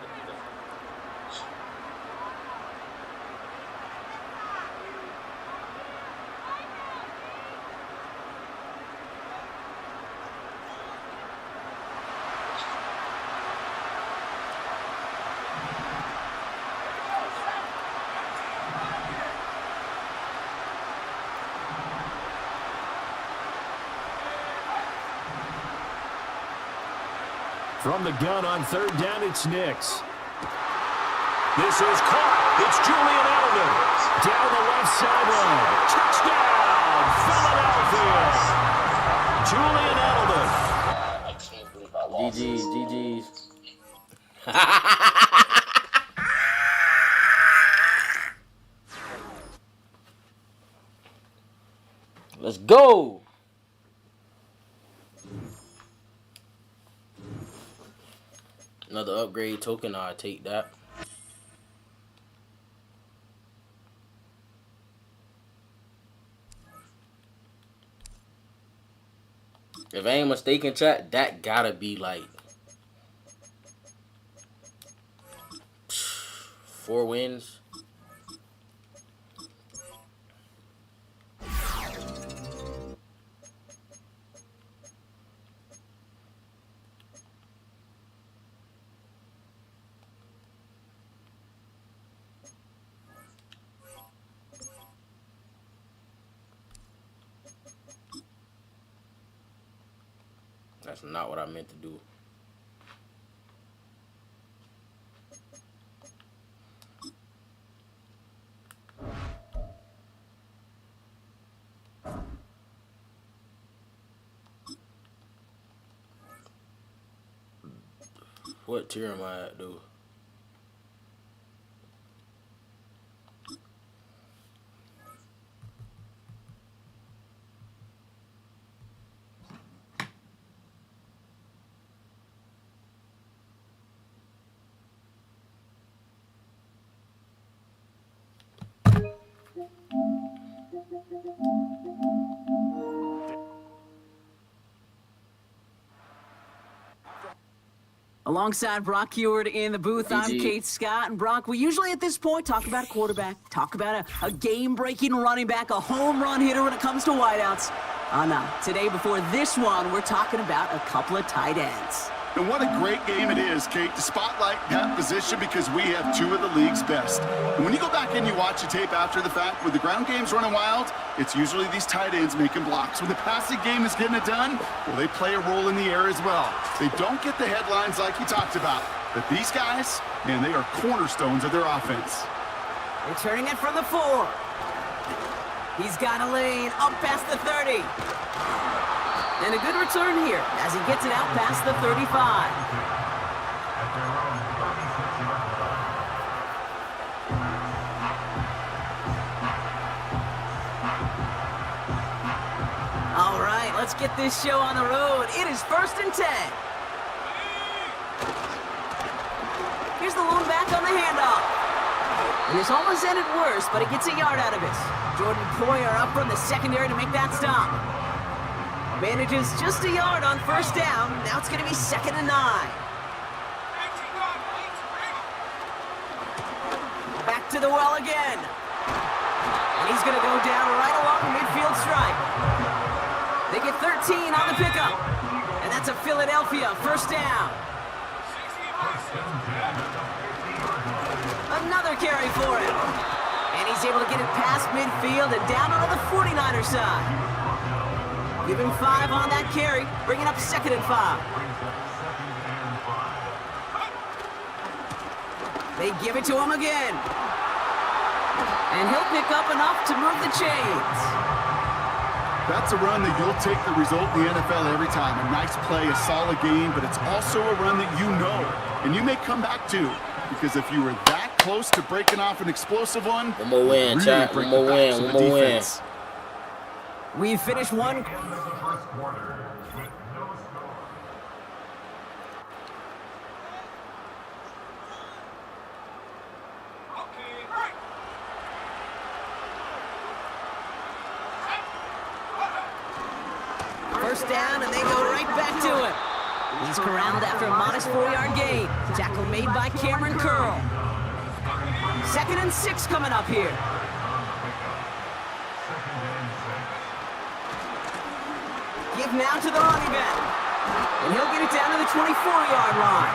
From the gun on 3rd down, it's Nick's. This is caught. It's Julian Edelman. Down the left sideline. Touchdown, Philadelphia. Julian Edelman. GG's. Let's go. Another upgrade token, I'll take that. If I ain't mistaken, chat, that gotta be like 4 wins. That's not what I meant to do. What tier am I at, dude? Alongside Brock Heward in the booth, I'm GG. Kate Scott. And Brock, we usually at this point talk about a quarterback, talk about a game-breaking running back, a home run hitter when it comes to wideouts. No. Today, before this one, we're talking about a couple of tight ends. And what a great game it is, Kate, to spotlight that position because we have 2 of the league's best. And when you go back and you watch the tape after the fact, when the ground game's running wild, it's usually these tight ends making blocks. When the passing game is getting it done, well, they play a role in the air as well. They don't get the headlines like you talked about, but these guys, man, they are cornerstones of their offense. Returning it from the 4. He's got a lane up past the 30. And a good return here as he gets it out past the 35. All right, let's get this show on the road. It is 1st and 10. Here's the lone back on the handoff. And this almost ended worse, but he gets a yard out of it. Jordan Poyer up from the secondary to make that stop. Manages just a yard on first down. Now it's going to be 2nd and 9. Back to the well again. And he's going to go down right along the midfield stripe. They get 13 on the pickup. And that's a Philadelphia first down. Another carry for him. And he's able to get it past midfield and down onto the 49er side. Give him 5 on that carry, bringing up 2nd and 5. They give it to him again. And he'll pick up enough to move the chains. That's a run that you'll take the result in the NFL every time. A nice play, a solid game, but it's also a run that you know, and you may come back to. Because if you were that close to breaking off an explosive one, one more win, really chat. break One more the backs win. of One the more win. defense. We've finished one. End of the first quarter with no score. First down, and they go right back to him. He's corralled after a modest 4-yard gain. Tackle made by Cameron Curl. 2nd and 6 coming up here. Give now to the running back. And he'll get it down to the 24-yard line.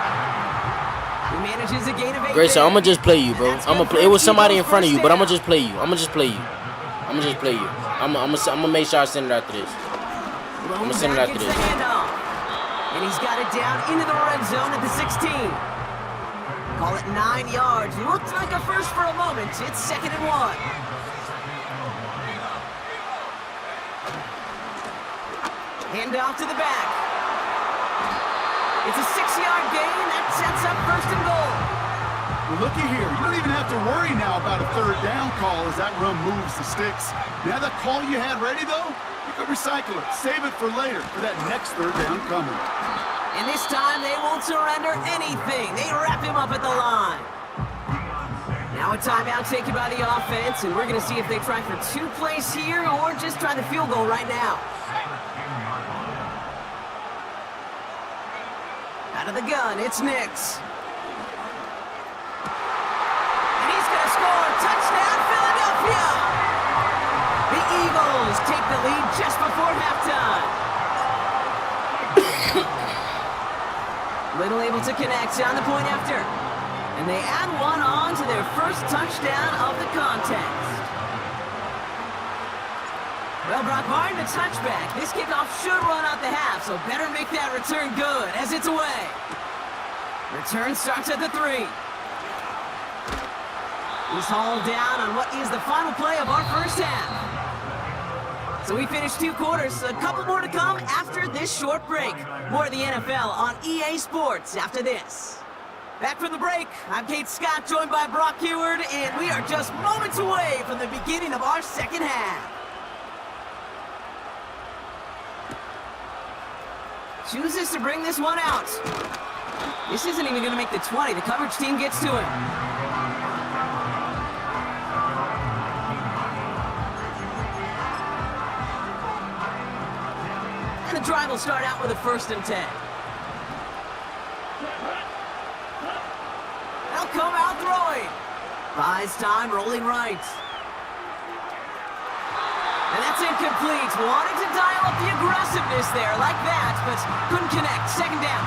He manages a gain of 8. Grayson, I'm gonna just play you, bro. I'm gonna play. It was somebody in front of you, but I'm gonna just play you. I'm gonna just play you. I'm gonna just play you. I'm gonna make sure I send it after this. I'm gonna send it after this. And he's got it down into the red zone at the 16. Call it 9 yards. Looked like a first for a moment. It's 2nd and 1. Hand off to the back. It's a 6-yard gain. That sets up 1st and goal. Well, looky here. You don't even have to worry now about a 3rd down call as that run moves the sticks. Now that call you had ready, though, you could recycle it. Save it for later for that next 3rd down coming. And this time they won't surrender anything. They wrap him up at the line. Now a timeout taken by the offense, and we're going to see if they try for 2 plays here or just try the field goal right now. Out of the gun, it's Nix. And he's going to score. Touchdown, Philadelphia! The Eagles take the lead just before halftime. Little able to connect on the point after. And they add one on to their first touchdown of the contest. Well, Brock, barring the touchback, this kickoff should run out the half, so better make that return good as it's away. Return starts at the 3. He's hauled down on what is the final play of our first half. So we finished 2 quarters, a couple more to come after this short break. More of the NFL on EA Sports after this. Back from the break, I'm Kate Scott, joined by Brock Heward, and we are just moments away from the beginning of our second half. Chooses to bring this one out. This isn't even going to make the 20. The coverage team gets to him. And the drive will start out with a 1st and 10. They'll come out throwing. Buys time, rolling right. And that's incomplete. Wanted to dial up the aggressiveness there like that, but couldn't connect. 2nd down.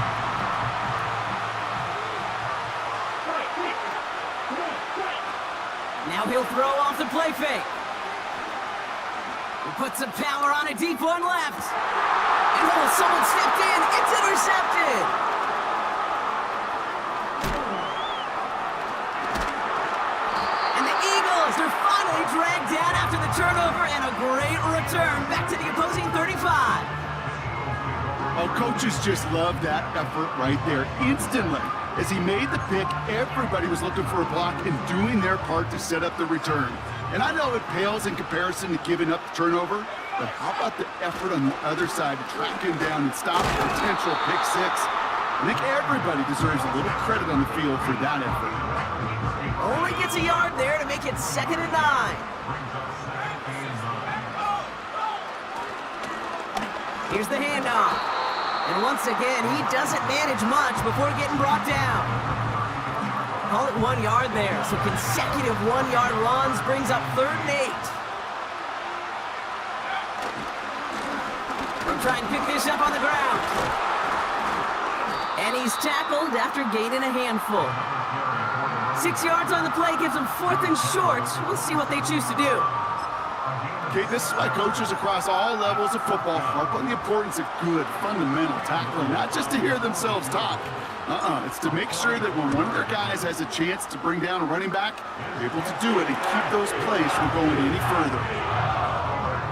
Now he'll throw off the play fake. He puts some power on a deep one left. And oh, someone stepped in. It's intercepted. And the Eagles are finally dragged down after the turnover, and a great return back to the opposing 35. Oh, coaches just love that effort right there. Instantly, as he made the pick, everybody was looking for a block and doing their part to set up the return. And I know it pales in comparison to giving up the turnover, but how about the effort on the other side to track him down and stop a potential pick 6? I think everybody deserves a little credit on the field for that effort. Only gets a yard there to make it 2nd and 9. Here's the handoff. And once again, he doesn't manage much before getting brought down. Call it 1 yard there. So consecutive 1-yard runs brings up 3rd and 8. We'll try and pick this up on the ground. And he's tackled after gaining a handful. 6 yards on the play gives them 4th and short. We'll see what they choose to do. Okay, this is why coaches across all levels of football harp on the importance of good, fundamental tackling, not just to hear themselves talk. It's to make sure that when one of their guys has a chance to bring down a running back, they're able to do it and keep those plays from going any further.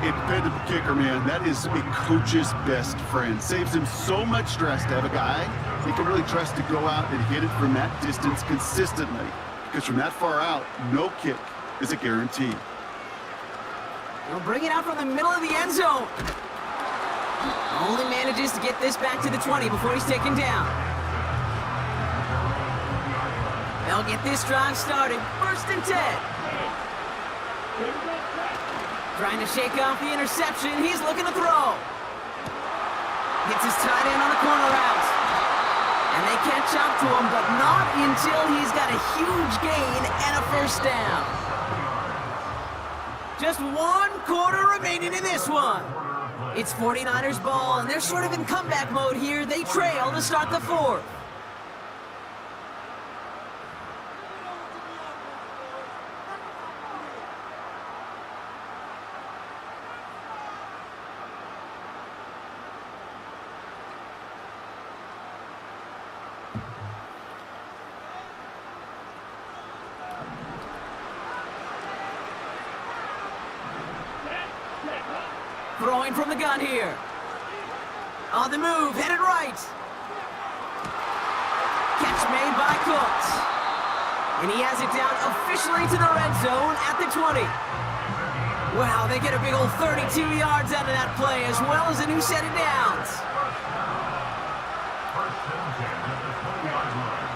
A dependable kicker, man, that is a coach's best friend. Saves him so much stress to have a guy he can really trust to go out and hit it from that distance consistently. Because from that far out, no kick is a guarantee. He'll bring it out from the middle of the end zone. Only manages to get this back to the 20 before he's taken down. They'll get this drive started. 1st and 10. Trying to shake off the interception. He's looking to throw. Gets his tight end on the corner route. And they catch up to him, but not until he's got a huge gain and a 1st down. Just 1 quarter remaining in this one. It's 49ers ball, and they're sort of in comeback mode here. They trail to start the 4th. Throwing from the gun here. On the move, headed right. Catch made by Cooks. And he has it down officially to the red zone at the 20. Wow, they get a big old 32 yards out of that play, as well as a new set of downs.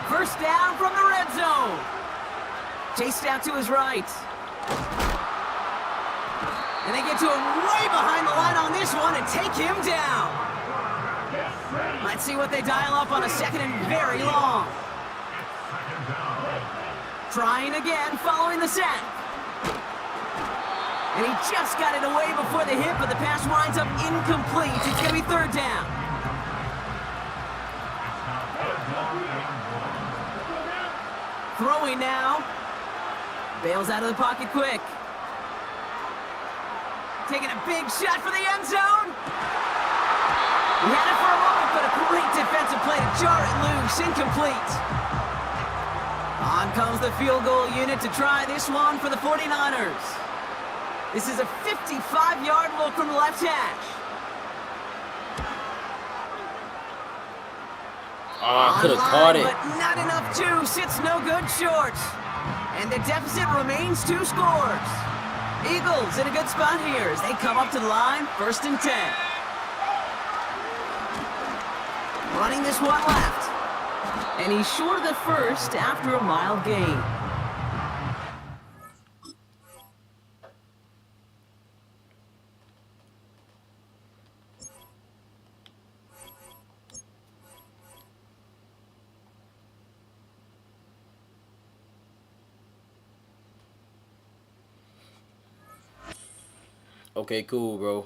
1st down from the red zone. Chased out to his right. And they get to him way behind the line on this one and take him down. Let's see what they dial up on a 2nd and very long. Trying again, following the sack. And he just got it away before the hit, but the pass winds up incomplete. It's going to be 3rd down. Throwing now. Bails out of the pocket quick. Taking a big shot for the end zone. He had it for a moment, but a great defensive play to jar it loose. Incomplete. On comes the field goal unit to try this one for the 49ers. This is a 55-yard look from the left hash. I could have caught it. But not enough juice. It's no good short. And the deficit remains 2 scores. Eagles in a good spot here as they come up to the line, 1st and 10. Running this one left. And he's short of the 1st after a mild gain. Okay, cool, bro.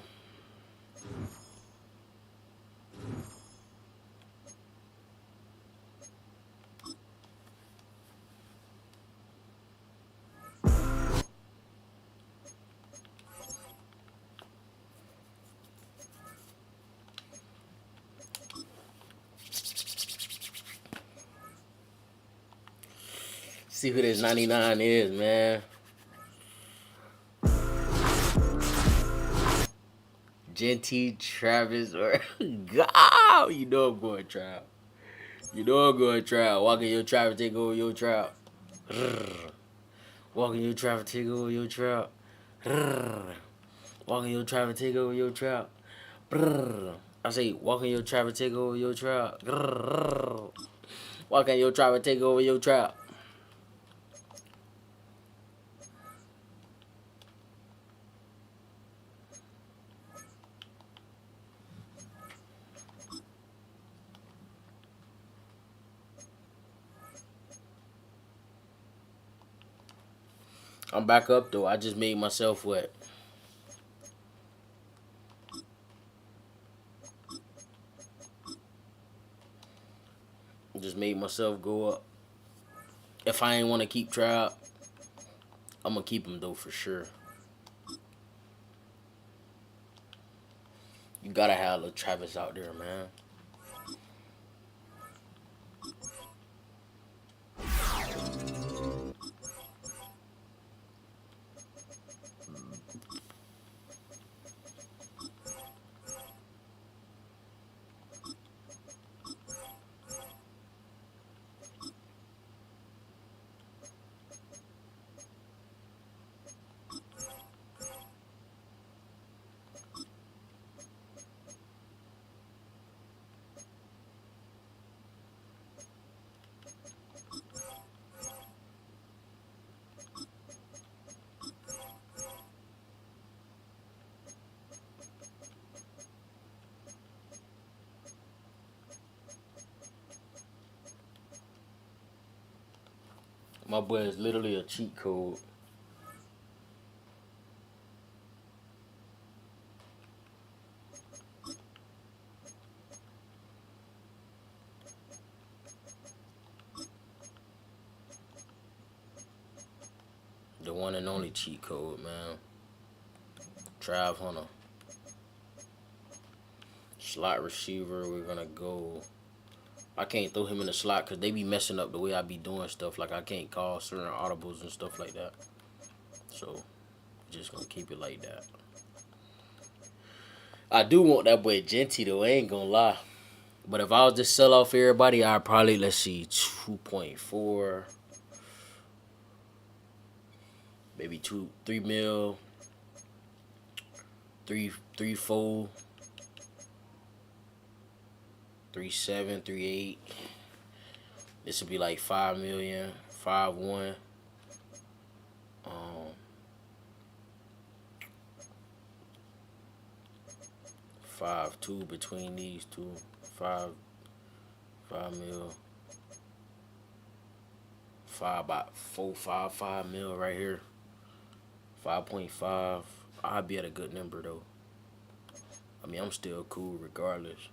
See who this 99 is, man. Genty, Travis, or God, you know I'm going trial. You know I'm going trial. Walking your Travis, take over your trial. Walking your Travis, take over your trial. Walking your Travis, take over your trial. I say, walk in your trap and take over your trap. Walk in your trap and take over your trap. I'm back up though. I just made myself wet. Just made myself go up. If I ain't want to keep Trout, I'm gonna keep him though for sure. You gotta have little Travis out there, man. My boy is literally a cheat code. The one and only cheat code, man. Trav Hunter. Slot receiver, we're gonna go. I can't throw him in the slot because they be messing up the way I be doing stuff. Like I can't call certain audibles and stuff like that. So, just gonna keep it like that. I do want that boy Genty though, I ain't gonna lie. But if I was to sell off everybody, I'd probably, let's see, 2.4. Maybe 3 mil. 3, 4. 3.7, 3.8. This would be like 5 million, 5.1. 5.2 between these two. 5 mil. 5 mil right here. 5.5. I'd be at a good number though. I mean, I'm still cool regardless.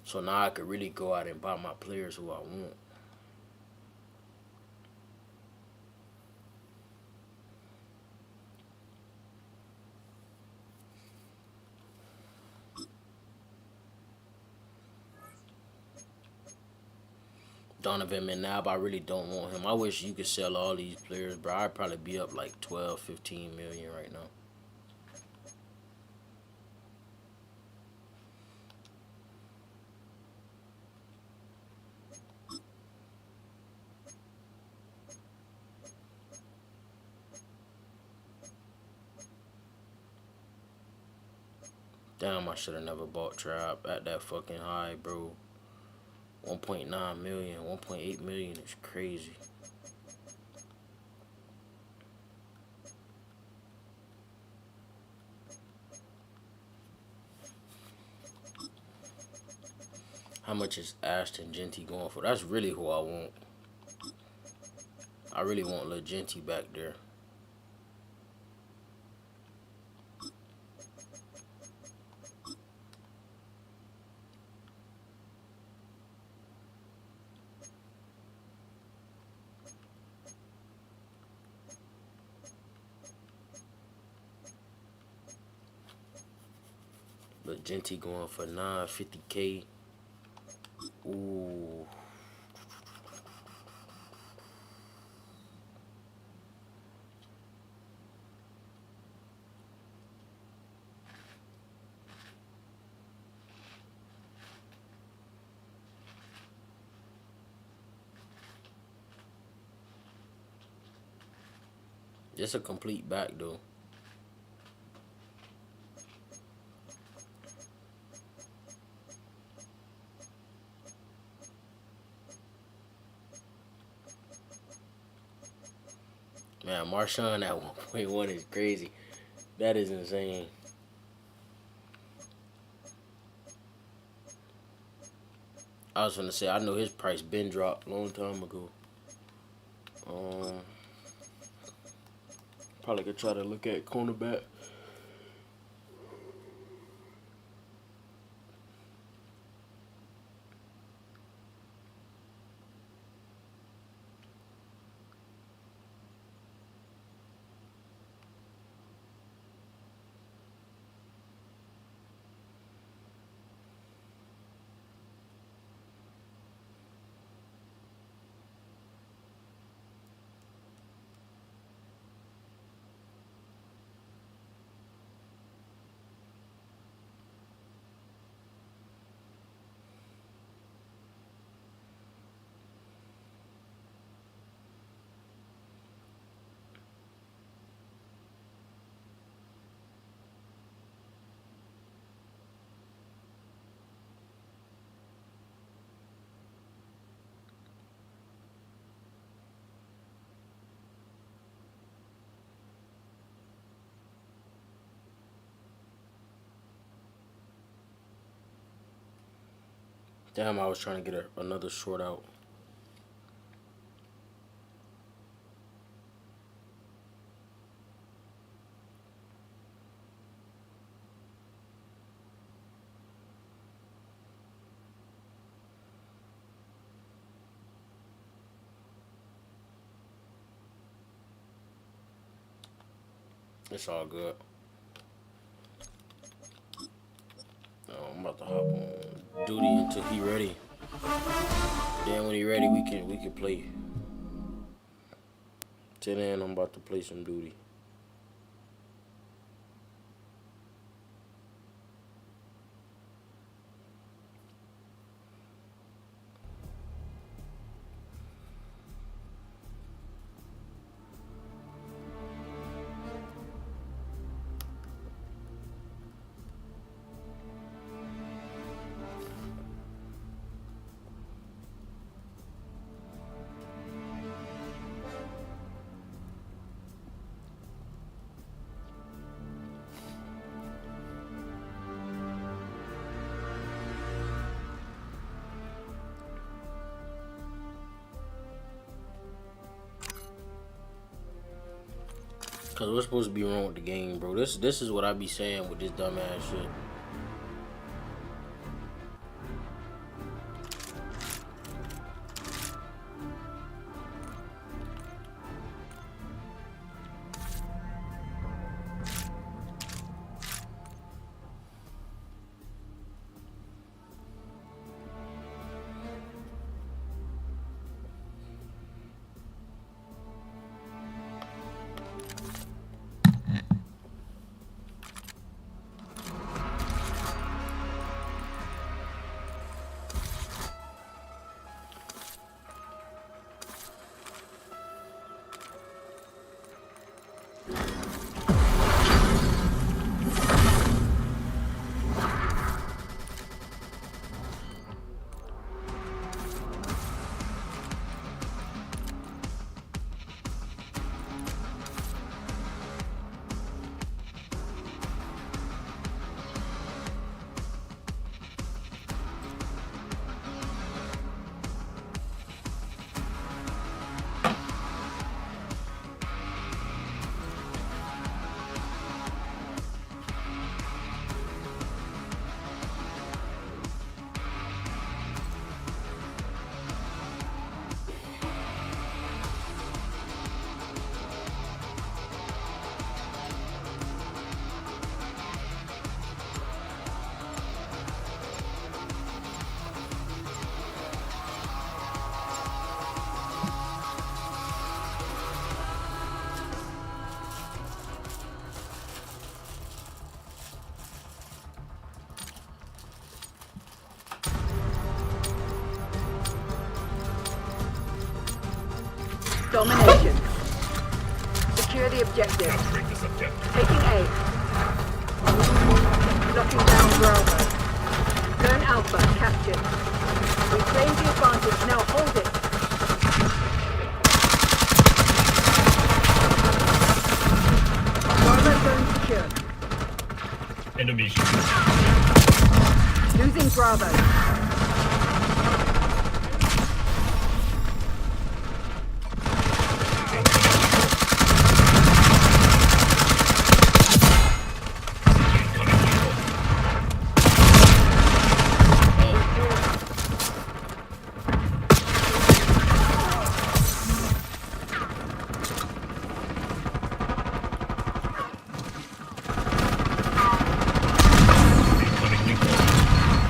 So now I could really go out and buy my players who I want. Donovan McNabb, I really don't want him. I wish you could sell all these players, bro. I'd probably be up like 12, 15 million right now. Damn, I should have never bought Trap at that fucking high, bro. 1.9 million, 1.8 million is crazy. How much is Ashton Genty going for? That's really who I want. I really want Lil Genty back there. Lil Genty going for 950K. Ooh. Just a complete back though. Man, Marshawn at 1.1 is crazy. That is insane. I was gonna say I know his price been dropped a long time ago. Probably could try to look at cornerback. Damn, I was trying to get another short out. It's all good. I'm about to hop on duty until he ready. Then when he ready, we can play. Till then, I'm about to play some duty. Cause what's supposed to be wrong with the game, bro? This is what I be saying with this dumbass shit. Domination. Secure the objective. Taking A. Locking down Bravo. Zone Alpha captured. We claim the advantage. Now hold it. Enemy shooter. Losing Bravo.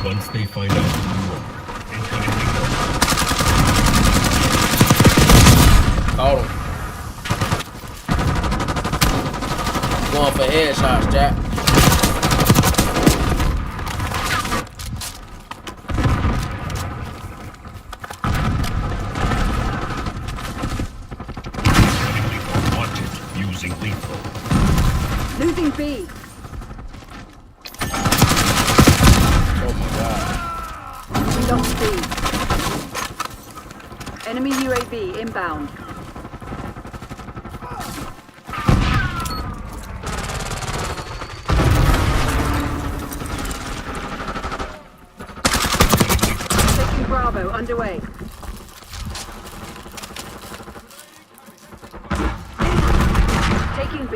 Once they find out who you are, incoming lethal. Caught him. Going for headshots, Jack. Wanted using lethal. Losing B. Oh my god. We lost B. Enemy UAV inbound. Taking Bravo underway. Taking B.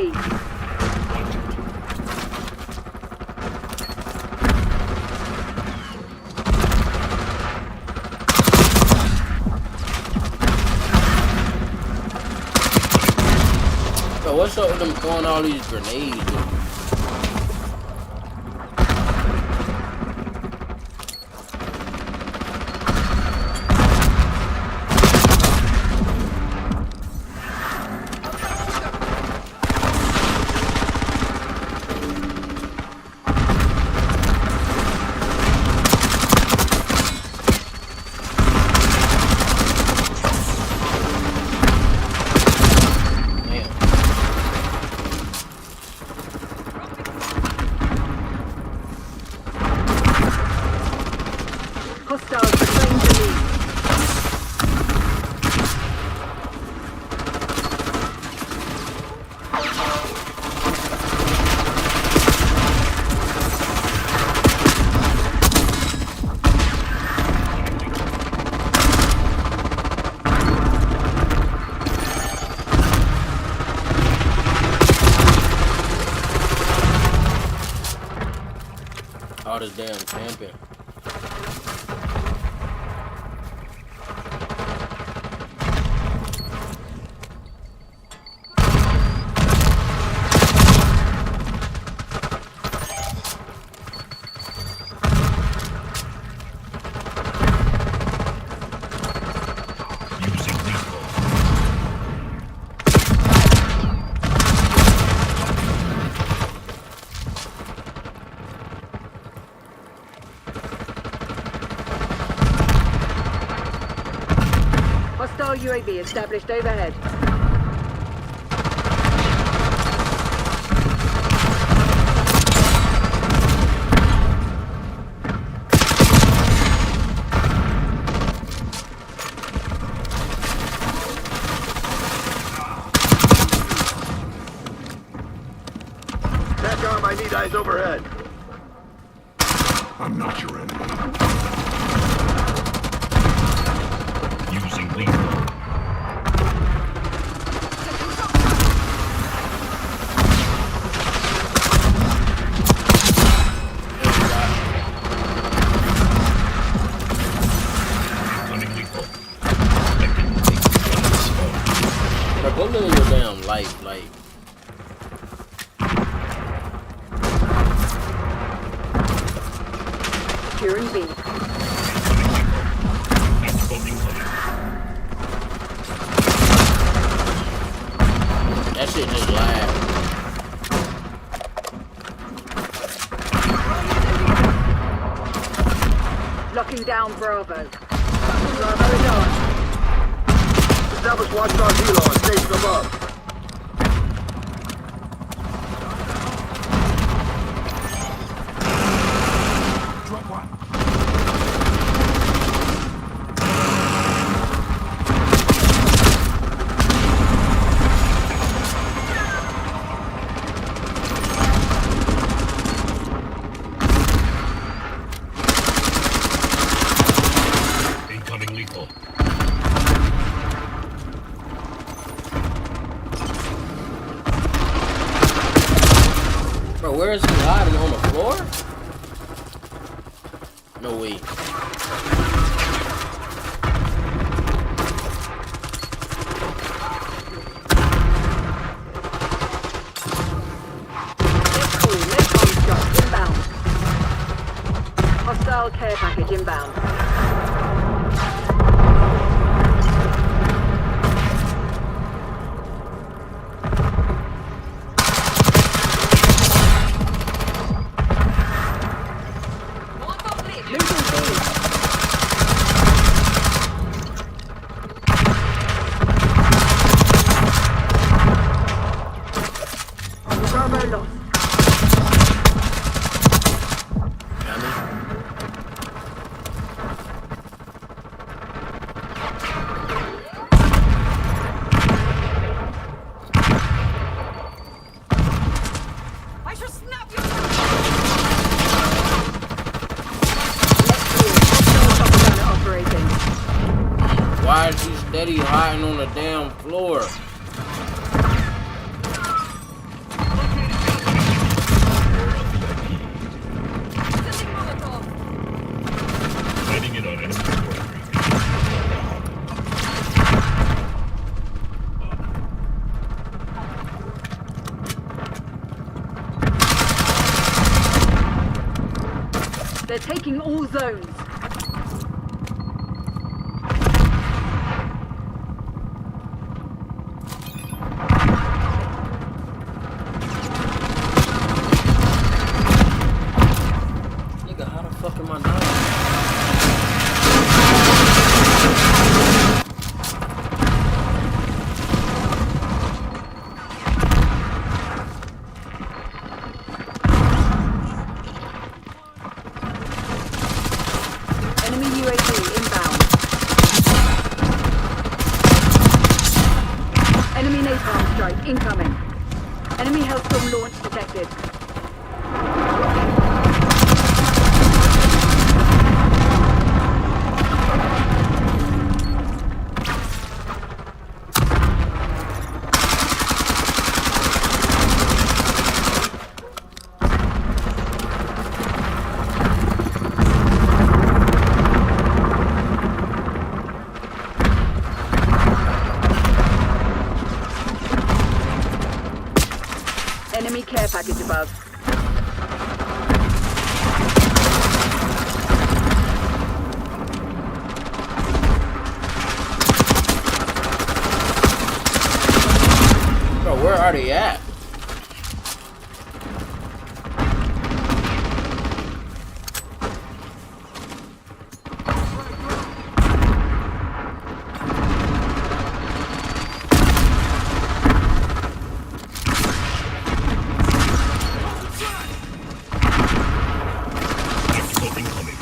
Bro, what's up with them throwing all these grenades, dude? Hostiles reclaim the lead. All this damn camping. Using lethal. Hostile UAV established overhead. Back arm, I need eyes overhead. I'm not your enemy. Using lethal. Incoming lethal. Bro, go live your damn life, like. Securing B. That shit just lagged. Locking down Bravo. Bravo is on. Establish watchdog helo on station above. No way. Inbound. Hostile care package inbound. Bravo lost. Why is he steady hiding on the damn floor? Lighting it on enemy squad. They're taking all zones. Nigga, how the fuck am I dying? Enemy UAV inbound. Enemy napalm strike incoming. Enemy Hellstorm launch detected. Enemy care package above. Bro, where are they at? Tactical incoming.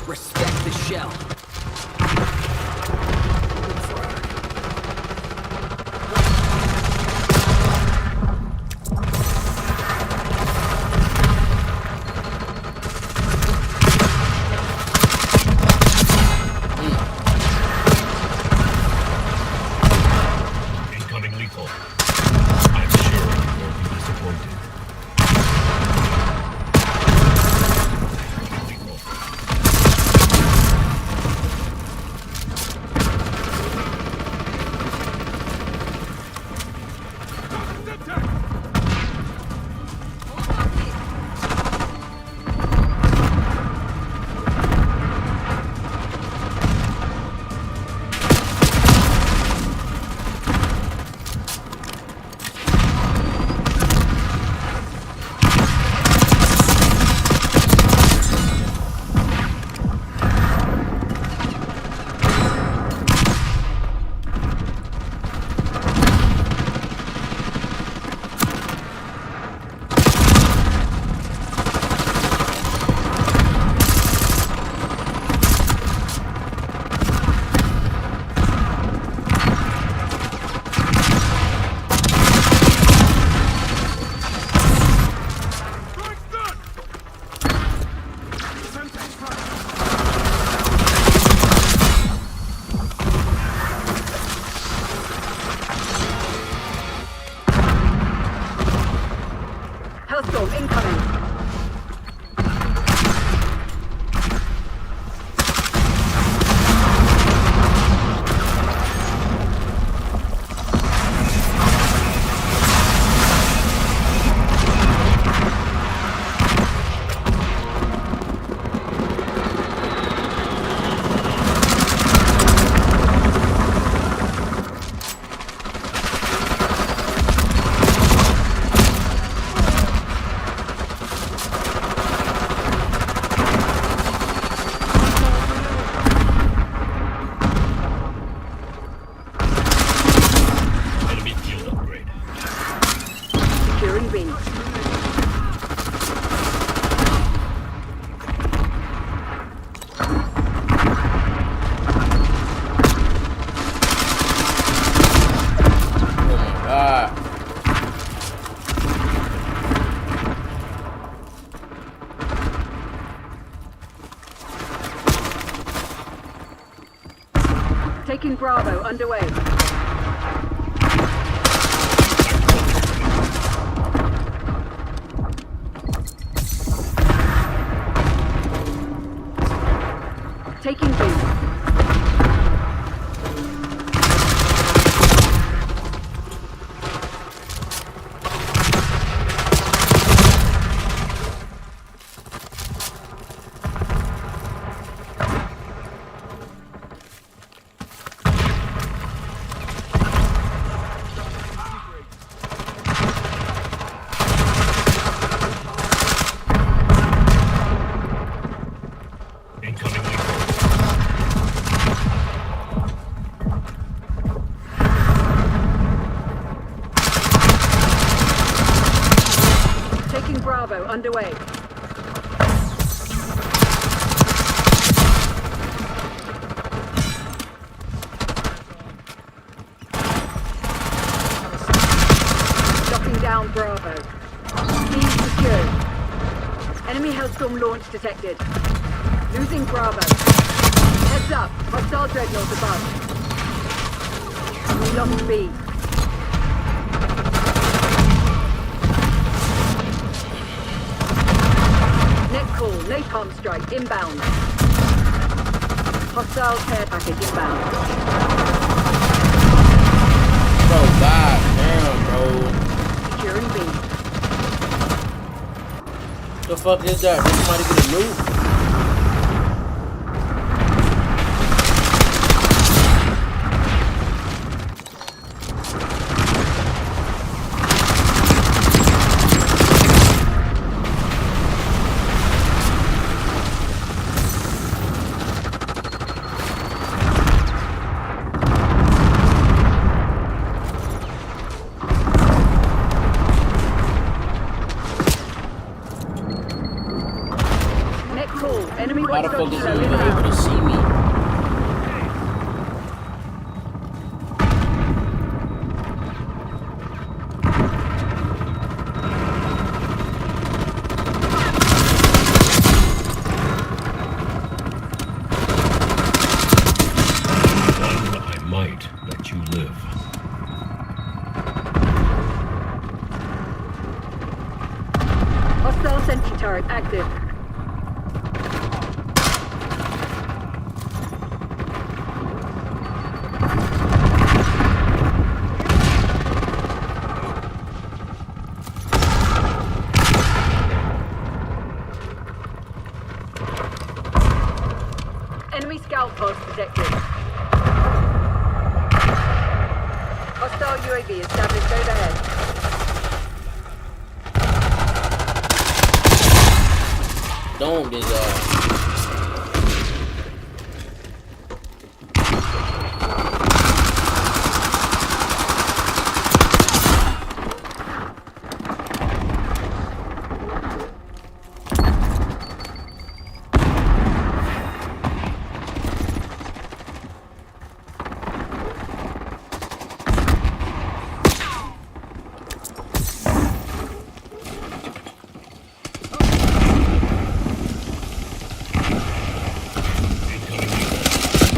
Respect the shell. Incoming lethal. I'm sure you won't be disappointed. Lethal. Hellstorm incoming. Enemy field upgrade. Securing B. Oh my god. Taking Bravo underway. Taking B. Incoming wing. Taking Bravo underway. Shutting down Bravo. B secured. Enemy Hellstorm launch detected. Losing Bravo. Heads up. Hostile dreadnought above. We lost B. Net call. Napalm strike inbound. Hostile care package inbound. Bro, god damn, bro. Securing B. The fuck is that? Did somebody get a nuke? Net call. Enemy How the fuck watchdog is he kilo even able inbound. to see me? One I might let you live. Hostile sentry turret active. Enemy scout post detected. Hostile UAV established overhead. Domed his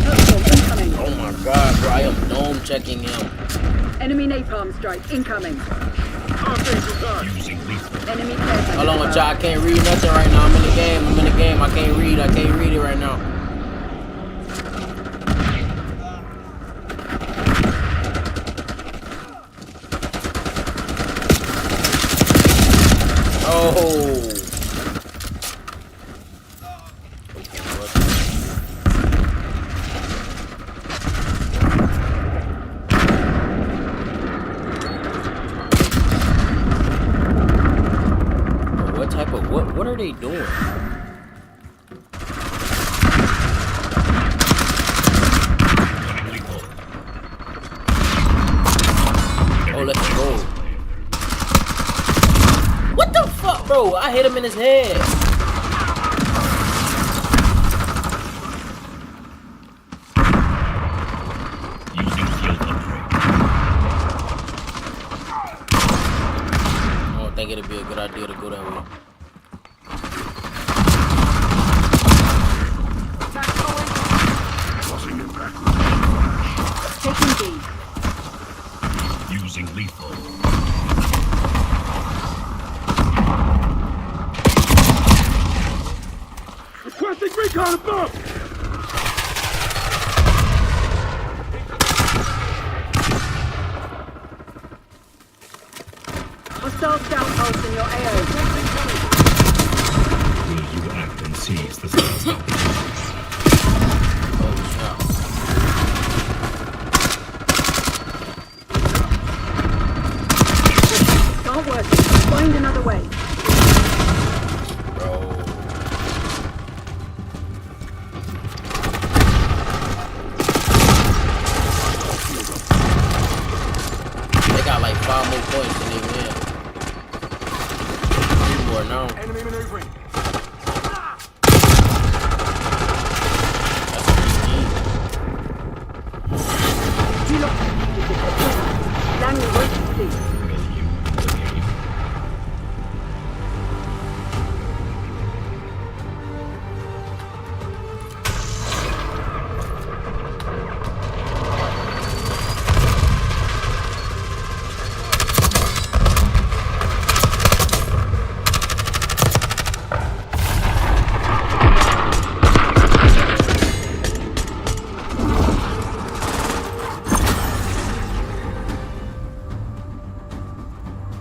Hellstorm incoming. God, bro, I am dome checking him. Enemy napalm strike incoming. Using lethal. Enemy presence. Hold on, y'all. I can't read nothing right now. I'm in the game. I can't read it right now. Oh. What are they doing? Oh, let's go. What the fuck, bro? I hit him in his head. Using field upgrade. I don't think it'd be a good idea to go that way. Taking B. Using lethal. Requesting recon above! Hostile scout pulse in your AO. Will you act and seize the scout? Can't work. Find another way. Bro. They got like 5 more points than they win. 3 more now. Enemy maneuvering. That's a GG. Do not land your way to sleep. Will you the game?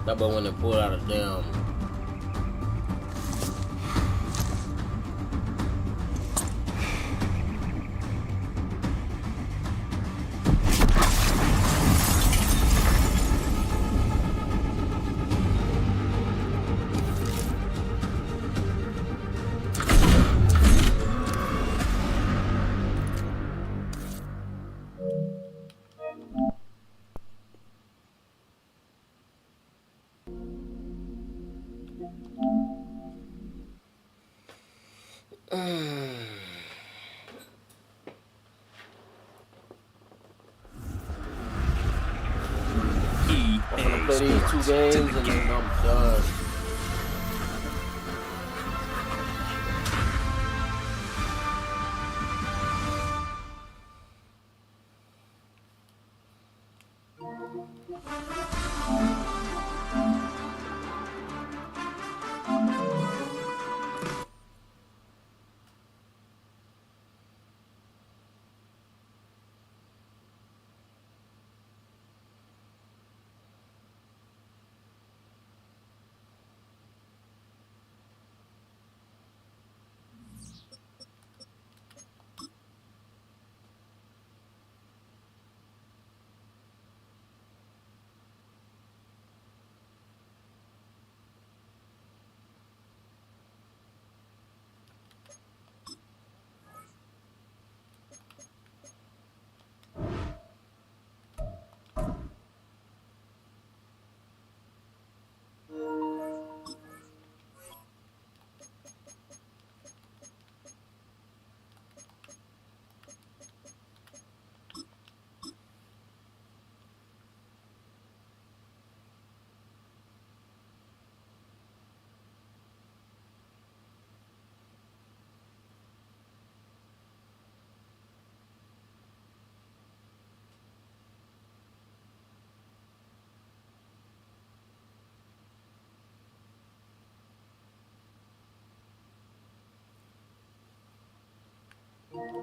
That boy when they pulled out a damn. I'm gonna play these 2 games and then I'm done.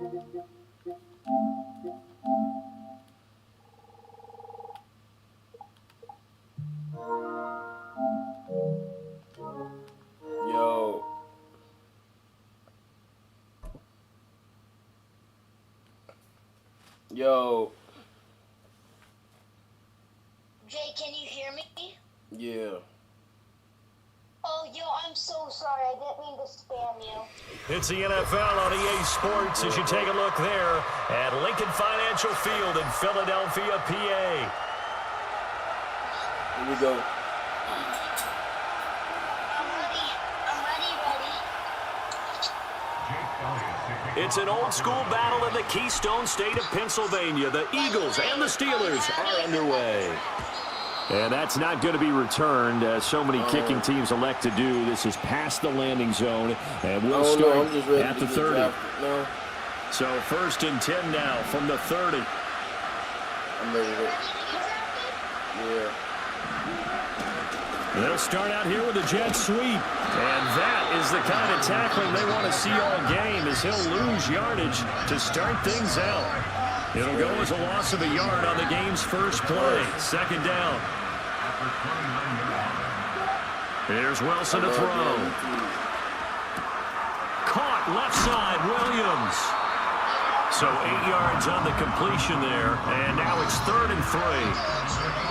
Yo. Yo. Jay, can you hear me? Yeah. Oh, yo, I'm so sorry. I didn't mean to spam you. It's the NFL on EA Sports as you take a look there at Lincoln Financial Field in Philadelphia, PA. Here we go. It's an old-school battle in the Keystone State of Pennsylvania. The Eagles and the Steelers are underway. And that's not going to be returned, as so many kicking teams elect to do. This is past the landing zone, and we'll start at the 30. No. So 1st and 10 now from the 30. I'm ready to Yeah. They'll start out here with a jet sweep. And that is the kind of tackling they want to see all game, as he'll lose yardage to start things out. It'll go as a loss of a yard on the game's first play. 2nd down. Here's Wilson to throw. Caught left side, Williams. So 8 yards on the completion there, and now it's 3rd and 3.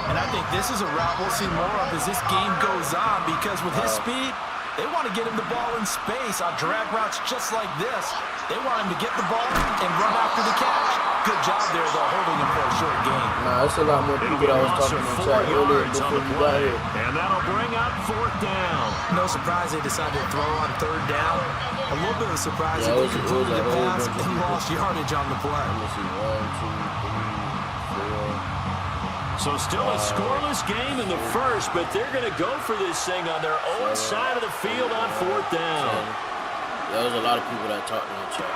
And I think this is a route we'll see more of as this game goes on, because with his speed, they want to get him the ball in space on drag routes just like this. They want him to get the ball and run after the catch. Good job there, though, holding him for a short game. Nah, it's a lot more people that I was talking to chat earlier before you got here. And that'll bring up 4th down. No surprise they decided to throw on 3rd down. A little bit of a surprise Yeah, that they completed the pass and lost yardage on the play. Let me see. 1, 2, 3, 4. So still a scoreless game in the first, but they're going to go for this thing on their own side of the field on 4th down. Yeah, there's a lot of people that talk in the chat.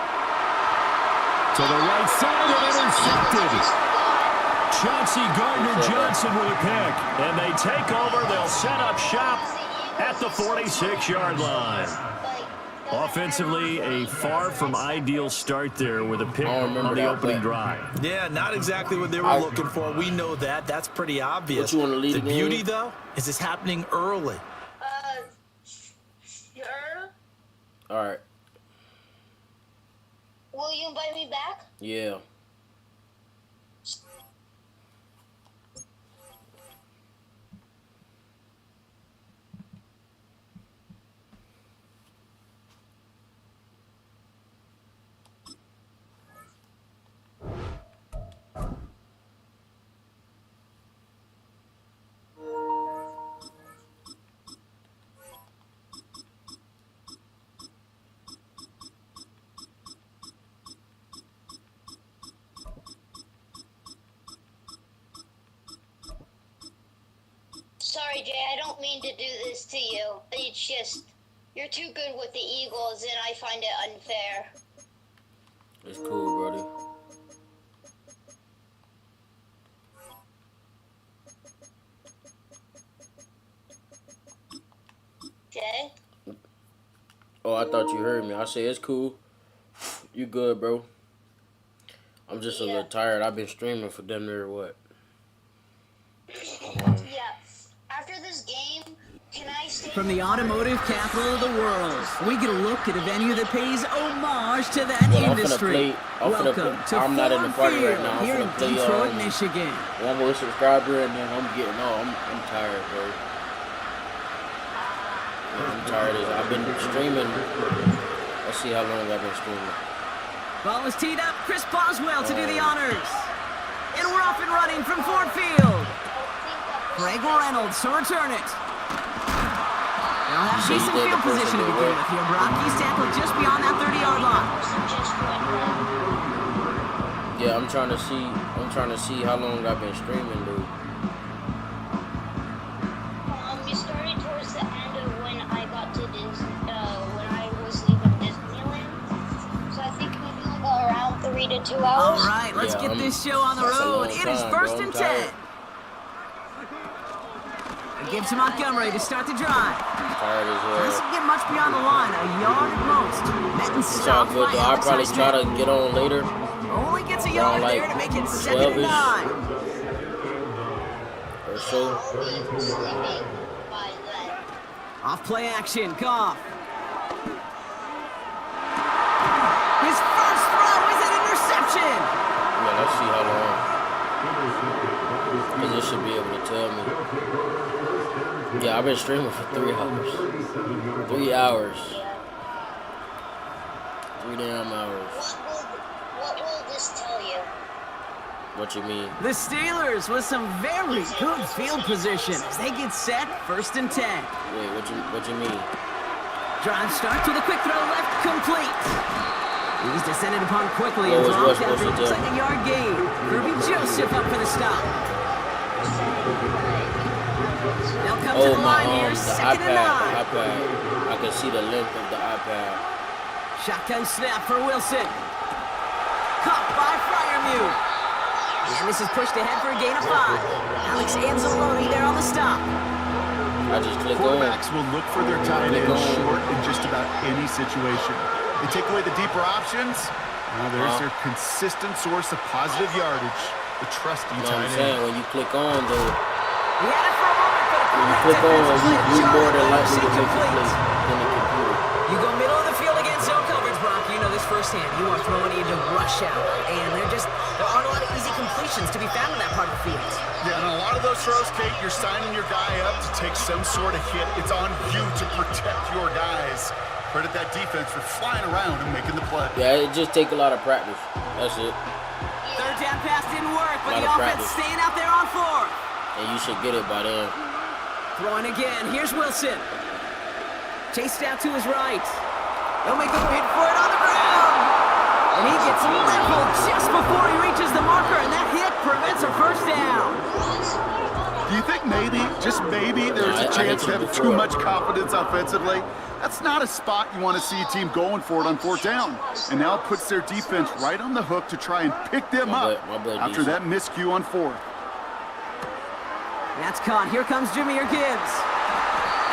To the right side and intercepted. Chauncey Gardner-Johnson with a pick. And they take over. They'll set up shop at the 46-yard line. Offensively, a far from ideal start there with a pick on the opening drive. Yeah, not exactly what they were looking for. We know that. That's pretty obvious. What you wanna lead the the game? beauty, though, is it's happening early. Sure. All right. Will you invite me back? Yeah. Sorry, Jay, I don't mean to do this to you. It's just, you're too good with the Eagles, and I find it unfair. It's cool, brother. Jay? Oh, I thought you heard me. I say it's cool. You good, bro? I'm just a little tired. I've been streaming for damn near what? Yeah. After this game, can I stay? From the automotive capital of the world, we get a look at a venue that pays homage to that industry. Welcome to I'm not in the Ford party right Field now. I'm here in finna play Detroit, Michigan. one more subscriber and then I'm getting I'm tired, bro. I'm tired. I've been streaming. Let's see how long I've been streaming. Ball is teed up. Chris Boswell to do the honors. And we're off and running from Ford Field. Greg Reynolds to return it. They'll have decent field position to begin with here. Brocky's tackled just beyond that 30-yard line. Yeah, I'm trying to see how long I've been streaming, dude. You started towards the end of when I got to when I was leaving Disneyland. So I think maybe like around 3 to 2 hours. All right, let's get this show on the road. It is 1st and 10. It gives to Montgomery to start the drive. Tired as hell. Doesn't get much beyond the line, a yard at most. Madden It's all stopped good by though. I'll probably try to get on later. Only gets a yard like there to make it 2nd and 9. Or so. Off play action, Goff. His first throw is an interception. Yeah, let's see how long. Because it should be able to tell me. Yeah, I've been streaming for 3 hours. 3 hours. 3 damn hours. What will this tell you? What you mean? The Steelers with some very good field position as they get set, 1st and 10. Wait, what you mean? Drive starts with a quick throw left, complete. He's descended upon quickly and What's dropped it after a tell me? 2nd-yard gain. Kirby Joseph up for the stop. They'll come to the line here, the 2nd and 9. iPad. I can see the length of the iPad. Shotgun snap for Wilson. Caught by Fryermuth. And this is pushed ahead for a gain of 5. Alex Anzalone there on the stop. I just click on. Quarterbacks will look for their tight end short in just about any situation. They take away the deeper options. Now there's their consistent source of positive yardage, the trusty You know what I'm tight saying? end. When you click on, though, He had it for a moment, but when you click on, you more than likely to make a complete. play than the computer. You go middle of the field against zone coverage, Brock. You know this firsthand. You are throwing into rush hour, and there aren't a lot of easy completions to be found in that part of the field. Yeah, and a lot of those throws, Kate, you're signing your guy up to take some sort of hit. It's on you to protect your guys. Credit that defense for flying around and making the play. Yeah, it just take a lot of practice. That's it. 3rd down pass didn't work, but Lot the of offense practice. staying out there on 4th. And you should get it by then. Throwing again. Here's Wilson. Chased out to his right. They'll make a hit for it on the ground. And he gets leveled just before he reaches the marker, and that hit prevents a 1st down. Do you think maybe, just maybe, there's a chance to have too much confidence offensively? That's not a spot you want to see a team going for it on 4th down. And now it puts their defense right on the hook to try and pick them up after that miscue on 4th. That's caught. Here comes Jameer Gibbs.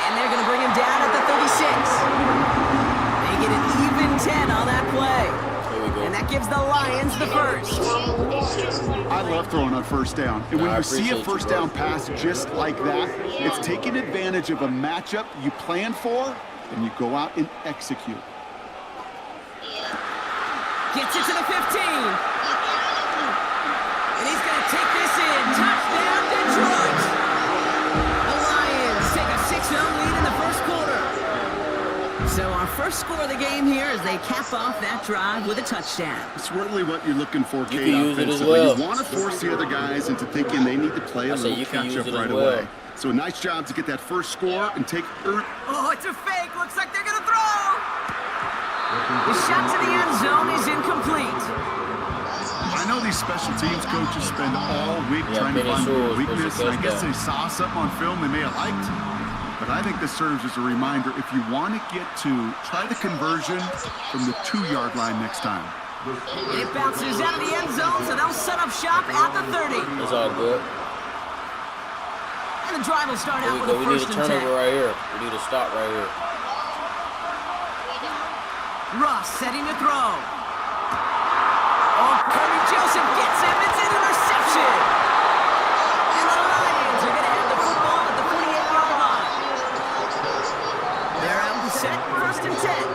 And they're going to bring him down at the 36. They get an even 10 on that play. And that gives the Lions the 1st. I love throwing on 1st down. And when you see a 1st down pass just like that, it's taking advantage of a matchup you plan for, and you go out and execute. Gets it to the 15. And he's going to take this in. Touchdown, Detroit. The Lions take a 6-0 lead in the 1st quarter. So our first score of the game here as they cap off that drive with a touchdown. It's really what you're looking for, Kate. can use it as well. You want to force the other guys into thinking they need to play a little catch-up right away. So a nice job to get that first score and take Oh, it's a fake. Looks like they're going to throw. The shot to the end zone is incomplete. I know these special teams coaches spend all week trying to find a weakness, and I guess they saw something on film they may have liked. But I think this serves as a reminder, if you want to get to, try the conversion from the 2-yard line next time. It bounces out of the end zone, so they'll set up shop at the 30. It's all good. And the drive will start out with a We need 1st a and 10. turnover right here. We need to stop right here. Russ setting to throw. Oh, Kirby Joseph gets him. It's an interception. And the Lions are going to have the football at the 48-yard line. They're out and set, 1st and 10.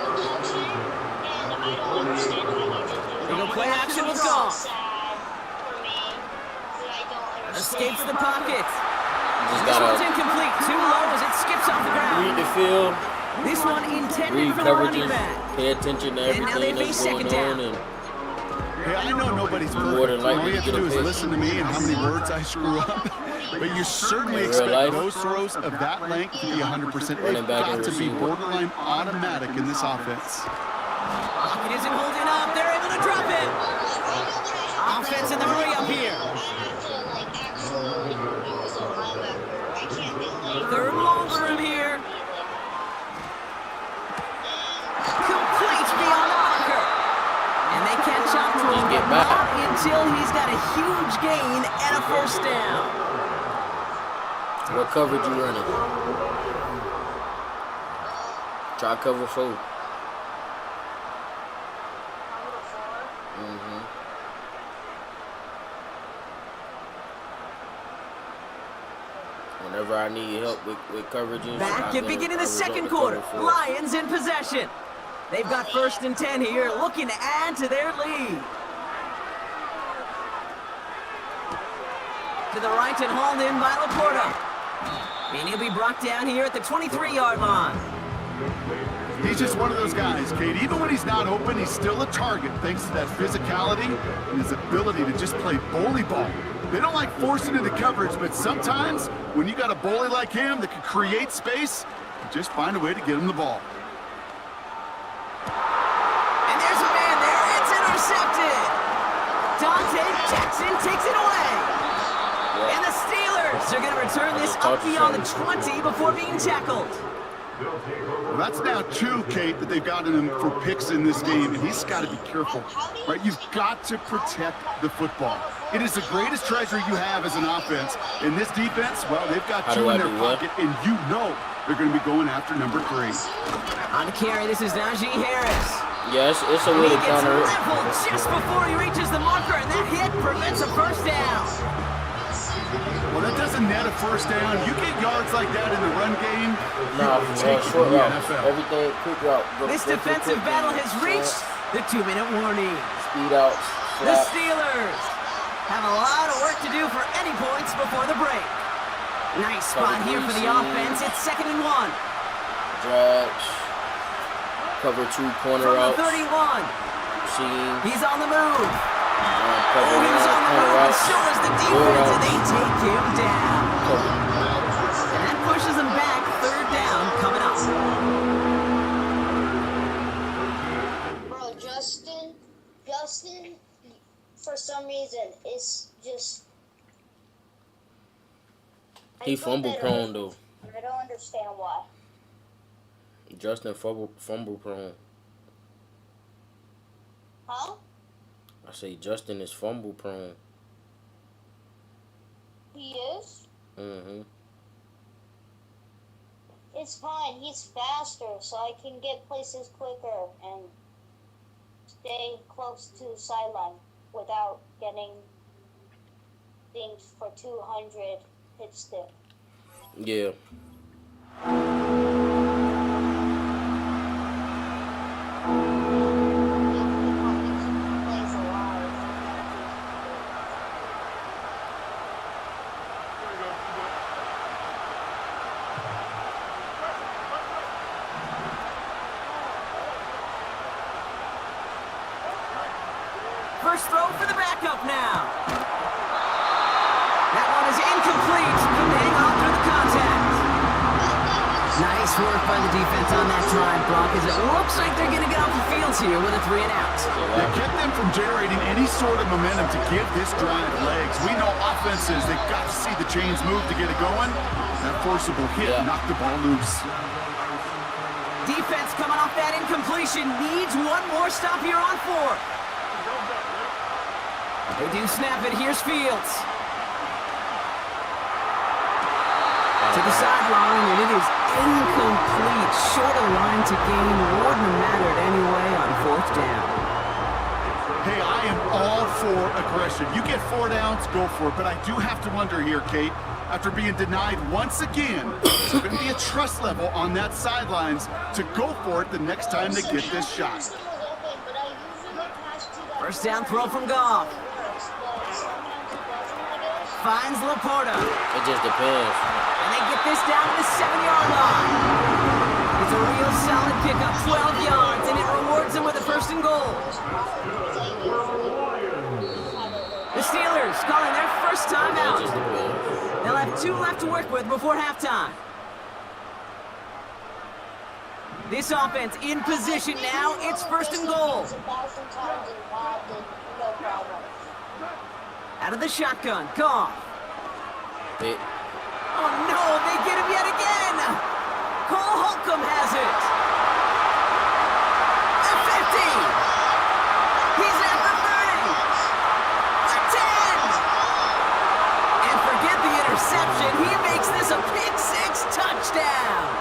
They go play action with Goff. Escapes the pocket. Just This one's gotta incomplete. Too low as it skips off the ground. read the field, This one intended read for the running coverages, back. pay attention to And now they everything may that's second going down. on. And Hey, I know nobody's More than perfect. likely All you have to to get do a is pick. listen to me and how many words I screw up. But you certainly In real expect life, those throws of that length to be 100%. running They've back got and to be receiver. borderline automatic in this offense. It isn't holding up. They're able to drop it. Offense in the hurry up here. 3rd long for him here. Complete beyond the marker. And they catch up to him, get but back. not until he's got a huge gain and a 1st down. what coverage you running? Try cover 4. Whenever I need help with coverages. Back at beginning the second quarter. Lions in possession. They've got 1st and 10 here, looking to add to their lead. To the right and hauled in by Laporta. And he'll be brought down here at the 23-yard line. He's just one of those guys, Kate. Even when he's not open, he's still a target thanks to that physicality and his ability to just play bully ball. They don't like forcing into coverage, but sometimes when you got a bully like him that can create space, just find a way to get him the ball. And there's a man there. It's intercepted. Dante Jackson takes it away. And the Steelers are going to return this up beyond the 20 before being tackled. Well, that's now 2, Kate, that they've gotten him for picks in this game, and he's got to be careful, right? You've got to protect the football. It is the greatest treasure you have as an offense. In this defense, well, they've got 2 in their pocket, and you know they're going to be going after number 3. On the carry, this is Najee Harris. Yes, it's a way to counter it. He gets leveled just before he reaches the marker, and that hit prevents a first down. Well, that doesn't net a first down. You get yards like that in the run game. Nah, short route. Everything quick route. This defensive battle has reached the 2-minute warning. Speed out. The Steelers have a lot of work to do for any points before the break. Nice spot here for the offense. It's 2nd and 1. Drag. Cover 2 corner From routes. the 31. He's on the move. Cover he's on the move, and so is the defense, and they take him down. And that pushes him back. 3rd down coming up. Bro, Justin, for some reason, is just... He fumble prone, though. I don't understand why. Justin fumble prone. Huh? I say Justin is fumble prone. He is? Mm-hmm. It's fine. He's faster, so I can get places quicker and stay close to the sideline without getting things for 200 hit stick. Yeah. First throw for the backup now. That one is incomplete. Hang on through the contact. Nice work by the defense on that drive, Brock, as it looks like they're going to get off the field here with a 3 and out. They kept them from generating any sort of momentum to give this drive legs. We know offenses, they've got to see the chains move to get it going. That forcible hit knocked the ball loose. Defense coming off that incompletion needs one more stop here on 4. They do snap it. Here's Fields. To the sideline, and it is incomplete. Short of line to gain. Wouldn't have mattered anyway on 4th down. Hey, I am all for aggression. You get 4 downs, go for it. But I do have to wonder here, Kate, after being denied once again, there's going to be a trust level on that sidelines to go for it the next time they get this shot. First down throw from Goff. Finds Laporta. It just depends. And they get this down to the 7-yard line. It's a real solid pickup, 12 yards, and it rewards them with a 1st and goal. The Steelers calling their first time out. They'll have 2 left to work with before halftime. This offense in position now. It's 1st and goal. Out of the shotgun, Goff. Oh no, they get him yet again. Cole Holcomb has it. The 50. He's at the 30. The 10. And forget the interception. He makes this a pick 6 touchdown.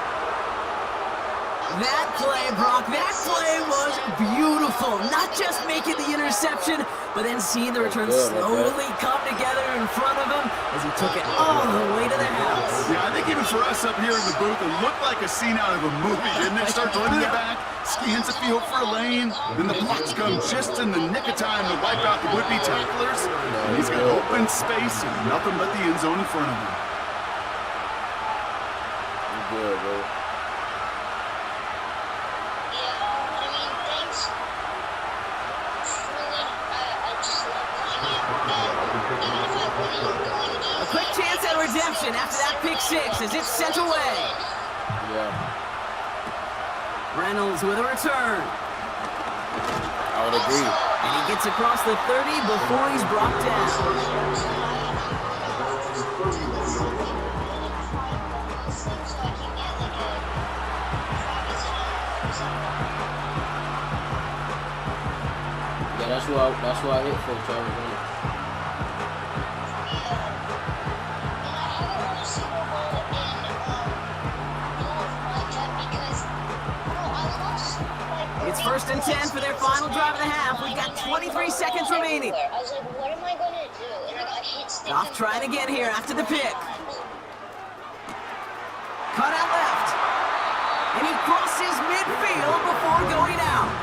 that play, Brock, that play was beautiful. Not just making the interception, but then seeing the return slowly come together in front of him as he took it all the way to the house. Yeah, I think even for us up here in the booth, it looked like a scene out of a movie. Didn't it? Starts running it back, scans the field for a lane, then the blocks come just in the nick of time to wipe out the would-be tacklers. And he's got open space and nothing but the end zone in front of him. Good, bro. A quick chance at redemption after that pick six as it's sent away. Yeah. Reynolds with a return. I would agree. And he gets across the 30 before he's brought down. Yeah, that's who I hit for, Travis. It's 1st and 10 for their final drive of the half. We've got 23 seconds remaining. I was like, what am I going to do? And I got hit sticking. Goff trying again here after the pick. Cut out left. And he crosses midfield before going out.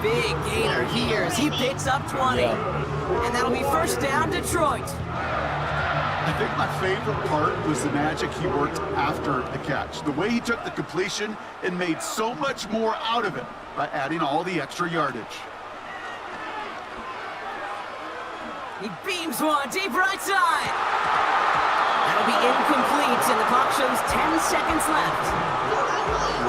Big gainer here as he picks up 20. And that'll be 1st down, Detroit. I think my favorite part was the magic he worked after the catch. The way he took the completion and made so much more out of it by adding all the extra yardage. He beams one deep right side. That'll be incomplete, and the clock shows 10 seconds left.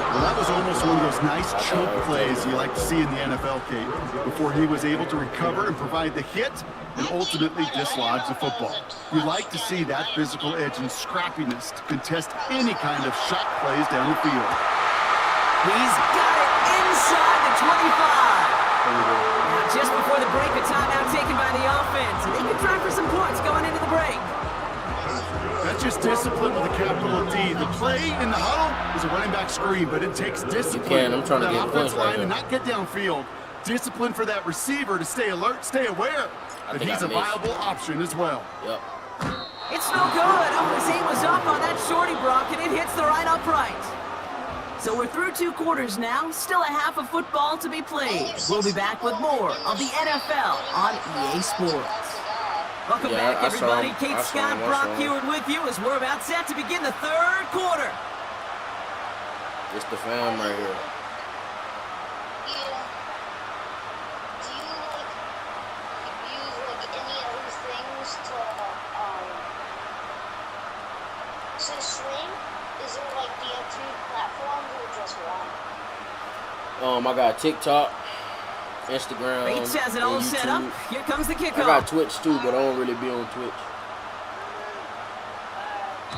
Well, that was almost one of those nice choke plays you like to see in the NFL, Kate, before he was able to recover and provide the hit and ultimately dislodge the football. You like to see that physical edge and scrappiness to contest any kind of shot plays down the field. He's got it inside the 25. Now, just before the break, a timeout taken by the offense. And they can try for some points going into the break. That's just discipline with a capital D. The play in the huddle is a running back screen, but it takes discipline I'm trying to for get that points offensive right line to here. not get downfield. Discipline for that receiver to stay alert, stay aware that he's a viable option as well. Yep. It's no good. Oh, his aim was up on that shorty, Brock, and it hits the right upright. So we're through 2 quarters now. Still a half of football to be played. We'll be back with more of the NFL on EA Sports. Welcome back, everybody. Kate Scott, Brock Heward with you as we're about set to begin the 3rd quarter. It's the fam right here. I got TikTok, Instagram, Bates has it all set up. Here comes the kickoff. I got Twitch too, but I don't really be on Twitch.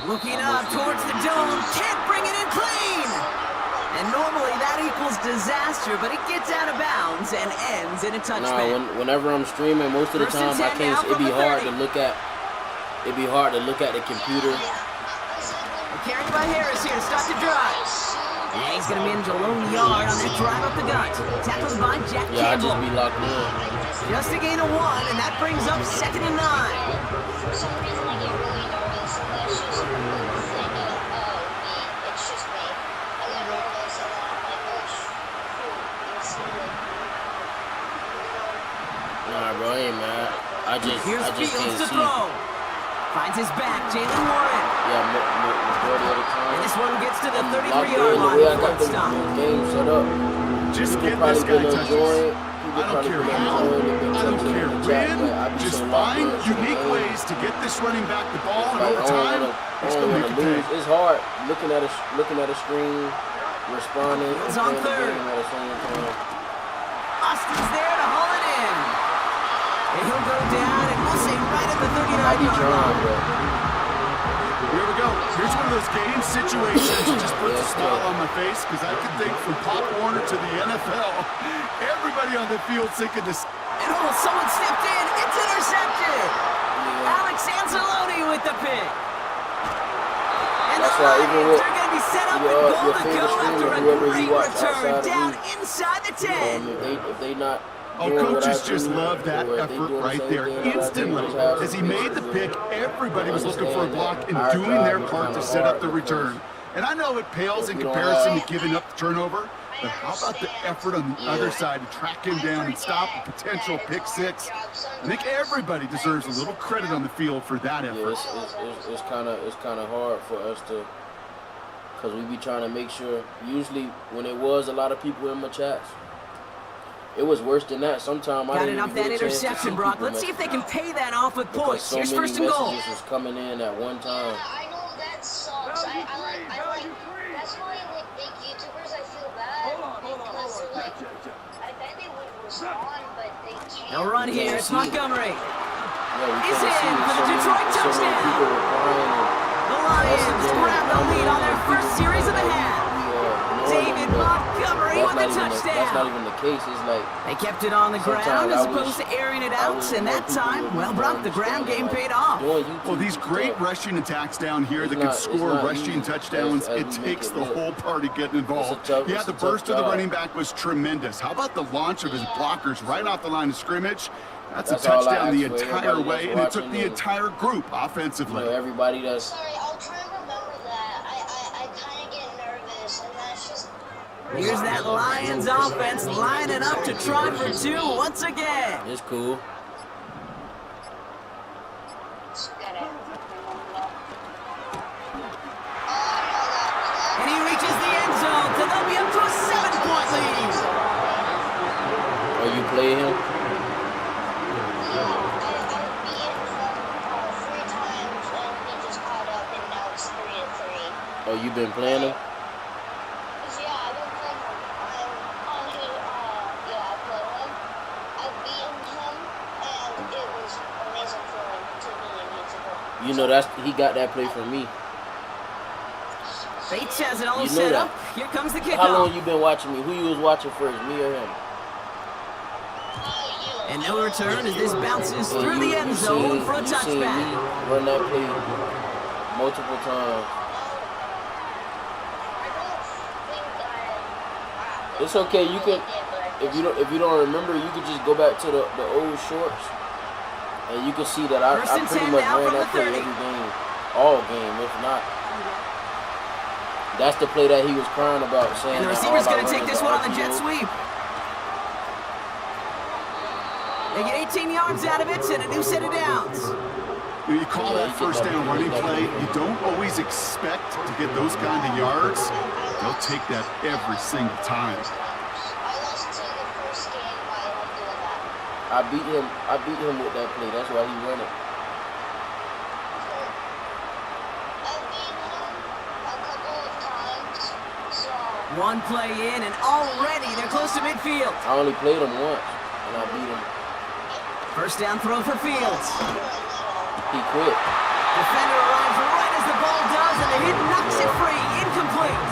Looking up towards the dome, can't bring it in clean. And normally that equals disaster, but it gets out of bounds and ends in a touchdown. Nah, whenever I'm streaming, most of the time I can't. It'd be hard to look at. It'd be hard to look at the computer. Carried by Harris here to start the drive. Yeah, he's going to manage a lone yard on that drive up the gut. Tackled by Jack Campbell. Yeah, I just be locked in. Just a gain of 1, and that brings up 2nd and 9. For some reason, I get really nervous, and that's just really thing of me. It's just me. I get nervous, and then I'm like, oh, shoot, you'll see it. Nah, bro, I ain't mad. I just Here's Fields can't to see. throw. Finds his back, Jalen Warren. Yeah, majority of the time. And this one gets to the Locked 33-yard in, the line way I before got it's the stopped. game set up. Just People get probably this guy been touches. enjoying. I don't care how, I don't care when, just find unique ways to get this running back the ball, and over time, it's going to make you pay. It's hard looking at a screen, responding, It's on and playing the 3rd. game at the same time. Austin's there to haul it in. And he'll go down, and we'll say right at the 39-yard line. Here we go. Here's one of those game situations that just puts a smile on my face, because I can think from Pop Warner to the NFL, everybody on the field thinking this. And oh, someone stepped in. It's intercepted. Alex Anzalone with the pick. And That's the why even Lions with are going to be set up your and goal to favorite go streamer, after a whoever you great watch return outside of down me. inside the 10. If they not Oh, doing what I coaches just do, love that or if they effort doing the right same there. thing that I do, Instantly, just have as he some made the patience pick, and everybody was looking for a understand block that and our doing job their is part to kinda set up hard the because return. And I know it pales in if we don't comparison have- to giving up the turnover, but how about the effort on the other side to track him down and stop a potential pick six? I think everybody deserves a little credit on the field for that Yeah, effort. it's kind of hard for us to, because we be trying to make sure. Usually, when it was a lot of people in my chats, it was worse than that. Sometimes I Got didn't it off even that get a chance to interception, see Brock. people Let's see if they message can pay that off with because points. so Here's many first and goal. messages was coming in at one time. I know that sucks. I like, that's why like big YouTubers, I feel bad because they're like, I bet they would respond, but they can't. Now run here. It's Montgomery. Yeah, we He's can't see in it. for the So many- Detroit so many touchdown. people were crying and The Lions messaging grab the and lead on their commenting, first series of the half. David Montgomery with a That's not touchdown. even the case. It's like They kept it on the Sometimes ground as I opposed wish- to airing it I out, wish and more that people time, would well, be Brock, the ground game paid off. doing YouTube Well, these great stuff. rushing attacks down here It's that can not- it's score not rushing easy touchdowns, as it we make takes it the look. whole party getting involved. tough- Yeah, it's the a tough burst of the job. running back was tremendous. How about the launch of his blockers right off the line of scrimmage? That's a That's all I touchdown the ask for entire everybody way, that's and it took watching the and- entire group You offensively. know, everybody that's Sorry, I'll try and remember that. I kind of get nervous, and that's just. Here's that Lions offense lining up to try for two once again. it's cool. And he reaches the end zone, so they'll be up to a 7-point lead. Oh, you play him? Oh, you been playing him? You know he got that play from me. Bates has it all You know set that. up. Here comes the How long kickoff. you been watching me? Who you was watching first, me or him? And no return as this bounces And through the end zone for a you seen touchback. me run that play multiple times. It's okay. You can, if you don't remember, you can just go back to the old shorts, and you can see that I First and pretty 10 much now ran from that the play 30. every game, all game. If not, that's the play that he was crying about, saying And the that receiver's all I going to run take is this the one on the jet RPO. sweep. They get 18 yards out of it and a new set of downs. You call that first down running play, you don't always expect to get those kind of yards. They'll take that every single time. I beat him with that play. That's why he ran it. One play in, and already they're close to midfield. I only played him once, and I beat him. First down throw for Fields. He quit. Defender arrives right as the ball does, and the hit knocks it free. Incomplete.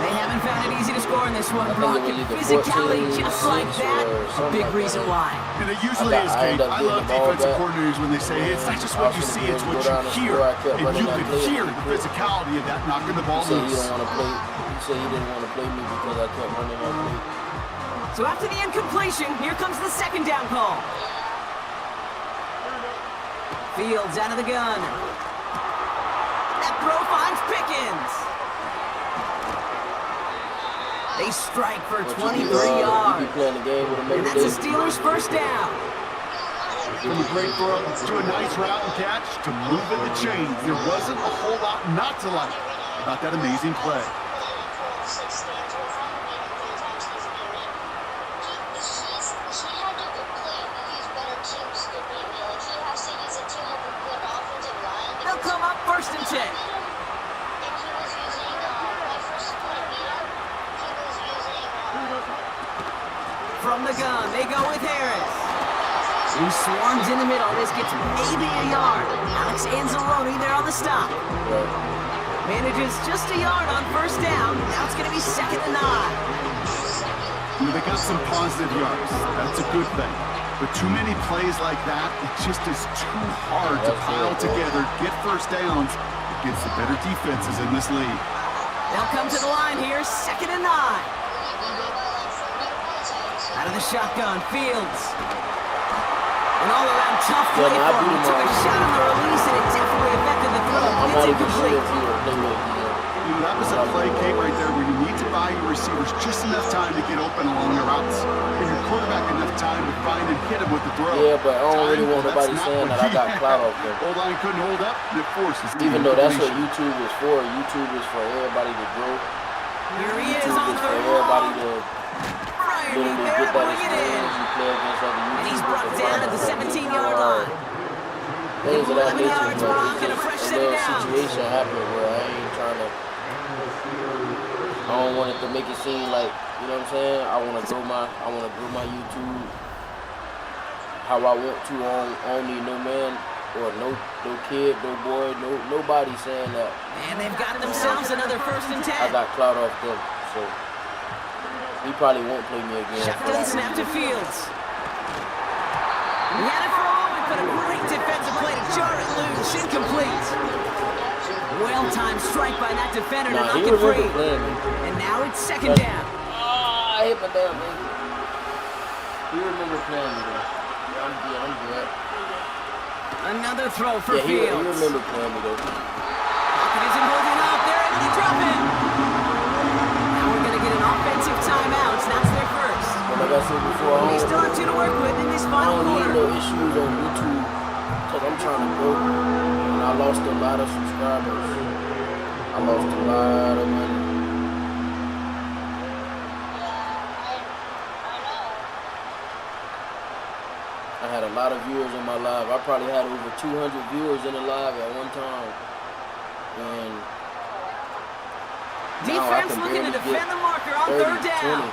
They haven't found it easy to score in this one, I think Brock. it was And either physicality 14, just like 6 that, or a something big like reason that. why. And it usually I is, ended Kate. up I getting love the ball defensive back. coordinators when they say, hey, it's not just what you see, it's what you hear. And you could hear the physicality of that knocking the ball He said he loose. didn't want to play. He said he didn't want to play me because I kept running that play. So after the incompletion, here comes the second down call. Fields out of the gun. That throw finds Pickens. They strike for 23 You be yards. playing the game with him And every that's the day. Steelers' first down. From a great throw to a nice route and catch to moving the chains. There wasn't a whole lot not to like about that amazing play. They'll come up first and 10. From the gun, they go with Harris. He swarms in the middle. This gets maybe a yard. Alex Anzalone there on the stop. Manages just a yard on first down. Now it's going to be 2nd and 9. You know, they got some positive yards. That's a good thing. But too many plays like that, it just is too hard to pile together, get first downs, against the better defenses in this league. They'll come to the line here, 2nd and 9. Out of the shotgun, Fields. An all-around tough play for him. He took a shot on the release, and it definitely affected the throw. It's incomplete. That was a play, Kate, right there, where you need to buy your receivers just enough time to get open along their routes, and your quarterback enough time to find and hit him with the throw. Yeah, but I don't really want nobody saying that I got clout off them. O-line couldn't hold up, and it forces Even though that's what YouTube is for. YouTube is for everybody to grow. Here he is YouTube on is for 3rd everybody and to Brian literally there, get that putting it in. experience. You play against other YouTubers. And he's brought down at the 17-yard line. Things of that 11 nature, yards, but Brock, it's and a just fresh a set of little downs. situation happened where I ain't trying to. I don't want it to make it seem like, you know what I'm saying? I want to grow my YouTube how I want to. I don't need no man or no kid, no boy, nobody saying that. And they've got themselves another 1st and 10. I got clout off them, so he probably won't play me again. Shotgun snap to Fields. He had it for all, but a great defensive play to jar it loose. Incomplete. Well-timed strike by that defender to knock it free. And now it's 2nd down. Oh, I hit my damn ankle. He remember playing me though. Yeah, I'm good. Another throw for Fields. He Fields. remember playing me though. Pocket isn't holding up. They're able to drop it. Now we're going to get an offensive timeout. That's their first. But like I said before, They still have 2 to work with in this I final don't need quarter. no issues on YouTube because I'm trying to grow. And I lost a lot of subscribers. I lost a lot of money. I had a lot of viewers on my live. I probably had over 200 viewers in the live at one time. And Defense looking to defend the marker on 3rd down. 20.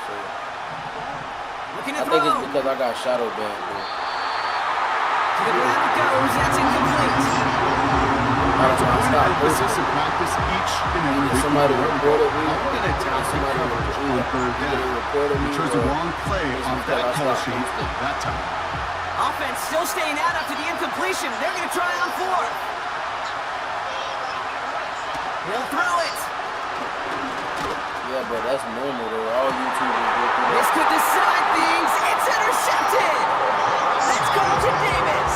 So, Looking to I throw. think it's because I got shadow banned, bro. To the ground it goes. That's incomplete. Emphasis and practice each and every week. Somebody reported me. I'm going to tell somebody on 3rd down. He chose the wrong play on that call sheet that time. Offense still staying out after the incompletion. They're going to try on 4th. He'll throw it. Yeah, but that's normal though. All YouTubers go through This that. could decide things. It's intercepted. That's Carlton Davis.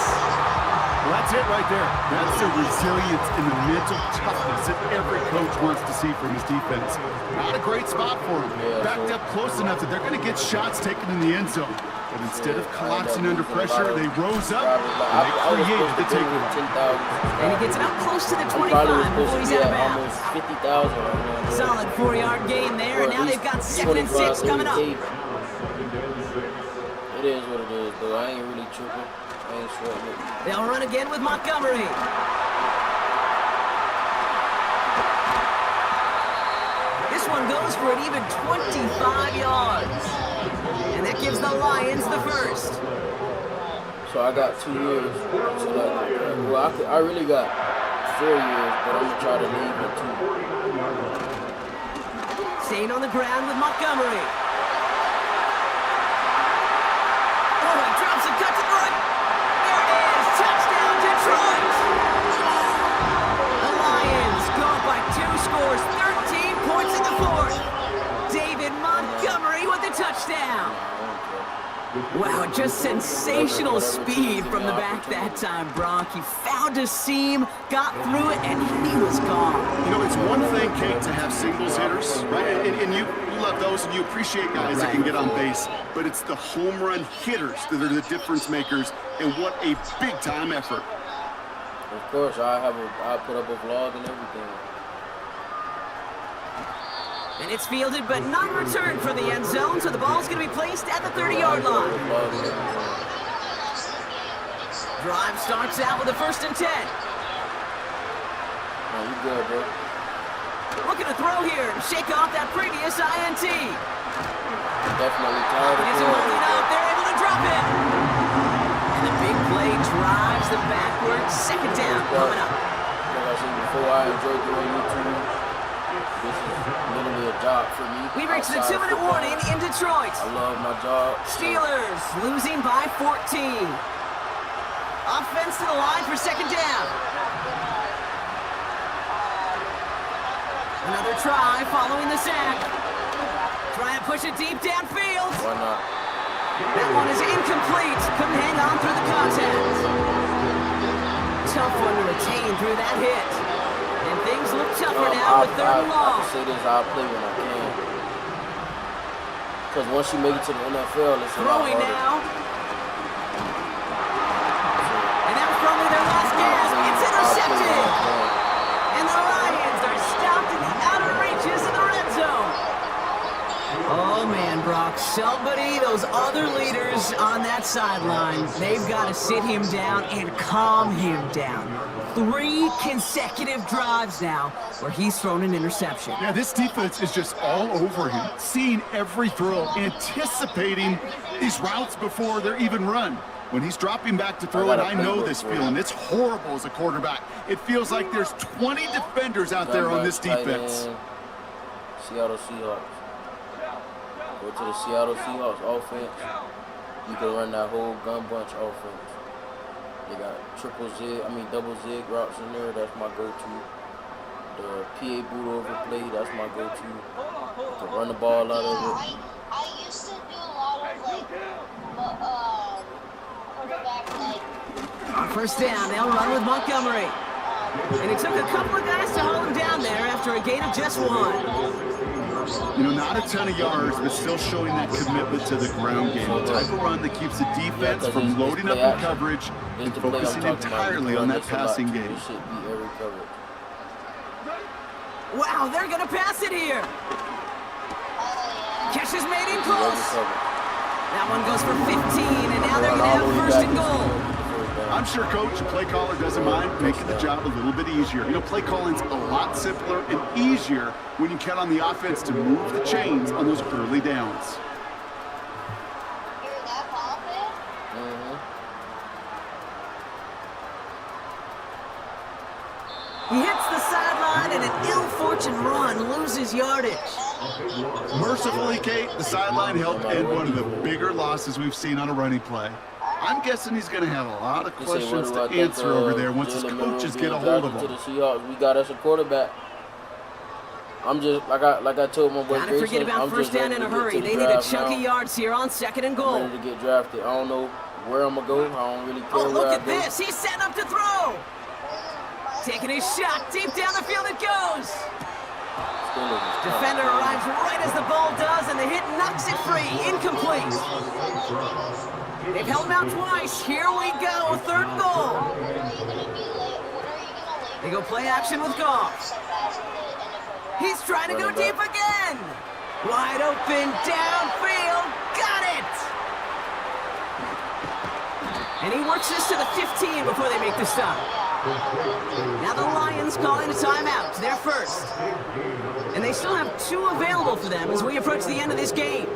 Well, that's it right there. That's the resilience and the mental toughness that every coach wants to see from his defense. Not a great spot for him. Backed up close enough that they're going to get shots taken in the end zone. But instead of collapsing under pressure, they rose up and they created the takeaway. And he gets it up close to the I'm 25 probably before supposed he's to be out of at bounds. almost 50,000 right now. Solid 4-yard gain there, and now they've got 2nd and 6 coming up. It is what it is, though. I ain't really tripping. I ain't sweating it. They'll run again with Montgomery. This one goes for an even 25 yards. And that gives the Lions the first. So I got 2 years. I really got 4 years, but I'm gonna try to leave in 2. Staying on the ground with Montgomery. Oh, he drops a cut to the right. There it is. Touchdown, Detroit. The Lions go up by 2 scores, 13 points in the 4th. David Montgomery with the touchdown. Wow, just sensational speed from the back that time, Brock. He found a seam, got through it, and he was gone. You know, it's one thing, Kate, to have singles hitters, right? And you love those, and you appreciate guys that can get on base. But it's the home run hitters that are the difference makers, and what a big-time effort. Of course, I put up a vlog and everything. And it's fielded but not returned for the end zone, so the ball's going to be placed at the 30-yard line. Drive starts out with a 1st and 10. Oh, you good, bro. Looking to throw here and shake off that previous INT. Definitely tired of Isn't doing holding it. up. They're able to drop it. And the big play drives them backwards. 2nd down coming up. Like I said before, I enjoy doing YouTube. This is literally a job for me. We reached the outside of 2-minute football. warning in Detroit. I love my job. Steelers losing by 14. Offense to the line for second down. Another try following the sack. Try and push it deep downfield. Why not? That one is incomplete. Couldn't hang on through the contact. Tough one to retain through that hit. And things look tougher now with third and long. I can say this, I'll play when I can. Because once you make it to the NFL, it's a lot Throwing harder. now. And that was probably their last gasp. It's intercepted. And the Lions are stopped in the outer reaches of the red zone. Oh man, Brock, somebody, those other leaders on that sideline, they've got to sit him down and calm him down. 3 consecutive drives now where he's thrown an interception. Yeah, this defense is just all over him, seeing every throw, anticipating these routes before they're even run. When he's dropping back to throw it, I know this feeling. It's horrible as a quarterback. It feels like there's 20 defenders out there on this defense. Seattle Seahawks. Go to the Seattle Seahawks offense. You can run that whole gun bunch offense. They got double zig routes in there. That's my go-to. The PA boot over play, that's my go-to. To run the ball out of it. I used to do a lot of quarterback On first down, they'll run with Montgomery. And it took a couple of guys to hold him down there after a gain of just 1. You know, not a ton of yards, but still showing that commitment to the ground game. The type of run that keeps the defense from loading up in coverage and focusing entirely on that passing game. You should beat every coverage. Wow, they're going to pass it here. Catch is made in close. That one goes for 15, and now they're going to have first and goal. I'm sure Coach, the play caller, doesn't mind making the job a little bit easier. You know, play calling's a lot simpler and easier when you count on the offense to move the chains on those early downs. You're that confident? He hits the sideline, and an ill-fortunate run loses yardage. Mercifully, Kate, the sideline helped end one of the bigger losses we've seen on a running play. I'm guessing he's going to have a lot of questions to answer over there once his coaches get a hold of him. To the Seahawks, we got us a quarterback. I'm just like I told my boy. Gotta forget about first down in a hurry. They need a chunky yards here on second and goal. I'm ready to get drafted. I don't know where I'm gonna go. I don't really care. Oh, look at this! He's setting up to throw. Taking his shot deep down the field. It goes. Defender arrives right as the ball does, and the hit knocks it free. Incomplete. They've held him out twice. Here we go. Third goal. They go play action with Goff. He's trying to go deep again. Wide open downfield. Got it. And he works this to the 15 before they make the stop. Now the Lions calling a timeout. They're first. And they still have 2 available for them as we approach the end of this game.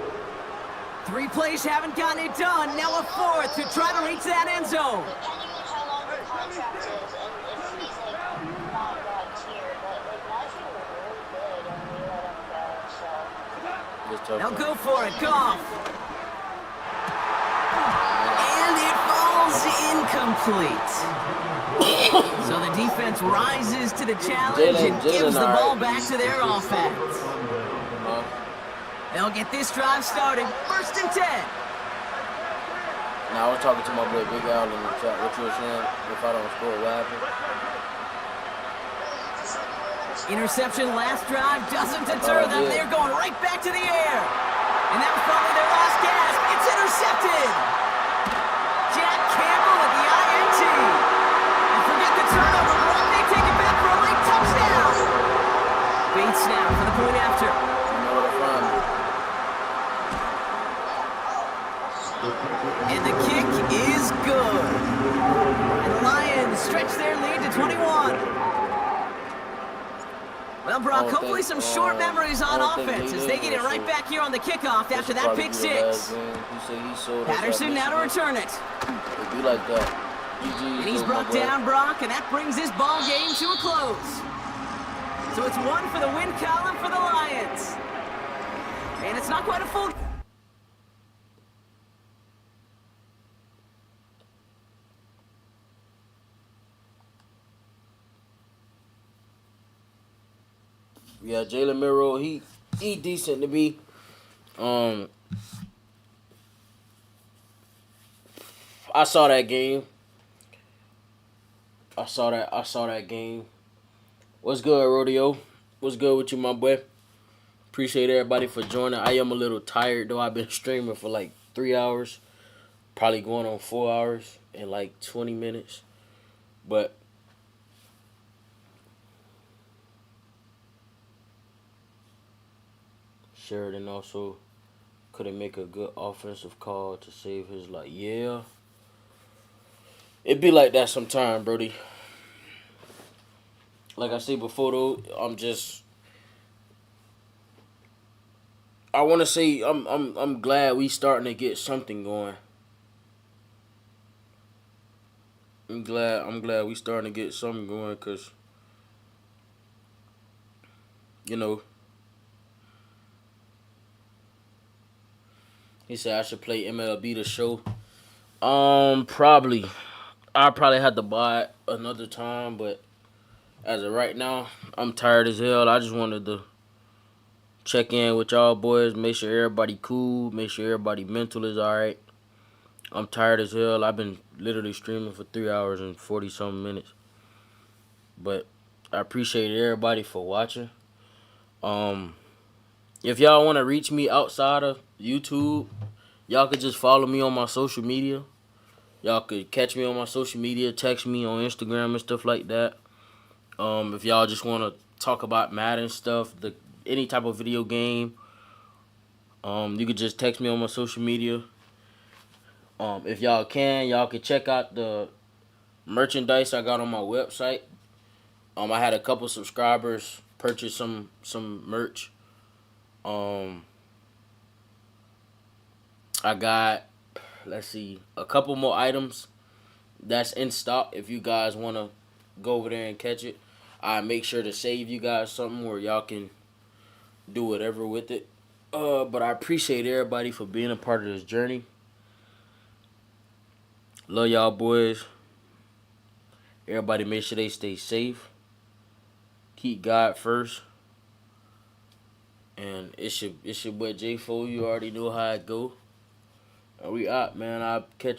3 plays haven't gotten it done. Now a 4th to try to reach that end zone. Depending on how long the contract is and if he's not here, but Najee was really good and we let him go, so. Now go for it, Goff. And it falls incomplete. So the defense rises to the challenge and gives the ball back to their offense. They'll get this drive started. First and 10. Now I was talking to my boy Big Al in the chat. What you were saying? If I don't score, what happened? Interception last drive doesn't deter them. They're going right back to the air. And that was probably their last gasp. It's intercepted. Jack Campbell with the INT. And forget the turnover. They take it back for a late touchdown. Bates now for the point after. And the kick is good. And the Lions stretch their lead to 21. Well, Brock, hopefully some short memories on offense as they get it right back here on the kickoff after that pick 6. Patterson now to return it. It'd be like that. And he's brought down, Brock, and that brings this ball game to a close. So it's 1 for the win column for the Lions. And it's not quite a full... Yeah, Jalen Miro, he decent to me. I saw that game. I saw that game. What's good, Rodeo? What's good with you, my boy? Appreciate everybody for joining. I am a little tired though. I've been streaming for like 3 hours, probably going on 4 hours in like 20 minutes. But Sheridan also couldn't make a good offensive call to save his life. Yeah. It be like that sometime, Brody. Like I said before though, I wanna say I'm glad we starting to get something going. I'm glad we starting to get something going because, you know, he said I should play MLB The Show. Probably. I probably have to buy it another time, but as of right now, I'm tired as hell. I just wanted to check in with y'all boys, make sure everybody cool, make sure everybody mental is alright. I'm tired as hell. I've been literally streaming for 3 hours and 40 something minutes. But I appreciate everybody for watching. If y'all want to reach me outside of YouTube, y'all could just follow me on my social media. Y'all could catch me on my social media, text me on Instagram and stuff like that. If y'all just want to talk about Madden stuff, any type of video game, you could just text me on my social media. If y'all could check out the merchandise I got on my website. I had a couple subscribers purchase some merch. I got, let's see, a couple more items that's in stock. If you guys want to go over there and catch it, I make sure to save you guys something where y'all can do whatever with it. But I appreciate everybody for being a part of this journey. Love y'all boys. Everybody make sure they stay safe. Keep God first. And it's your boy J4. You already know how it go. And we out, man. I'll catch